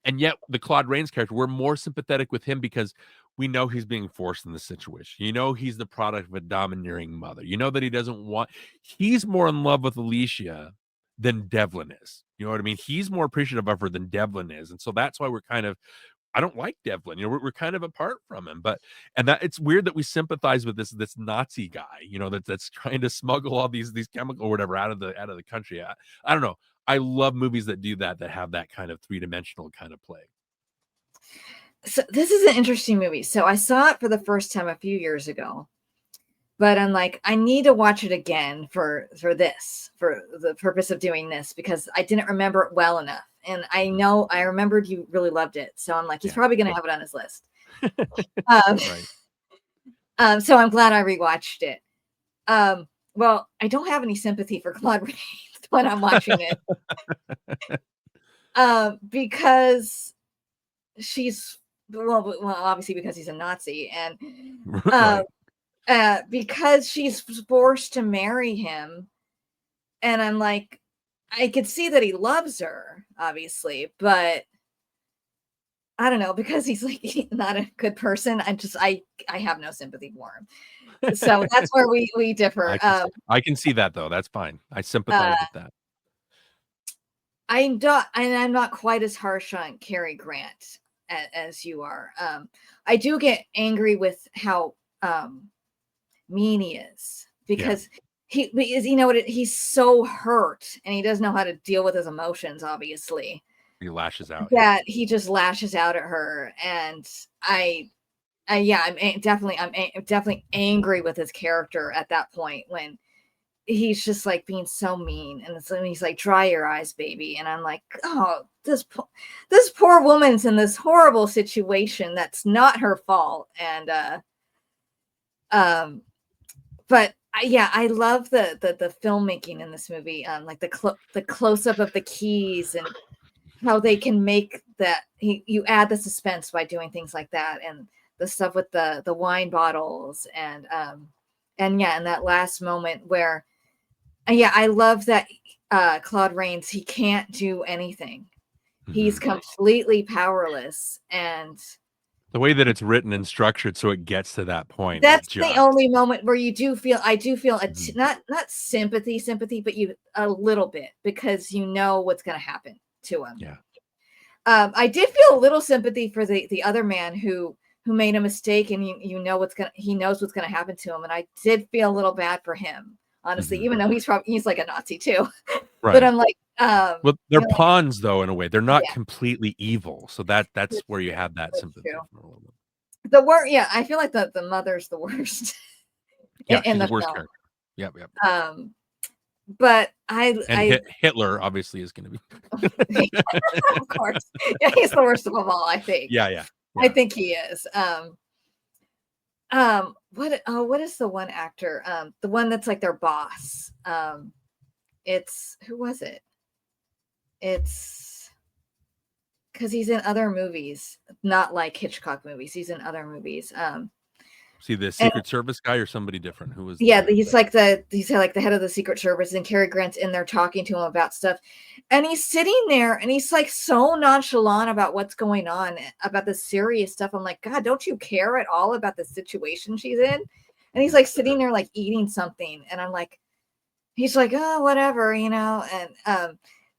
Speaker 2: And yet the Claude Rains character, we're more sympathetic with him because we know he's being forced in this situation. He's the product of a domineering mother. That he's more in love with Alicia than Devlin is. You know what I mean? He's more appreciative of her than Devlin is. And so that's why I don't like Devlin. We're kind of apart from him, and that it's weird that we sympathize with this Nazi guy, that's trying to smuggle all these chemicals or whatever out of the country. I don't know. I love movies that do that have that kind of three-dimensional kind of play.
Speaker 1: So this is an interesting movie. So I saw it for the first time a few years ago, but I'm like, I need to watch it again for the purpose of doing this, because I didn't remember it well enough. And I remembered you really loved it. So I'm like, he's probably going to have it on his list.
Speaker 2: Right.
Speaker 1: So I'm glad I rewatched it. Well, I don't have any sympathy for Claude Rains when I'm watching it. Because she's, well, obviously because he's a Nazi, and because she's forced to marry him. And I'm like, I could see that he loves her, obviously, but I don't know, because he's like not a good person. I have no sympathy for him. So that's where we differ.
Speaker 2: I can see that though. That's fine. I sympathize with that.
Speaker 1: I'm not quite as harsh on Cary Grant as you are. I do get angry with how mean he is, because he's so hurt, and he doesn't know how to deal with his emotions, obviously.
Speaker 2: He lashes out.
Speaker 1: That he just lashes out at her, and I'm definitely angry with his character at that point, when he's just like being so mean, and he's like, dry your eyes, baby. And I'm like, oh, this poor woman's in this horrible situation that's not her fault. And but I love the filmmaking in this movie, like the close up of the keys, and how they can make that you add the suspense by doing things like that, and the stuff with the wine bottles, and yeah, and that last moment where, yeah, I love that Claude Rains, he can't do anything. He's completely powerless, and
Speaker 2: the way that it's written and structured so it gets to that point.
Speaker 1: That's the only moment where I do feel not sympathy, but a little bit, because you know what's going to happen to him.
Speaker 2: Yeah.
Speaker 1: I did feel a little sympathy for the other man who made a mistake, and he knows what's going to happen to him. And I did feel a little bad for him, honestly, even though he's like a Nazi too.
Speaker 2: Right.
Speaker 1: But I'm like,
Speaker 2: well, they're pawns though, in a way. They're not completely evil. So that's where you have that sympathy.
Speaker 1: The worst, yeah, I feel like the mother's the worst.
Speaker 2: Yeah, in the worst character. Yep.
Speaker 1: But
Speaker 2: Hitler obviously is going to
Speaker 1: be, of course, yeah, he's the worst of them all, I think.
Speaker 2: Yeah.
Speaker 1: I think he is. What is the one actor? The one that's like their boss. It's, who was it? It's because he's in other movies, not like Hitchcock movies. He's in other movies.
Speaker 2: See the Secret Service guy or somebody different? Who was?
Speaker 1: Yeah, he's like the head of the Secret Service, and Cary Grant's in there talking to him about stuff, and he's sitting there and he's like so nonchalant about what's going on, about the serious stuff. I'm like, God, don't you care at all about the situation she's in? And he's like sitting there like eating something, and I'm like, he's like, oh, whatever,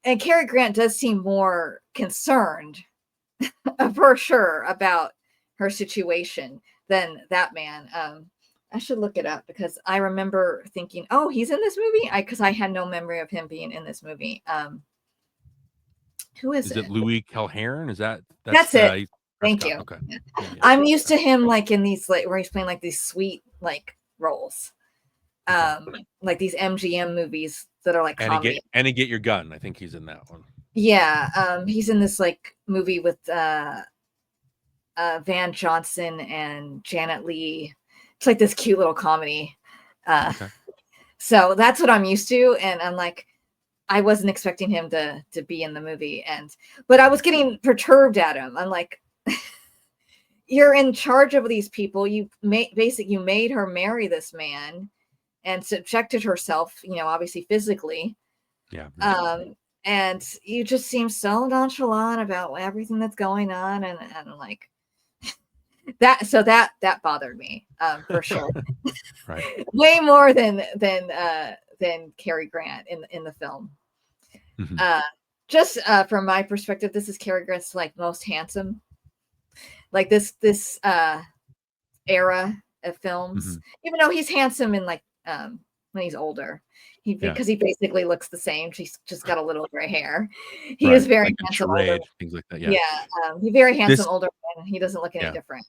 Speaker 1: and Cary Grant does seem more concerned for sure about her situation than that man. I should look it up, because I remember thinking, oh, he's in this movie, because I had no memory of him being in this movie. Who is it? Is
Speaker 2: it Louis Calhern? Is
Speaker 1: that's it? Thank you.
Speaker 2: Okay.
Speaker 1: Yeah. I'm used to him like in these, like, where he's playing like these sweet like roles, like these MGM movies that are like comedy.
Speaker 2: And Get Your Gun. I think he's in that one.
Speaker 1: Yeah, he's in this like movie with Van Johnson and Janet Leigh. It's like this cute little comedy. So that's what I'm used to, and I'm like, I wasn't expecting him to be in the movie, but I was getting perturbed at him. I'm like, you're in charge of these people. You made her marry this man and subjected herself, obviously physically.
Speaker 2: Yeah.
Speaker 1: And you just seem so nonchalant about everything that's going on, and I'm like, that bothered me, for sure.
Speaker 2: Right.
Speaker 1: Way more than Cary Grant in the film. Just from my perspective, this is Cary Grant's like most handsome, like this era of films. Even though he's handsome in like when he's older, because he basically looks the same. She's just got a little gray hair. He is very handsome. Older.
Speaker 2: Things like that.
Speaker 1: He's very handsome older man. He doesn't look any different.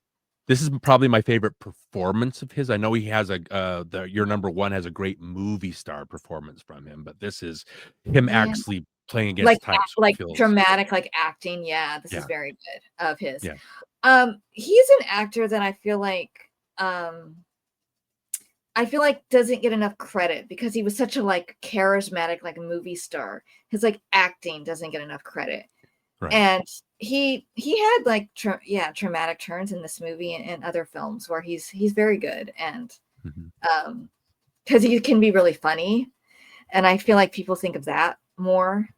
Speaker 2: This is probably my favorite performance of his. I know he has your number one has a great movie star performance from him, but this is him actually playing against types
Speaker 1: like dramatic, like acting. Yeah, this is very good of his. Yeah. He's an actor that I feel like doesn't get enough credit, because he was such a like charismatic like movie star. His like acting doesn't get enough credit. Right. And he had like traumatic turns in this movie and other films where he's very good, and because he can be really funny, and I feel like people think of that more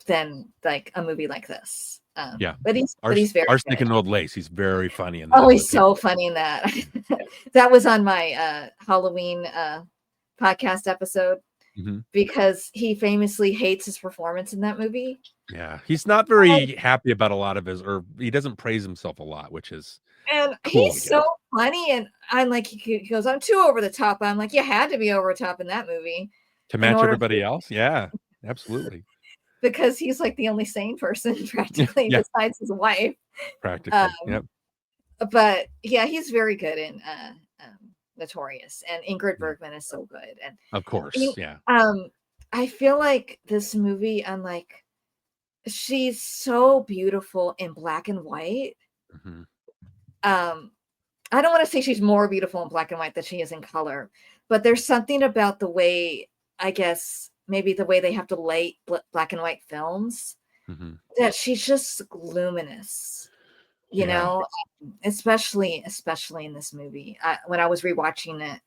Speaker 1: than like a movie like this. But he's very
Speaker 2: Arsenic and Old Lace. He's very funny in
Speaker 1: that. Oh, he's so funny in that. That was on my Halloween podcast episode. Because he famously hates his performance in that movie.
Speaker 2: Yeah, he's not very happy about a lot of or he doesn't praise himself a lot, which is cool,
Speaker 1: he's so funny. And I'm like, he goes, I'm too over the top. I'm like, you had to be over the top in that movie
Speaker 2: to match everybody else. Yeah, absolutely.
Speaker 1: Because he's like the only sane person practically besides his wife.
Speaker 2: Practically, yep.
Speaker 1: But yeah, he's very good in Notorious, and Ingrid Bergman is so good, and
Speaker 2: of course,
Speaker 1: I feel like this movie, I'm like, she's so beautiful in black and white. I don't want to say she's more beautiful in black and white than she is in color, but there's something about the way, I guess maybe the way they have to light black and white films
Speaker 2: Mhm.
Speaker 1: that she's just luminous, you
Speaker 2: Yeah.
Speaker 1: know, especially in this movie. When I was rewatching it,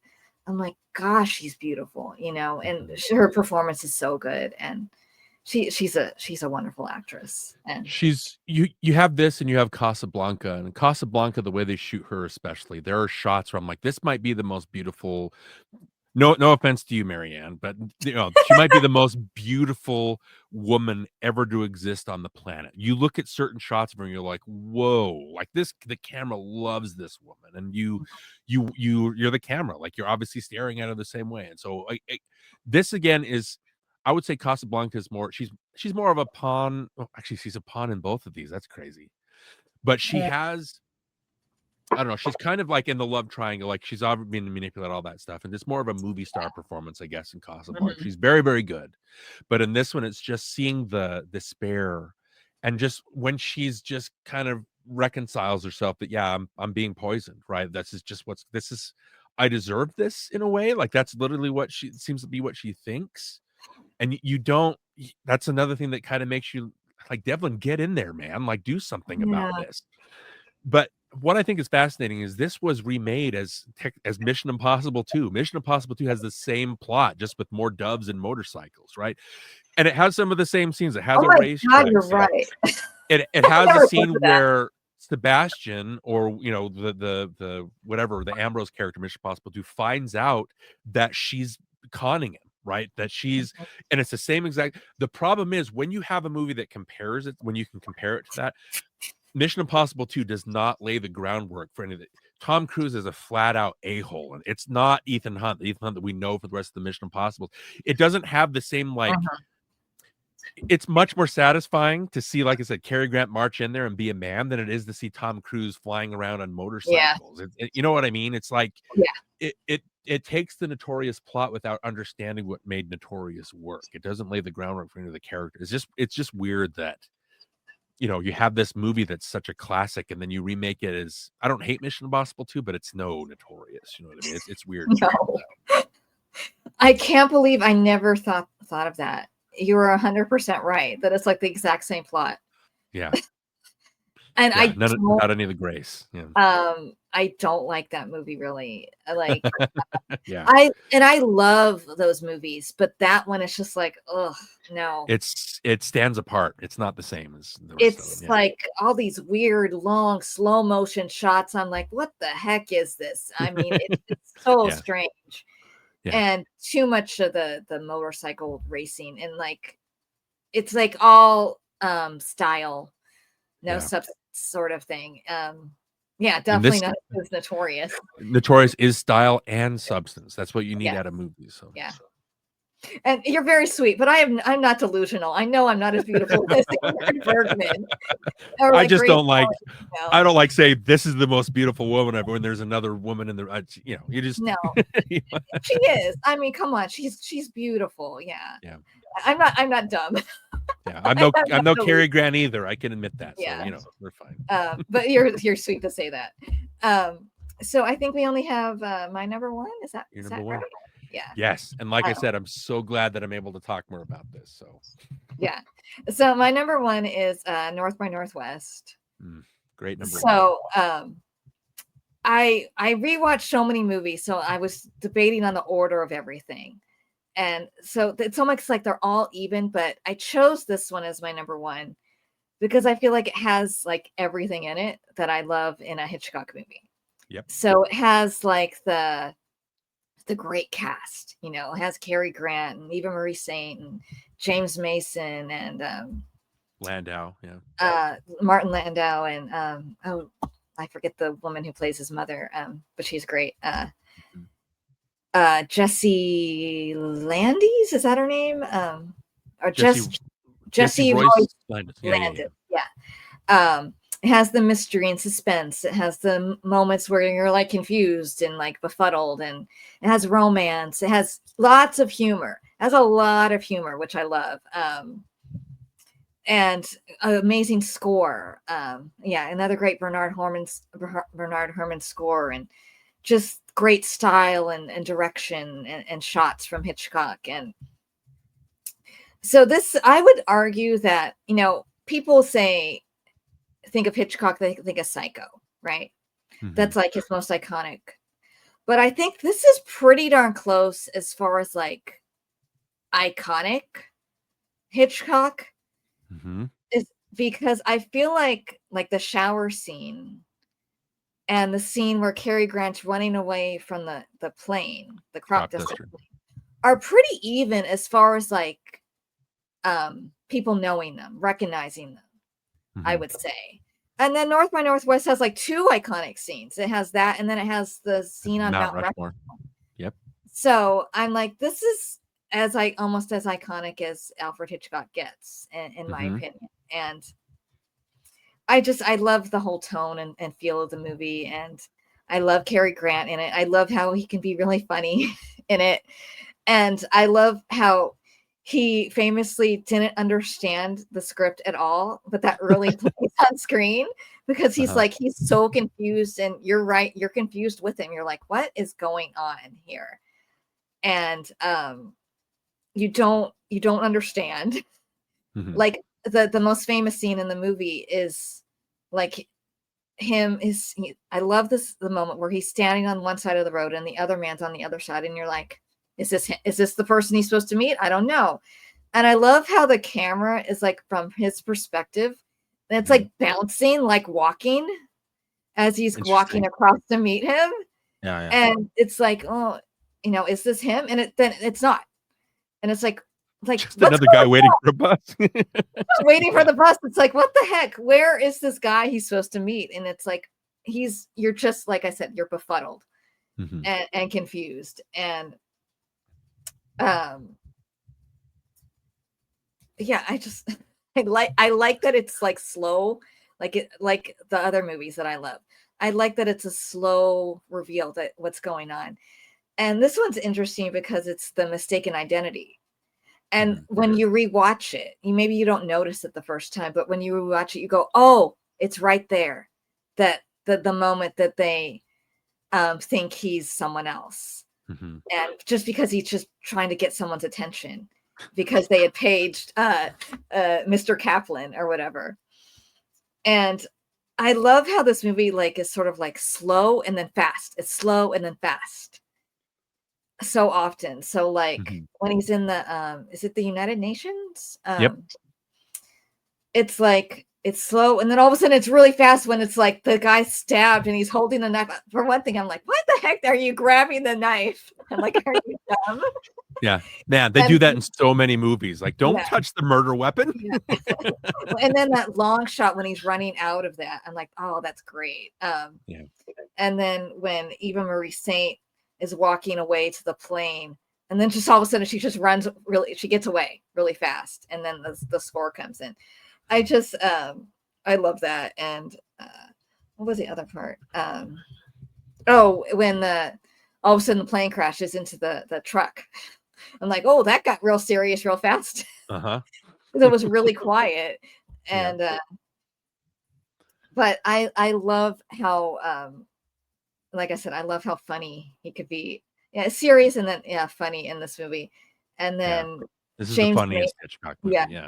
Speaker 1: I'm like, gosh, she's beautiful, you know, and
Speaker 2: Mhm.
Speaker 1: her performance is so good, and she's a wonderful actress. And
Speaker 2: She's you have this and you have Casablanca, and in Casablanca, the way they shoot her especially, there are shots where I'm like, "This might be the most beautiful." No offense to you, Marianne, but, you know, she might be the most beautiful woman ever to exist on the planet. You look at certain shots of her and you're like, "Whoa," like, the camera loves this woman, and you're the camera, like, you're obviously staring at her the same way, and so, this again is I would say Casablanca is more she's more of a pawn well, actually, she's a pawn in both of these, that's crazy, but she has I don't know, she's kind of like in the love triangle, like she's obviously being manipulated, all that stuff, and it's more of a movie star performance, I guess, in Casablanca.
Speaker 1: Mhm.
Speaker 2: She's very, very good. But in this one, it's just seeing the despair and just when she's just kind of reconciles herself that, yeah, I'm being poisoned, right? This is just what's this is I deserve this in a way. Like that's literally what she seems to be what she thinks. And you don't that's another thing that kind of makes you like Devlin, get in there, man. Like do something about
Speaker 1: Yeah,
Speaker 2: this. But what I think is fascinating is this was remade as Mission Impossible 2. Mission Impossible 2 has the same plot, just with more doves and motorcycles, right? And it has some of the same scenes. It has
Speaker 1: oh
Speaker 2: a
Speaker 1: my god,
Speaker 2: racetrack
Speaker 1: you're
Speaker 2: scene.
Speaker 1: right.
Speaker 2: It
Speaker 1: I
Speaker 2: has a
Speaker 1: never thought
Speaker 2: scene
Speaker 1: of that.
Speaker 2: where Sebastian or you know the whatever the Ambrose character Mission Impossible 2 finds out that she's conning him, right? That she's and it's the same exact the problem is when you have a movie that compares it, when you can compare it to that, Mission Impossible 2 does not lay the groundwork for any of it. Tom Cruise is a flat out a-hole, and it's not Ethan Hunt, the Ethan Hunt that we know for the rest of the Mission Impossible. It doesn't have the same like
Speaker 1: Mhm.
Speaker 2: it's much more satisfying to see, like I said, Cary Grant march in there and be a man than it is to see Tom Cruise flying around on
Speaker 1: Yeah,
Speaker 2: motorcycles. You know what I mean? It's like
Speaker 1: yeah,
Speaker 2: it takes the Notorious plot without understanding what made Notorious work. It doesn't lay the groundwork for any of the characters. It's just weird that you know, you have this movie that's such a classic, and then you remake it as I don't hate Mission Impossible 2, but it's no Notorious. You know what I mean? It's weird to me.
Speaker 1: no. I can't believe I never thought of that. You were 100% right, that it's like the exact same plot.
Speaker 2: Yeah,
Speaker 1: And
Speaker 2: yeah, none of, without any of the grace. Yeah,
Speaker 1: I don't like that movie really.
Speaker 2: yeah.
Speaker 1: I love those movies, but that one is just like, ugh, no.
Speaker 2: It stands apart. It's not the same as the rest of them.
Speaker 1: It's
Speaker 2: Yeah,
Speaker 1: like all these weird, long, slow motion shots. I'm like, what the heck is this? I mean, it's so
Speaker 2: yeah,
Speaker 1: strange.
Speaker 2: yeah,
Speaker 1: And too much of the motorcycle racing, and like it's like all style, no
Speaker 2: yeah.
Speaker 1: substance sort of thing. Yeah,
Speaker 2: And
Speaker 1: definitely
Speaker 2: this
Speaker 1: not as Notorious.
Speaker 2: Notorious is style and substance. That's what you need
Speaker 1: Yeah,
Speaker 2: out of movies. So
Speaker 1: yeah. And you're very sweet, but I'm not delusional. I know I'm not as beautiful as Ingrid Bergman or
Speaker 2: I
Speaker 1: like
Speaker 2: just
Speaker 1: Grace
Speaker 2: don't like.
Speaker 1: Kelly, you
Speaker 2: I
Speaker 1: know.
Speaker 2: don't like say this is the most beautiful woman ever when there's another woman in the. You know, you just.
Speaker 1: No, she is. I mean, come on, she's beautiful. Yeah.
Speaker 2: Yeah.
Speaker 1: I'm not dumb.
Speaker 2: Yeah,
Speaker 1: I'm
Speaker 2: I'm
Speaker 1: not
Speaker 2: no
Speaker 1: delusional.
Speaker 2: Cary Grant either. I can admit that. So
Speaker 1: Yeah.
Speaker 2: you know, we're fine.
Speaker 1: But you're sweet to say that. So I think we only have my number one.
Speaker 2: You're
Speaker 1: Is
Speaker 2: number
Speaker 1: that right?
Speaker 2: one.
Speaker 1: Yeah.
Speaker 2: Yes, and like I
Speaker 1: Um,
Speaker 2: said, I'm so glad that I'm able to talk more about this. So
Speaker 1: yeah. So my number one is North by Northwest.
Speaker 2: mm, great number one.
Speaker 1: So I rewatched so many movies, so I was debating on the order of everything. And so it's almost like they're all even, but I chose this one as my number one because I feel like it has like everything in it that I love in a Hitchcock movie.
Speaker 2: Yep.
Speaker 1: So it has like the great cast, you know, it has Cary Grant and Eva Marie Saint and James Mason and
Speaker 2: Landau. Yeah.
Speaker 1: Martin Landau and oh, I forget the woman who plays his mother, but she's great.
Speaker 2: Mhm.
Speaker 1: Jessie Landis, is that her name? Or
Speaker 2: Jesse
Speaker 1: Jessie
Speaker 2: Royce
Speaker 1: Royce
Speaker 2: Landis. Yeah, yeah,
Speaker 1: Landis.
Speaker 2: yeah.
Speaker 1: Yeah. It has the mystery and suspense. It has the moments where you're like confused and like befuddled, and it has romance. It has lots of humor. It has a lot of humor, which I love. And an amazing score. Yeah, another great Bernard Herrmann score, and just great style and direction and shots from Hitchcock. And So this, I would argue that, people think of Hitchcock, they think of Psycho, right? That's like his most iconic. But I think this is pretty darn close as far as like iconic Hitchcock is, because I feel like the shower scene and the scene where Cary Grant's running away from the plane, the crop duster plane, are pretty even as far as like people knowing them, recognizing them, I would say. And then North by Northwest has like two iconic scenes. It has that, and then it has the scene on Mount Rushmore.
Speaker 2: Yep.
Speaker 1: So I'm like, this is almost as iconic as Alfred Hitchcock gets, in my opinion. And I love the whole tone and feel of the movie, and I love Cary Grant in it. I love how he can be really funny in it, and I love how he famously didn't understand the script at all, but that really plays on screen because he's like, he's so confused, and you're right, you're confused with him. You're like, what is going on here? And you don't understand. Like the most famous scene in the movie is like I love the moment where he's standing on one side of the road and the other man's on the other side, and you're like, is this the person he's supposed to meet? I don't know. And I love how the camera is like from his perspective, and it's like bouncing, like walking as he's walking across to meet him. Yeah. And it's like, oh, is this him? And then it's not. And it's like
Speaker 2: just another guy waiting for a bus.
Speaker 1: Waiting for the bus. It's like, what the heck? Where is this guy he's supposed to meet? And it's like, you're just, like I said, you're befuddled and confused. And yeah, I like that it's like slow, like the other movies that I love. I like that it's a slow reveal that what's going on. And this one's interesting because it's the mistaken identity. And when you rewatch it, maybe you don't notice it the first time, but when you rewatch it, you go, oh, it's right there. That the moment that they think he's someone else. And just because he's just trying to get someone's attention because they had paged Mr. Kaplan or whatever. And I love how this movie like is sort of like slow and then fast. It's slow and then fast. So often. So like when he's in the is it the United Nations?
Speaker 2: Yep.
Speaker 1: It's like it's slow and then all of a sudden it's really fast when it's like the guy's stabbed and he's holding the knife. For one thing, I'm like, what the heck are you grabbing the knife? I'm like, are you dumb?
Speaker 2: Yeah. Man, they do that in so many movies. Like, don't touch the murder weapon.
Speaker 1: And then that long shot when he's running out of that, I'm like, oh, that's great. And then when Eva Marie Saint is walking away to the plane, and then just all of a sudden she just runs she gets away really fast, and then the score comes in. I just I love that. And what was the other part? When all of a sudden the plane crashes into the truck. I'm like, oh, that got real serious real fast. It was really quiet. And but I love how like I said, I love how funny he could be. Yeah, serious and then funny in this movie. And then
Speaker 2: this is the funniest Hitchcock movie.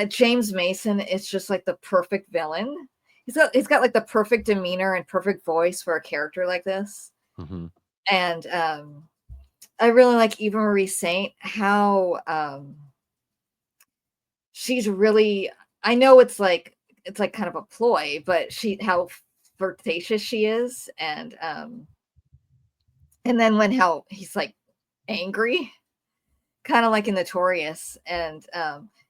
Speaker 1: James Mason is just like the perfect villain. He's got like the perfect demeanor and perfect voice for a character like this. And I really like Eva Marie Saint, how she's really, I know it's like kind of a ploy, but how flirtatious she is. And then how he's like angry, kind of like in Notorious. And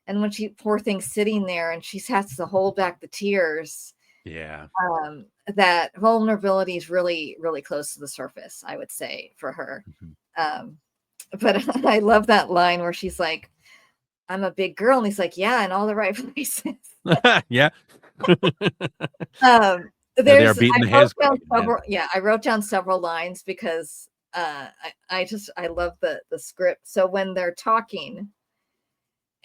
Speaker 1: when poor thing's sitting there and she has to hold back the tears. That vulnerability is really, really close to the surface, I would say, for her. But I love that line where she's like, I'm a big girl. And he's like, yeah, in all the right places.
Speaker 2: Yeah.
Speaker 1: I wrote down several lines because I love the script. So when they're talking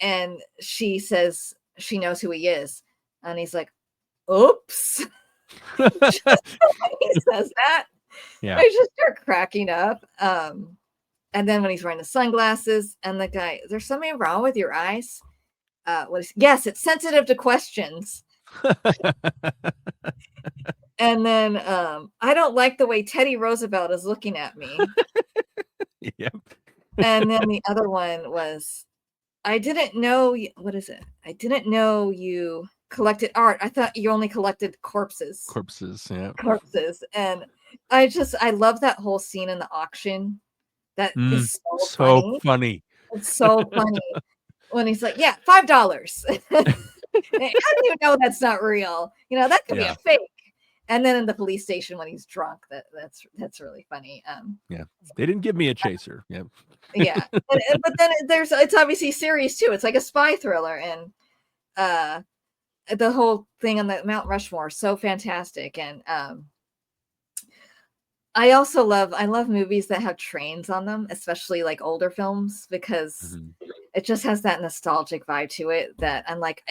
Speaker 1: and she says she knows who he is, and he's like, oops. He says that. I just start cracking up. And then when he's wearing the sunglasses, and the guy, there's something wrong with your eyes. Yes, it's sensitive to questions. And then I don't like the way Teddy Roosevelt is looking at me.
Speaker 2: Yep.
Speaker 1: And then the other one was, I didn't know, what is it? I didn't know you collected art. I thought you only collected corpses.
Speaker 2: Yeah.
Speaker 1: Corpses. And I love that whole scene in the auction. That is so
Speaker 2: funny.
Speaker 1: It's so funny. When he's like, yeah, $5. How do you know that's not real? That could be a fake. And then in the police station when he's drunk, that's really funny.
Speaker 2: Yeah, they didn't give me a chaser. Yeah,
Speaker 1: yeah, but then it's obviously serious too. It's like a spy thriller, and the whole thing on the Mount Rushmore, so fantastic. And I love movies that have trains on them, especially like older films, because it just has that nostalgic vibe to it that I'm like,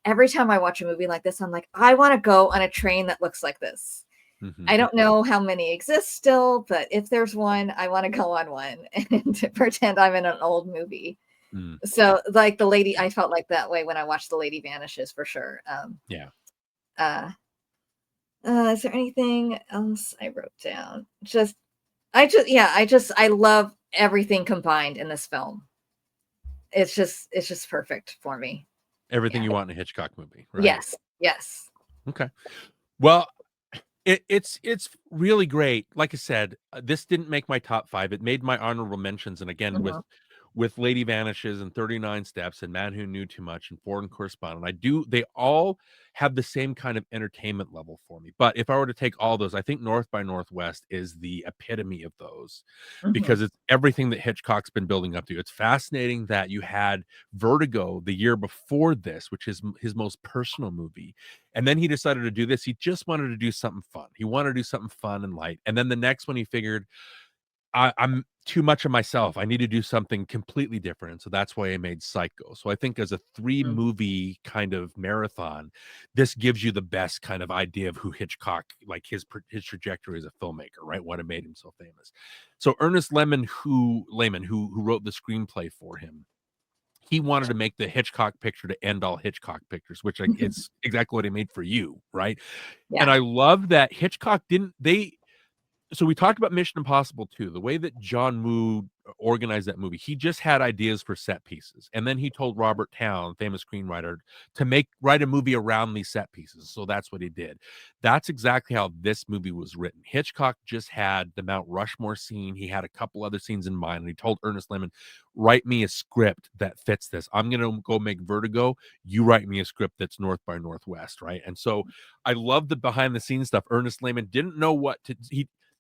Speaker 1: every time I watch a movie like this, I'm like, I want to go on a train that looks like this. I don't know how many exist still, but if there's one, I want to go on one and pretend I'm in an old movie. So like I felt like that way when I watched The Lady Vanishes for sure. Is there anything else I wrote down? I love everything combined in this film. It's just perfect for me.
Speaker 2: Everything you want in a Hitchcock movie, right?
Speaker 1: Yes.
Speaker 2: Okay. Well, it's really great. Like I said, this didn't make my top 5. It made my honorable mentions, and again with Lady Vanishes and 39 Steps and Man Who Knew Too Much and Foreign Correspondent, they all have the same kind of entertainment level for me. But if I were to take all those, I think North by Northwest is the epitome of those, because it's everything that Hitchcock's been building up to. It's fascinating that you had Vertigo the year before this, which is his most personal movie. And then he decided to do this. He just wanted to do something fun. He wanted to do something fun and light. And then the next one he figured, I'm too much of myself. I need to do something completely different. And so that's why I made Psycho. So I think as a 3-movie kind of marathon, this gives you the best kind of idea of who Hitchcock, like his trajectory as a filmmaker, right? What made him so famous. So Ernest Lehman, who wrote the screenplay for him, he wanted to make the Hitchcock picture to end all Hitchcock pictures, which it's exactly what he made for You, right? Yeah. And I love that Hitchcock so we talked about Mission Impossible 2, the way that John Woo organized that movie. He just had ideas for set pieces. And then he told Robert Towne, famous screenwriter, to write a movie around these set pieces. So that's what he did. That's exactly how this movie was written. Hitchcock just had the Mount Rushmore scene. He had a couple other scenes in mind. And he told Ernest Lehman, write me a script that fits this. I'm going to go make Vertigo. You write me a script that's North by Northwest, right? And so I love the behind the scenes stuff. Ernest Lehman didn't know what to...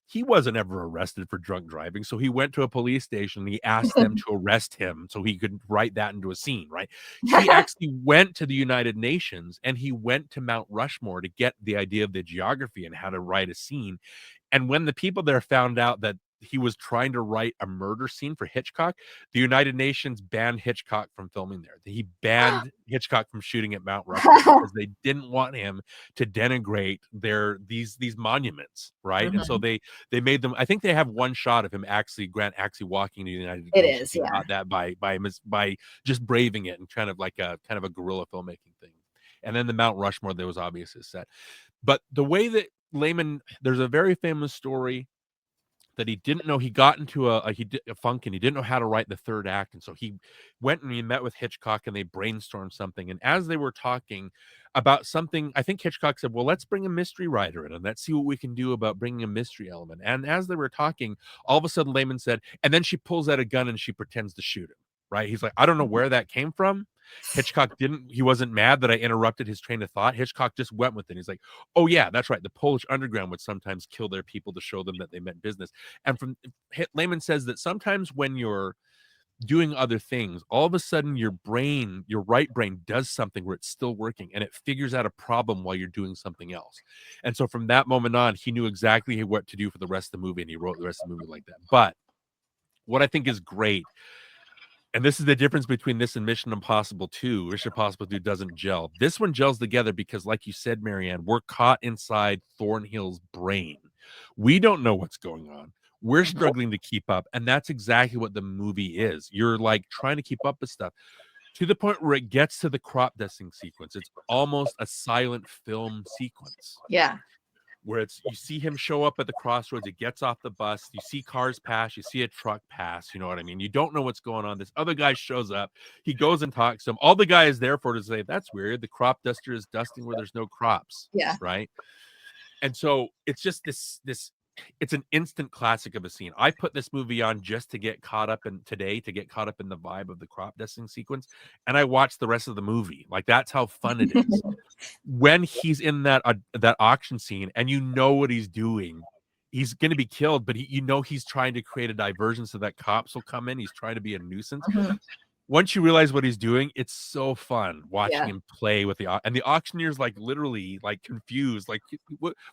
Speaker 2: He wasn't ever arrested for drunk driving. So he went to a police station and he asked them to arrest him so he could write that into a scene, right? He actually went to the United Nations and he went to Mount Rushmore to get the idea of the geography and how to write a scene. And when the people there found out that he was trying to write a murder scene for Hitchcock, the United Nations banned Hitchcock from filming there. He banned Hitchcock from shooting at Mount Rushmore because they didn't want him to denigrate these monuments, right? And so they made them. I think they have one shot of him Grant actually walking to the United Nations.
Speaker 1: It is,
Speaker 2: got that by just braving it and kind of a guerrilla filmmaking thing. And then the Mount Rushmore, there was obvious his set. But the way that Lehman, there's a very famous story that he didn't know. He got into a funk and he didn't know how to write the third act. And so he went and he met with Hitchcock and they brainstormed something. And as they were talking about something, I think Hitchcock said, well, let's bring a mystery writer in and let's see what we can do about bringing a mystery element. And as they were talking, all of a sudden Lehman said, and then she pulls out a gun and she pretends to shoot him, right? He's like, I don't know where that came from. Hitchcock he wasn't mad that I interrupted his train of thought. Hitchcock just went with it. He's like, oh yeah, that's right. The Polish underground would sometimes kill their people to show them that they meant business. And Lehman says that sometimes when you're doing other things, all of a sudden your right brain does something where it's still working and it figures out a problem while you're doing something else. And so from that moment on, he knew exactly what to do for the rest of the movie and he wrote the rest of the movie like that. But what I think is great, and this is the difference between this and Mission Impossible 2. Mission Impossible 2 doesn't gel. This one gels together because, like you said, Marianne, we're caught inside Thornhill's brain. We don't know what's going on. We're struggling to keep up, and that's exactly what the movie is. You're like trying to keep up with stuff to the point where it gets to the crop dusting sequence. It's almost a silent film sequence.
Speaker 1: Yeah.
Speaker 2: Where it's, you see him show up at the crossroads, he gets off the bus, you see cars pass, you see a truck pass, you know what I mean? You don't know what's going on. This other guy shows up, he goes and talks to him. All the guy is there for to say, that's weird. The crop duster is dusting where there's no crops.
Speaker 1: Yeah.
Speaker 2: Right. And so it's just this it's an instant classic of a scene. I put this movie on just to get caught up in the vibe of the crop dusting sequence, and I watched the rest of the movie. Like, that's how fun it is. When he's in that auction scene, and you know what he's doing, he's going to be killed, but he's trying to create a diversion so that cops will come in. He's trying to be a nuisance. Once you realize what he's doing, it's so fun watching him play with the auctioneer's like literally like confused, like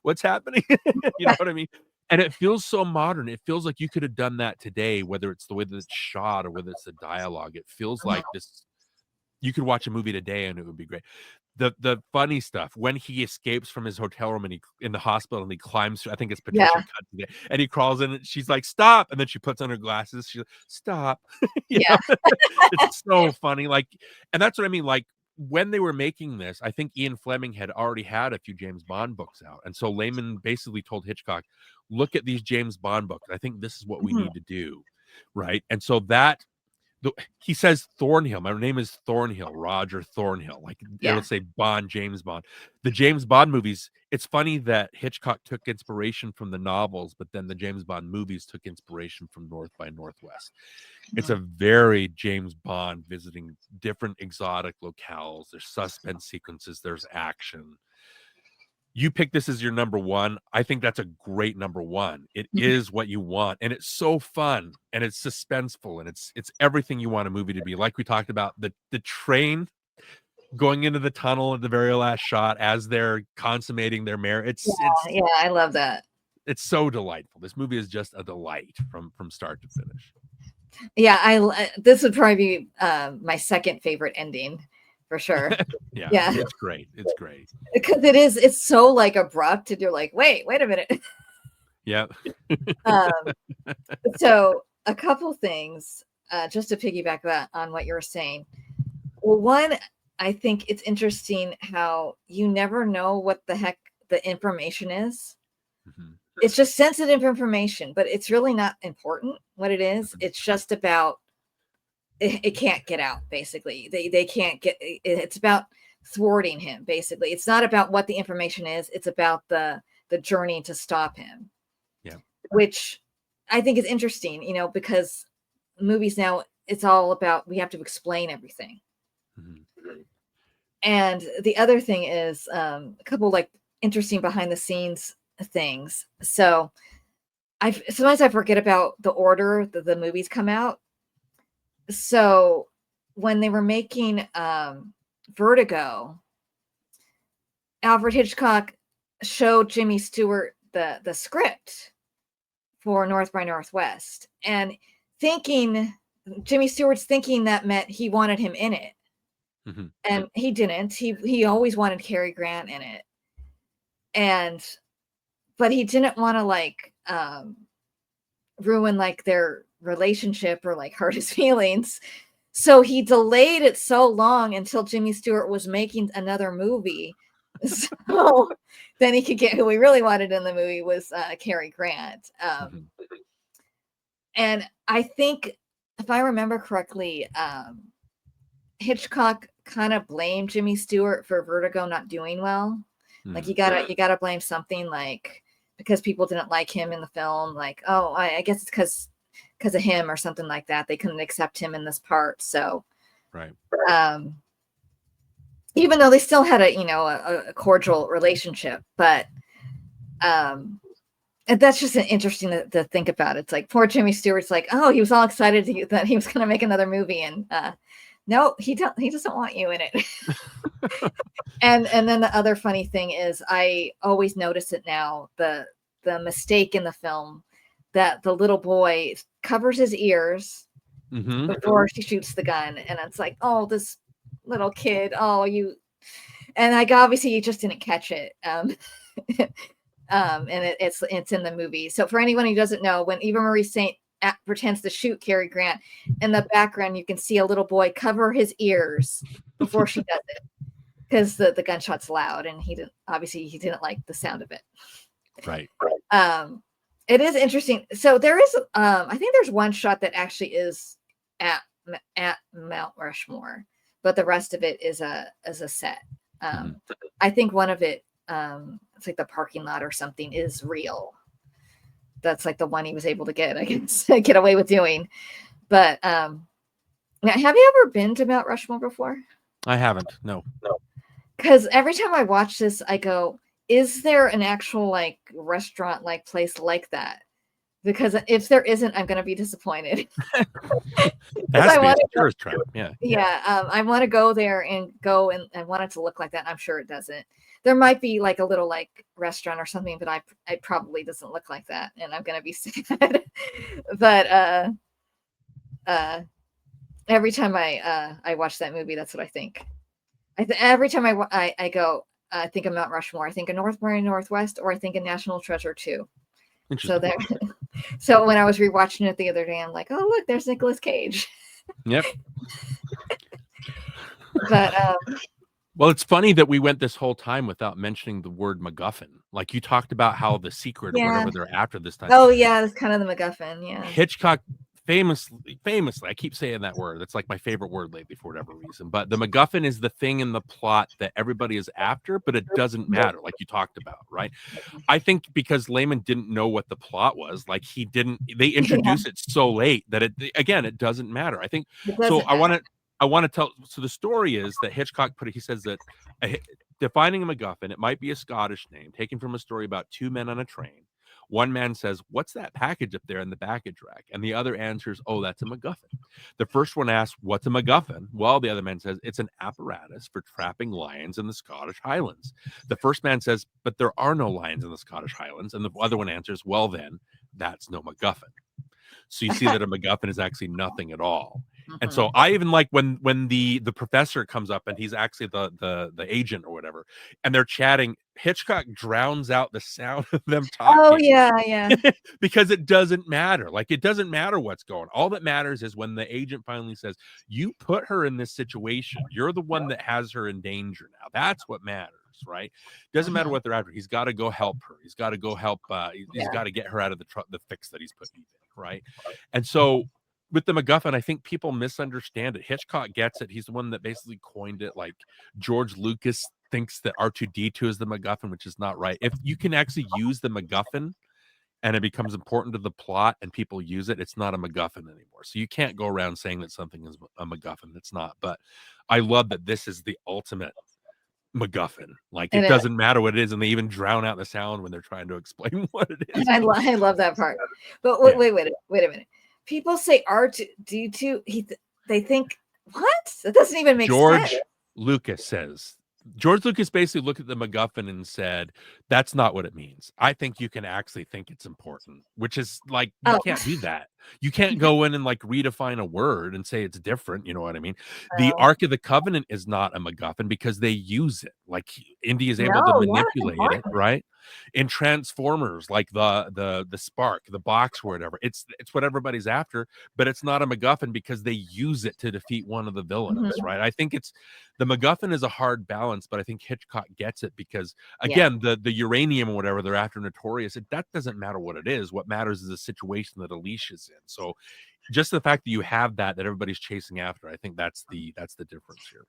Speaker 2: what's happening? You know what I mean? And it feels so modern. It feels like you could have done that today, whether it's the way that it's shot or whether it's the dialogue. It feels like this. You could watch a movie today and it would be great. The funny stuff when he escapes from his hotel room and he in the hospital and he climbs through, I think it's Patricia Cut today, and he crawls in and she's like, stop, and then she puts on her glasses, she's like, stop. It's so funny. Like, and that's what I mean, like when they were making this, I think Ian Fleming had already had a few James Bond books out, and so Lehman basically told Hitchcock, look at these James Bond books, I think this is what we need to do, right? And so that he says Thornhill. My name is Thornhill, Roger Thornhill. Like it'll say Bond, James Bond. The James Bond movies. It's funny that Hitchcock took inspiration from the novels, but then the James Bond movies took inspiration from North by Northwest. It's a very James Bond visiting different exotic locales. There's suspense sequences. There's action. You pick this as your number one. I think that's a great number one. It is what you want, and it's so fun, and it's suspenseful, and it's everything you want a movie to be. Like we talked about, the train going into the tunnel at the very last shot as they're consummating their marriage.
Speaker 1: Yeah, I love that.
Speaker 2: It's so delightful. This movie is just a delight from start to finish.
Speaker 1: Yeah, this would probably be my second favorite ending. For sure. Yeah.
Speaker 2: It's great. It's great.
Speaker 1: Because it's so like abrupt and you're like, wait a minute.
Speaker 2: Yeah.
Speaker 1: So a couple things, just to piggyback on what you were saying. Well, one, I think it's interesting how you never know what the heck the information is. It's just sensitive information, but it's really not important what it is. It's just about it can't get out, basically. They can't get it's about thwarting him, basically. It's not about what the information is, it's about the journey to stop him.
Speaker 2: Yeah.
Speaker 1: Which I think is interesting, because movies now, it's all about we have to explain everything. And the other thing is a couple like interesting behind the scenes things. So sometimes I forget about the order that the movies come out. So when they were making Vertigo, Alfred Hitchcock showed Jimmy Stewart the script for North by Northwest, and Jimmy Stewart's thinking that meant he wanted him in it. And he didn't. He always wanted Cary Grant in it. But he didn't want to like ruin like their relationship or like hurt his feelings, so he delayed it so long until Jimmy Stewart was making another movie, so then he could get who he really wanted in the movie was Cary Grant. And I think if I remember correctly, Hitchcock kind of blamed Jimmy Stewart for Vertigo not doing well. Like you gotta blame something, like because people didn't like him in the film, like I guess it's because of him or something like that. They couldn't accept him in this part. So,
Speaker 2: right.
Speaker 1: Even though they still had a cordial relationship, but and that's just interesting to think about. It's like poor Jimmy Stewart's like, he was all excited that he was going to make another movie, and no, he doesn't want you in it. and then the other funny thing is, I always notice it now, the mistake in the film, that the little boy covers his ears before she shoots the gun. And it's like, this little kid, and like, obviously you just didn't catch it. And it's in the movie. So for anyone who doesn't know, when Eva Marie Saint pretends to shoot Cary Grant, in the background you can see a little boy cover his ears before she does it, because the gunshot's loud, and he didn't like the sound of it.
Speaker 2: Right.
Speaker 1: It is interesting. So there is I think there's one shot that actually is at Mount Rushmore, but the rest of it is a set. I think one of it, it's like the parking lot or something, is real. That's like the one he was able to get away with doing. But now, have you ever been to Mount Rushmore before?
Speaker 2: I haven't. No.
Speaker 1: Because every time I watch this, I go, is there an actual like restaurant like place like that? Because if there isn't, I'm going to be disappointed.
Speaker 2: That's a tourist trap.
Speaker 1: Yeah. I want to go there and want it to look like that. I'm sure it doesn't. There might be like a little like restaurant or something, but it probably doesn't look like that, and I'm going to be sad. But every time I watch that movie, that's what I think. Every time I go, I think of Mount Rushmore. I think of North by Northwest, or I think of National Treasure 2. So there. So when I was rewatching it the other day, I'm like, oh look, there's Nicolas Cage.
Speaker 2: Yep.
Speaker 1: But
Speaker 2: well, it's funny that we went this whole time without mentioning the word MacGuffin. Like you talked about how the secret or whatever they're after this time.
Speaker 1: Oh yeah, that's kind of the MacGuffin. Yeah.
Speaker 2: Hitchcock famously, I keep saying that word. That's like my favorite word lately for whatever reason. But the MacGuffin is the thing in the plot that everybody is after, but it doesn't matter, like you talked about, right? I think because Lehman didn't know what the plot was, like they introduce it so late that it doesn't matter. I think so. I want to tell. So the story is that Hitchcock he says that defining a MacGuffin, it might be a Scottish name taken from a story about two men on a train. One man says, "What's that package up there in the baggage rack?" And the other answers, "Oh, that's a MacGuffin." The first one asks, "What's a MacGuffin?" Well, the other man says, "It's an apparatus for trapping lions in the Scottish Highlands." The first man says, "But there are no lions in the Scottish Highlands." And the other one answers, "Well, then, that's no MacGuffin." So you see that a MacGuffin is actually nothing at all. And so I even like when the professor comes up and he's actually the agent or whatever, and they're chatting, Hitchcock drowns out the sound of them talking.
Speaker 1: Oh yeah.
Speaker 2: Because it doesn't matter. Like it doesn't matter what's going. All that matters is when the agent finally says, "You put her in this situation. You're the one that has her in danger now." That's what matters, right? Doesn't matter what they're after. He's got to go help her. He's got to go help. He's got to get her out of the fix that he's put in, right? And so with the MacGuffin, I think people misunderstand it. Hitchcock gets it. He's the one that basically coined it. Like George Lucas thinks that R2-D2 is the MacGuffin, which is not right. If you can actually use the MacGuffin and it becomes important to the plot and people use it, it's not a MacGuffin anymore. So you can't go around saying that something is a MacGuffin. It's not. But I love that this is the ultimate MacGuffin. Like it doesn't matter what it is, and they even drown out the sound when they're trying to explain what it is.
Speaker 1: I love that part. But wait a minute. People say R2-D2. They think, what? That doesn't even make sense.
Speaker 2: George Lucas says. George Lucas basically looked at the MacGuffin and said, "That's not what it means. I think you can actually think it's important," which is like, you can't do that. You can't go in and like redefine a word and say it's different. You know what I mean? The Ark of the Covenant is not a MacGuffin because they use it. Like Indy is able to manipulate it, right? In Transformers, like the spark, the box, or whatever, it's what everybody's after, but it's not a MacGuffin because they use it to defeat one of the villains, right? I think the MacGuffin is a hard balance, but I think Hitchcock gets it because again, the uranium or whatever they're after, Notorious, that doesn't matter what it is. What matters is the situation that Alicia's in. So just the fact that you have that everybody's chasing after, I think that's the difference here.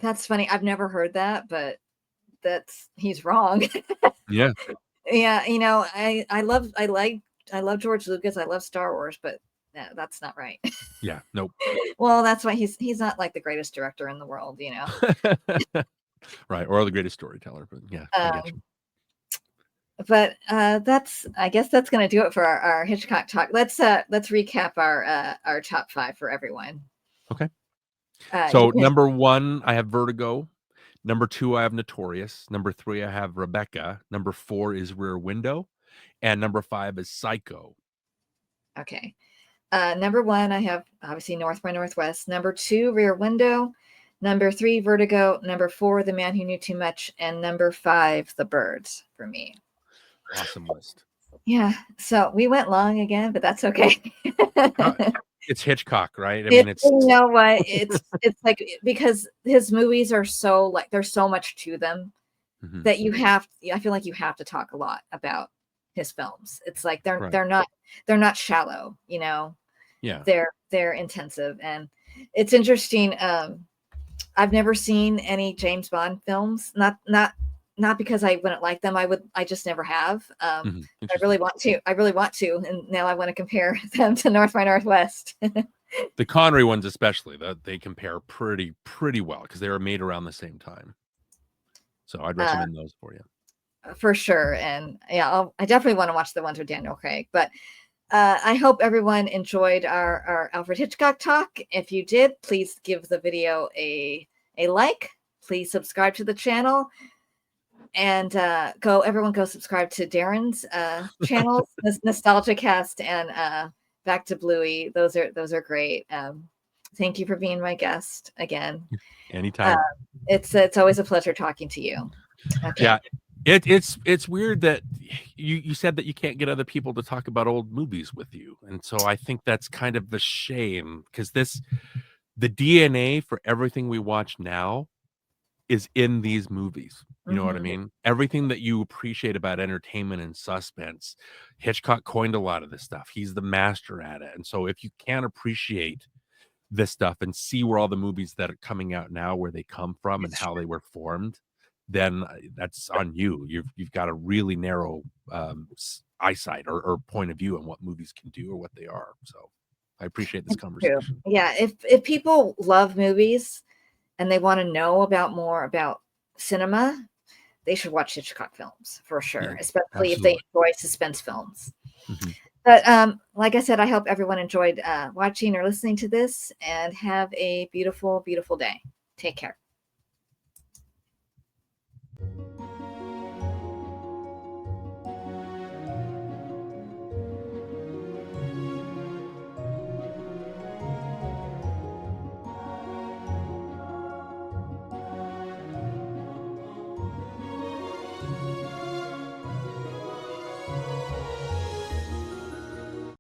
Speaker 1: That's funny. I've never heard that, but he's wrong.
Speaker 2: Yeah.
Speaker 1: You know, I love George Lucas. I love Star Wars, but that's not right.
Speaker 2: Yeah, nope.
Speaker 1: Well, that's why he's not like the greatest director in the world, you know.
Speaker 2: Right, or the greatest storyteller, but yeah, I get you.
Speaker 1: But I guess that's gonna do it for our Hitchcock talk. Let's recap our top 5 for everyone.
Speaker 2: Okay. So number 1, I have Vertigo. Number 2, I have Notorious. Number 3, I have Rebecca. Number 4 is Rear Window, and number 5 is Psycho.
Speaker 1: Okay. Number 1, I have obviously North by Northwest. Number 2, Rear Window. Number 3, Vertigo. Number 4, The Man Who Knew Too Much, and number 5, The Birds for me.
Speaker 2: Awesome list.
Speaker 1: Yeah. So we went long again, but that's okay.
Speaker 2: It's Hitchcock, right? I
Speaker 1: It's,
Speaker 2: mean, it's
Speaker 1: you know what? It's like, because his movies are so, like, there's so much to them that I feel like you have to talk a lot about his films. It's like they're not shallow, you know.
Speaker 2: Yeah.
Speaker 1: They're intensive, and it's interesting. I've never seen any James Bond films. Not because I wouldn't like them. I just never have. I really want to. And now I want to compare them to North by Northwest.
Speaker 2: The Connery ones, especially, that they compare pretty well because they were made around the same time. So I'd recommend those for you.
Speaker 1: For sure. And yeah, I definitely want to watch the ones with Daniel Craig. But I hope everyone enjoyed our Alfred Hitchcock talk. If you did, please give the video a like. Please subscribe to the channel. And everyone go subscribe to Darin's channels, Nostalgia Cast and Back to Bluey. Those are great. Thank you for being my guest again.
Speaker 2: Anytime.
Speaker 1: It's always a pleasure talking to you. Okay.
Speaker 2: Yeah. It's weird that you said that you can't get other people to talk about old movies with you. And so I think that's kind of a shame, because the DNA for everything we watch now is in these movies. You know what I mean? Everything that you appreciate about entertainment and suspense, Hitchcock coined a lot of this stuff. He's the master at it. And so if you can't appreciate this stuff and see where all the movies that are coming out now, where they come from and how they were formed, then that's on you. You've got a really narrow eyesight or point of view on what movies can do or what they are. So I appreciate this conversation.
Speaker 1: Yeah, if people love movies and they want to know more about cinema, they should watch Hitchcock films for sure, especially if they enjoy suspense films. But like I said, I hope everyone enjoyed watching or listening to this, and have a beautiful, beautiful day. Take care.